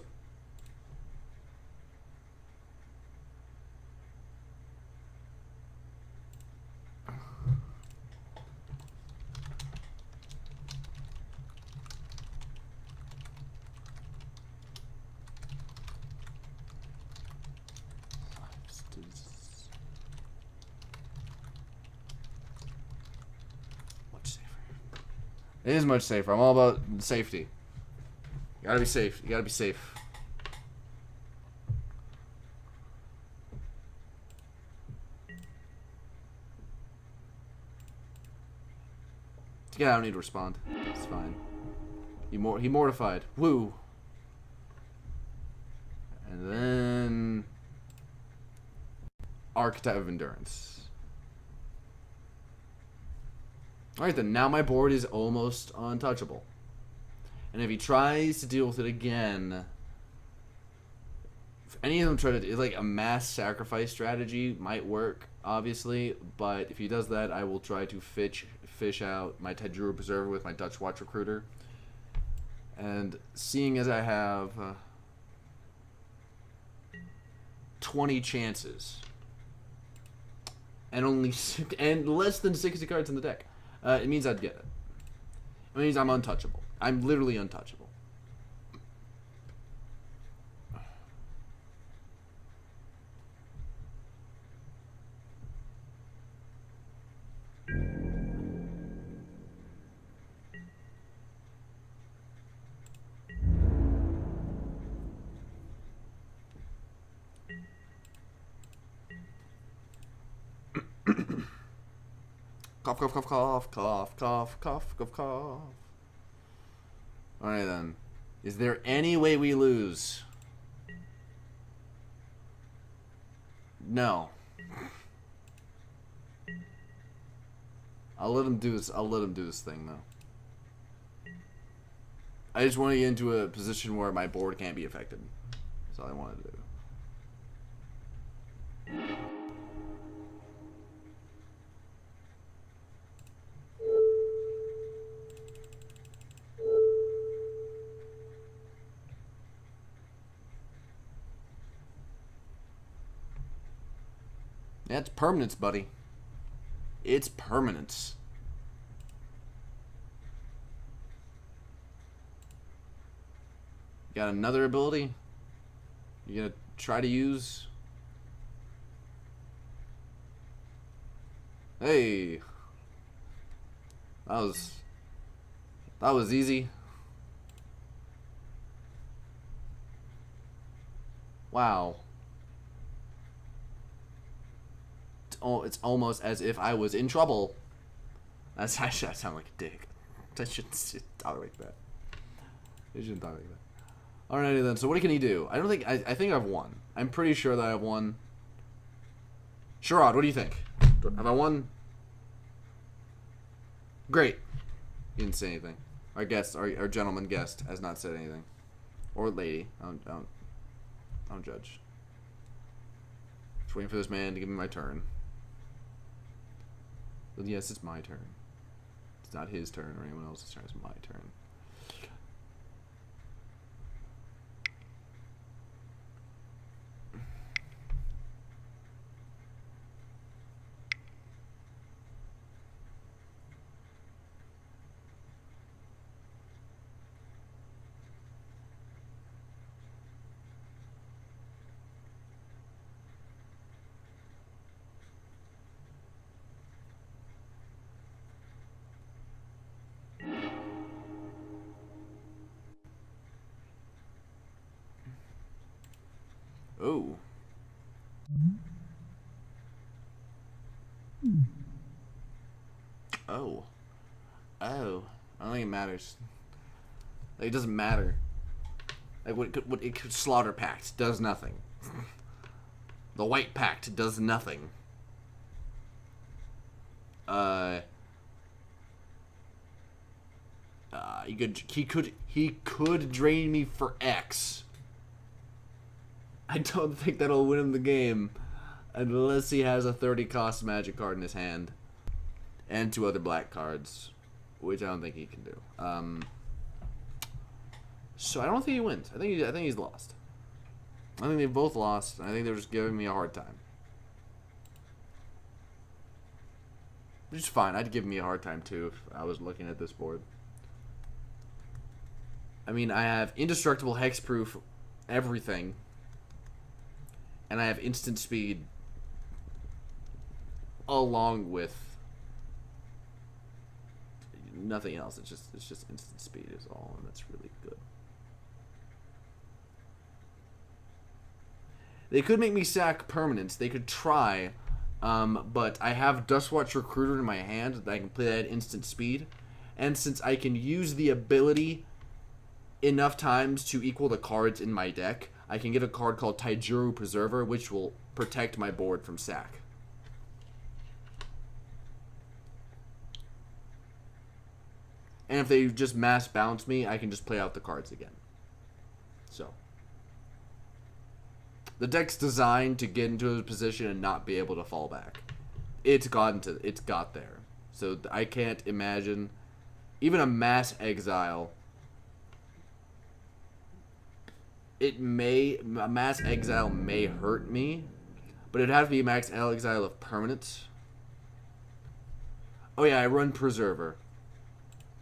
It is much safer. I'm all about safety. You gotta be safe. You gotta be safe. Yeah, I don't need to respond. It's fine. He mortified. Woo. And then Archetype of Endurance. Alright then, now my board is almost untouchable. And if he tries to deal with it again, if any of them try to, it's like a mass sacrifice strategy might work, obviously, but if he does that, I will try to fish out my Taijuru Preserver with my Dutch Watch Recruiter. And seeing as I have 20 chances and less than 60 cards in the deck, it means I'd get it. It means I'm untouchable. I'm literally untouchable. Cough, cough, cough, cough, cough, cough, cough, cough, cough. Alright then. Is there any way we lose? No. I'll let him do this. I'll let him do this thing though. I just want to get into a position where my board can't be affected. That's all I wanted to do. Yeah, it's permanence, buddy. It's permanence. Got another ability? You gonna try to use? Hey. That was easy. Wow. It's almost as if I was in trouble. I sound like a dick. I shouldn't tolerate that. I shouldn't tolerate that. Alrighty then. So what can he do? I don't think. I think I've won. I'm pretty sure that I've won. Sherrod, what do you think? Have I won? Great. He didn't say anything. Our guest, our gentleman guest, has not said anything, or lady. I don't judge. Just waiting for this man to give me my turn. But yes, it's my turn. It's not his turn or anyone else's turn. It's my turn. Oh. Oh. Oh. I don't think it matters. Like, it doesn't matter. Like, what it could Slaughter Pact does nothing. The White Pact does nothing. He could drain me for X. I don't think that'll win him the game unless he has a 30 cost magic card in his hand and 2 other black cards, which I don't think he can do. So I don't think he wins. I think he's lost. I think they've both lost. And I think they're just giving me a hard time, which is fine. I'd give me a hard time too if I was looking at this board. I mean, I have indestructible, hexproof, everything. And I have instant speed along with nothing else. It's just instant speed is all, and that's really good. They could make me sack permanents. They could try, but I have Dustwatch Recruiter in my hand that I can play that at instant speed. And since I can use the ability enough times to equal the cards in my deck, I can get a card called Taijuru Preserver, which will protect my board from sack. if they just mass bounce me, I can just play out the cards again. So the deck's designed to get into a position and not be able to fall back. It's got there. So I can't imagine even a mass exile. A mass exile may hurt me, but it'd have to be a max exile of permanents. Oh yeah, I run Preserver.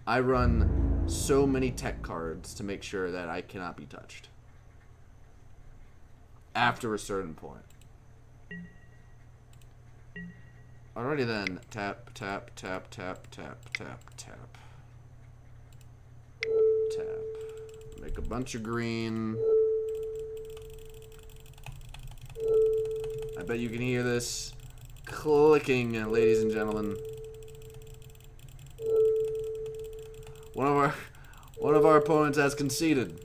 I run so many tech cards to make sure that I cannot be touched after a certain point. Alrighty then. Tap, tap, tap, tap, tap, tap, tap. Tap. Make a bunch of green. I bet you can hear this clicking, ladies and gentlemen. One of our opponents has conceded.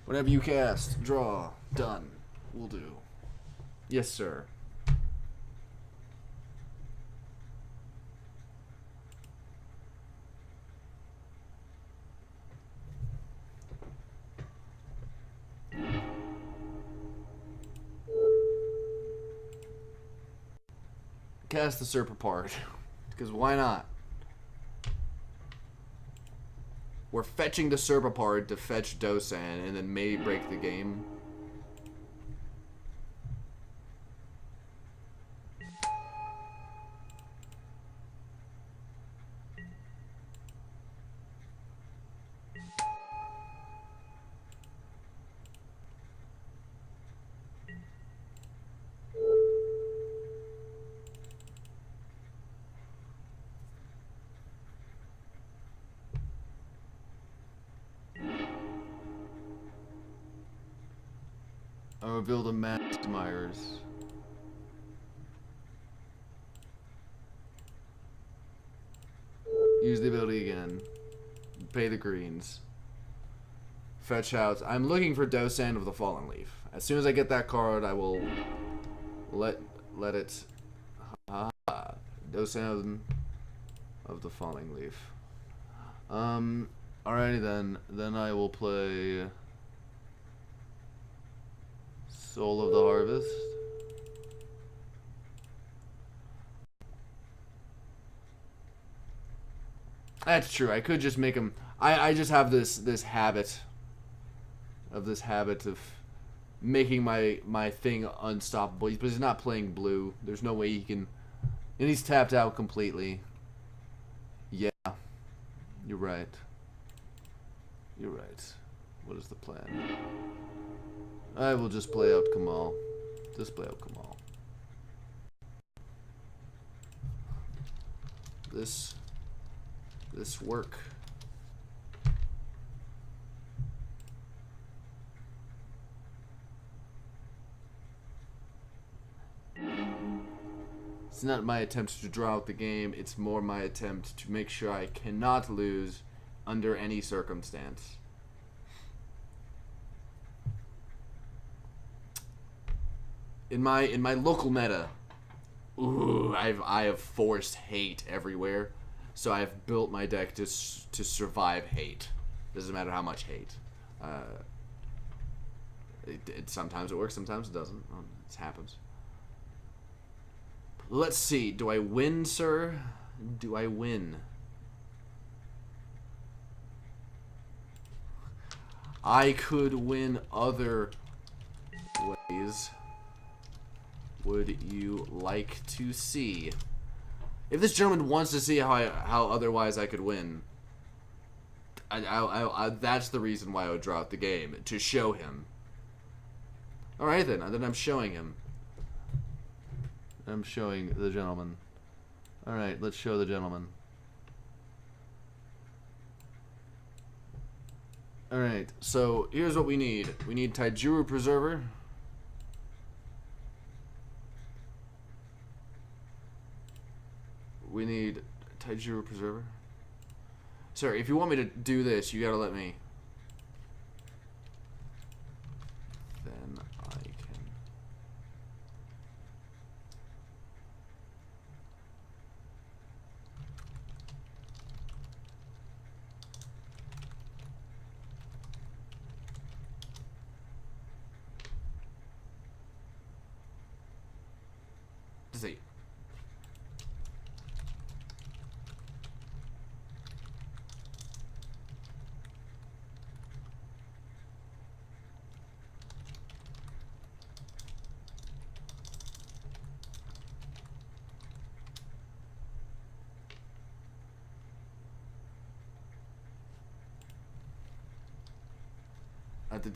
Whatever you cast, draw, done. Will do. Yes, sir. Cast the Serpapard. Because why not? We're fetching the Serpapard to fetch Dosan and then maybe break the game. I reveal the Masked Myers. Use the ability again. Pay the greens. Fetch out. I'm looking for Dosan of the Fallen Leaf. As soon as I get that card, I will let it. Dosan of the Falling Leaf. Alrighty then. Then I will play Soul of the Harvest. That's true. I could just make him. I just have this habit of making my thing unstoppable. But he's not playing blue. There's no way he can. And he's tapped out completely. Yeah, you're right. You're right. What is the plan? I will just play out Kamal. Just play out Kamal. This work. It's not my attempt to draw out the game, it's more my attempt to make sure I cannot lose under any circumstance. In my local meta, I have forced hate everywhere, so I've built my deck to survive hate. Doesn't matter how much hate. Sometimes it works, sometimes it doesn't. It happens. Let's see. Do I win, sir? Do I win? I could win other ways. Would you like to see? If this gentleman wants to see how otherwise I could win, that's the reason why I would draw out the game, to show him. Alright then I'm showing him. I'm showing the gentleman. Alright, let's show the gentleman. Alright, so here's what we need. We need Taijuru Preserver. We need Taijuru Preserver. Sir, if you want me to do this, you gotta let me. Then I can. See.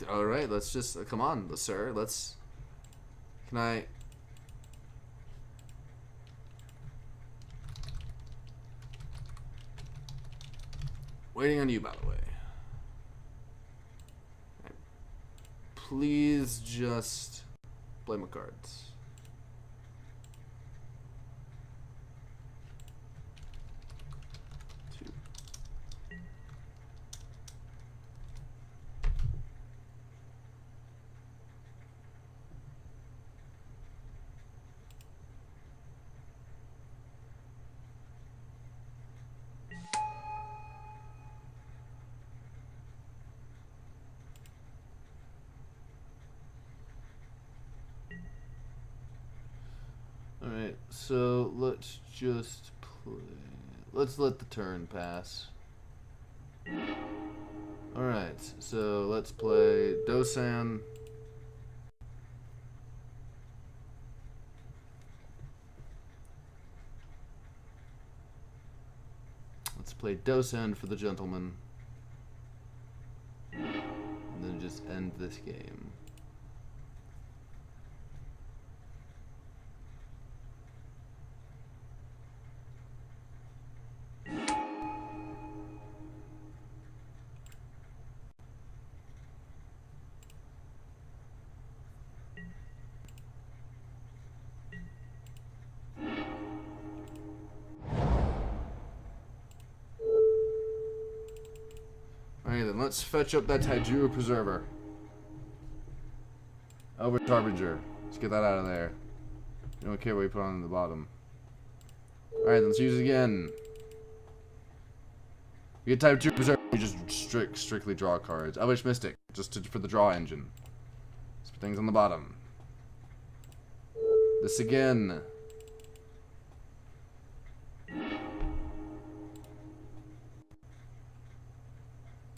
All right, let's just come on, sir. Let's. Can I? Waiting on you, by the way. Right. Please just play my cards. Two. Alright, so let's just play. Let's let the turn pass. Alright, so let's play Dosan. Let's play Dosan for the gentleman. And then just end this game. Alright then, let's fetch up that Taijuru Preserver. Albert Harbinger. Let's get that out of there. You don't care what we put on the bottom. Alright, let's use it again. We get Taijuru Preserver, we just strictly draw cards. Elvish Mystic, for the draw engine. Let's put things on the bottom. This again.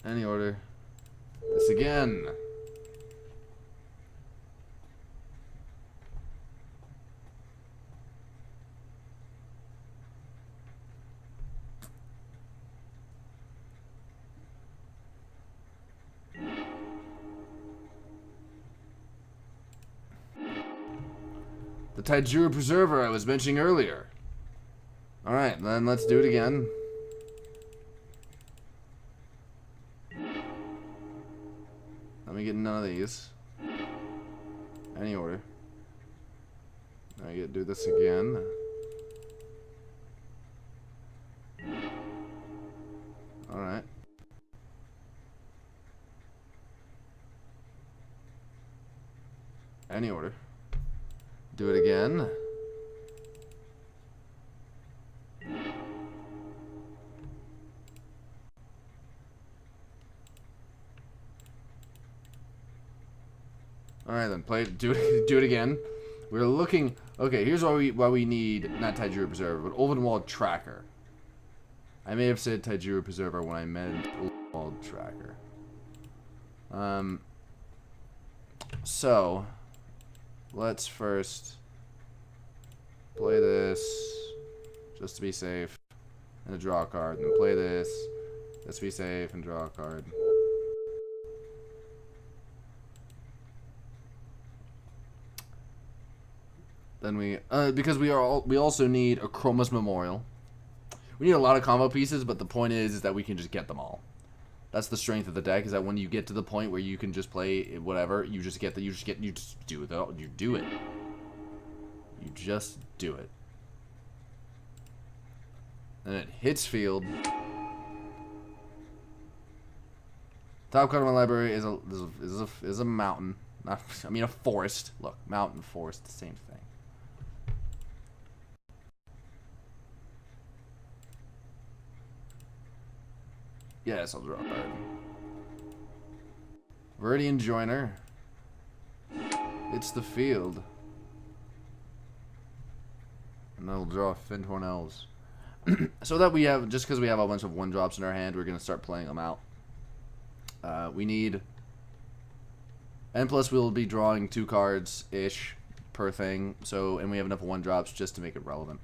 Any order. This again. The Taijuru Preserver I was mentioning earlier. Alright, then let's do it again. Let me get none of these. Any order. I get do this again. Alright. Any order. Do it again. Alright then, do it again. We're looking. Okay, here's why we need not Taijuru Preserver, but Ulvenwald Tracker. I may have said Taijuru Preserver when I meant Ulvenwald Tracker. So let's first play this just to be safe and draw a card, and then play this just to be safe and draw a card. Then we, because we also need a Chroma's Memorial. We need a lot of combo pieces, but the point is that we can just get them all. That's the strength of the deck, is that when you get to the point where you can just play whatever, you just do it. You just do it. And it hits field. Top card of my library is a mountain. Not, I mean a forest. Look, mountain, forest, the same thing. Yes, I'll draw a card. Viridian Joiner. It's the field. And I'll draw Finthorn Elves. So that we have, just because we have a bunch of 1-drops in our hand, we're going to start playing them out. We need... And plus we'll be drawing 2 cards-ish per thing. So, and we have enough 1-drops just to make it relevant.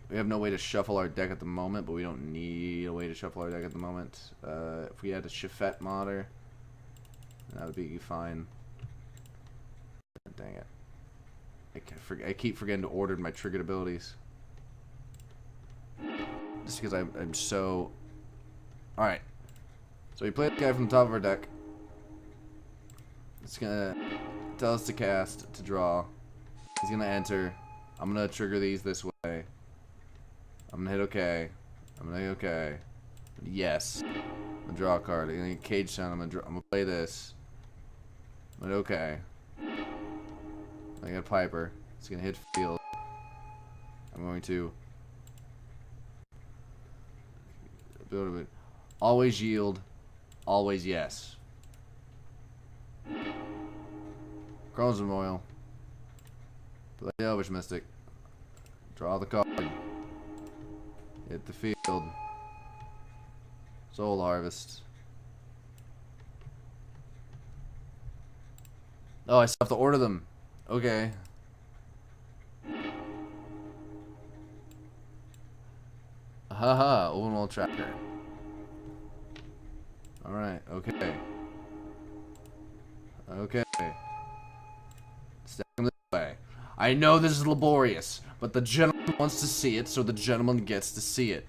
We have no way to shuffle our deck at the moment, but we don't need a way to shuffle our deck at the moment. If we had a Shafet modder, that would be fine. Dang it. I keep forgetting to order my triggered abilities. Just because I'm so... Alright. So we play the guy from the top of our deck. It's gonna tell us to cast, to draw. He's gonna enter. I'm gonna trigger these this way. I'm gonna hit OK. I'm gonna hit OK. Yes. I'm gonna draw a card. I'm gonna Cage Sound. I'm gonna play this. I'm gonna hit OK. I got Piper. It's gonna hit field. I'm going to build it. Always yield. Always yes. Chromosome Oil. Play the Elvish Mystic. Draw the card. Hit the field. Soul Harvest. Oh, I still have to order them. Okay. Haha, Overall Tracker. Alright, okay. Okay. Stack them this way. I know this is laborious, but the gentleman wants to see it, so the gentleman gets to see it.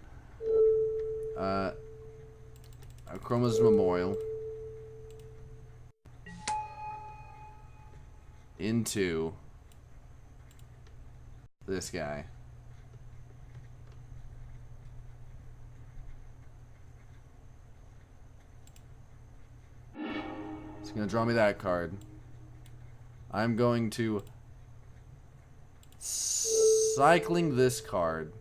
Chroma's Memorial. Into this guy. It's gonna draw me that card. I'm going to cycling this card.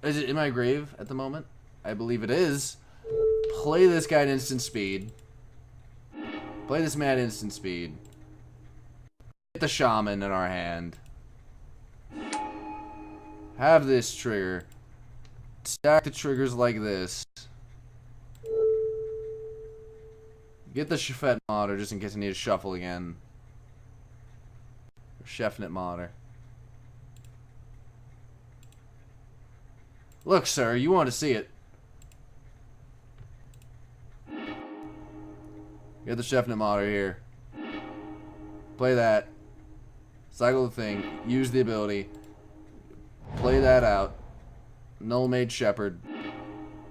Is it in my grave at the moment? I believe it is. Play this guy at instant speed. Play this man at instant speed. Get the shaman in our hand. Have this trigger. Stack the triggers like this. Get the Shafet modder just in case I need to shuffle again. Or Chefnet modder. Look, sir, you want to see it. Get the Chefnet modder here. Play that. Cycle the thing. Use the ability. Play that out. Null Mage Shepherd.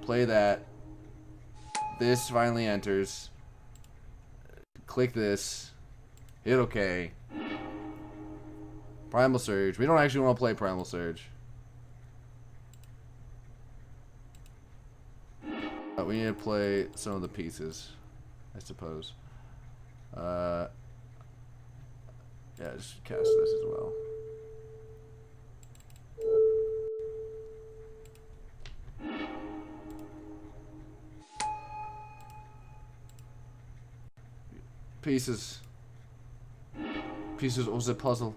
Play that. This finally enters. Click this. Hit OK. Primal Surge. We don't actually want to play Primal Surge. But we need to play some of the pieces, I suppose. Yeah, just cast this as well. Pieces. Pieces of the puzzle.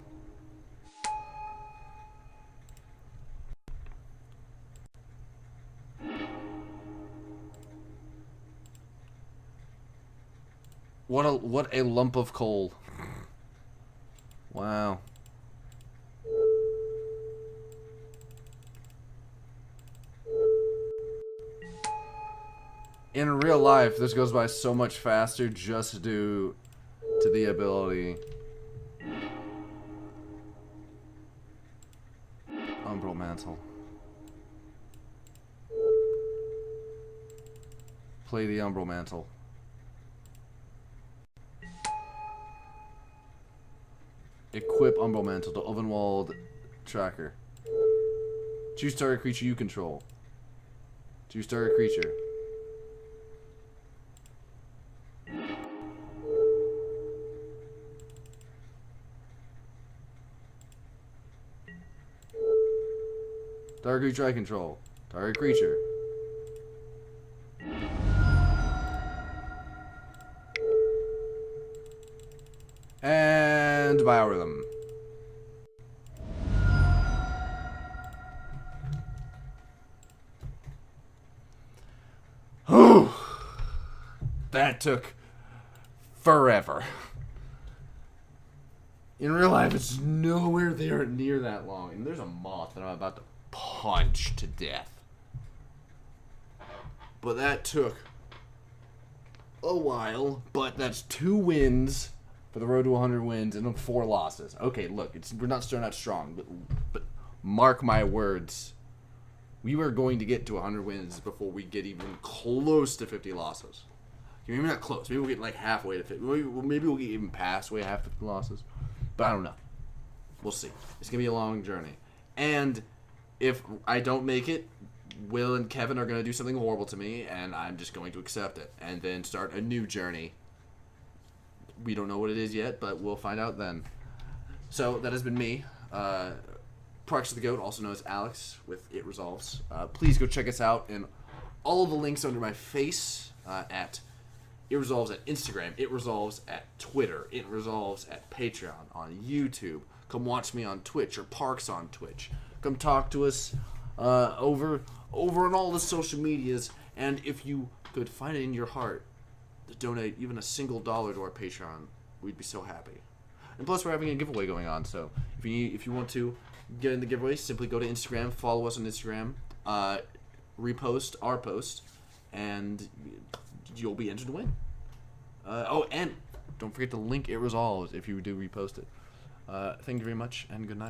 What a lump of coal. Wow. In real life, this goes by so much faster just due to the ability. Umbral Mantle. Play the Umbral Mantle. Equip Umbral Mantle to Ovenwald Tracker. Choose target creature you control. Choose target creature. Target creature I control. Target creature. And Biorhythm. Whew. That took forever. In real life, it's nowhere near that long. And there's a moth that I'm about to punch to death. But that took a while. But that's 2 wins for the road to 100 wins and 4 losses. Okay, look, we're not starting out strong, but mark my words. We were going to get to 100 wins before we get even close to 50 losses. Maybe not close. Maybe we'll get like halfway to 50. Maybe we'll get even past way half 50 losses. But I don't know. We'll see. It's going to be a long journey. And if I don't make it, Will and Kevin are going to do something horrible to me, and I'm just going to accept it and then start a new journey. We don't know what it is yet, but we'll find out then. So that has been me, Prox of the Goat, also known as Alex with It Resolves. Please go check us out in all of the links under my face at It Resolves at Instagram, It Resolves at Twitter, It Resolves at Patreon, on YouTube. Come watch me on Twitch or Parks on Twitch. Come talk to us over on all the social medias, and if you could find it in your heart to donate even a single $1 to our Patreon, we'd be so happy. And plus, we're having a giveaway going on, so if you want to get in the giveaway, simply go to Instagram, follow us on Instagram, repost our post, and you'll be entered to win. And don't forget to link It Resolves if you do repost it. Thank you very much, and good night.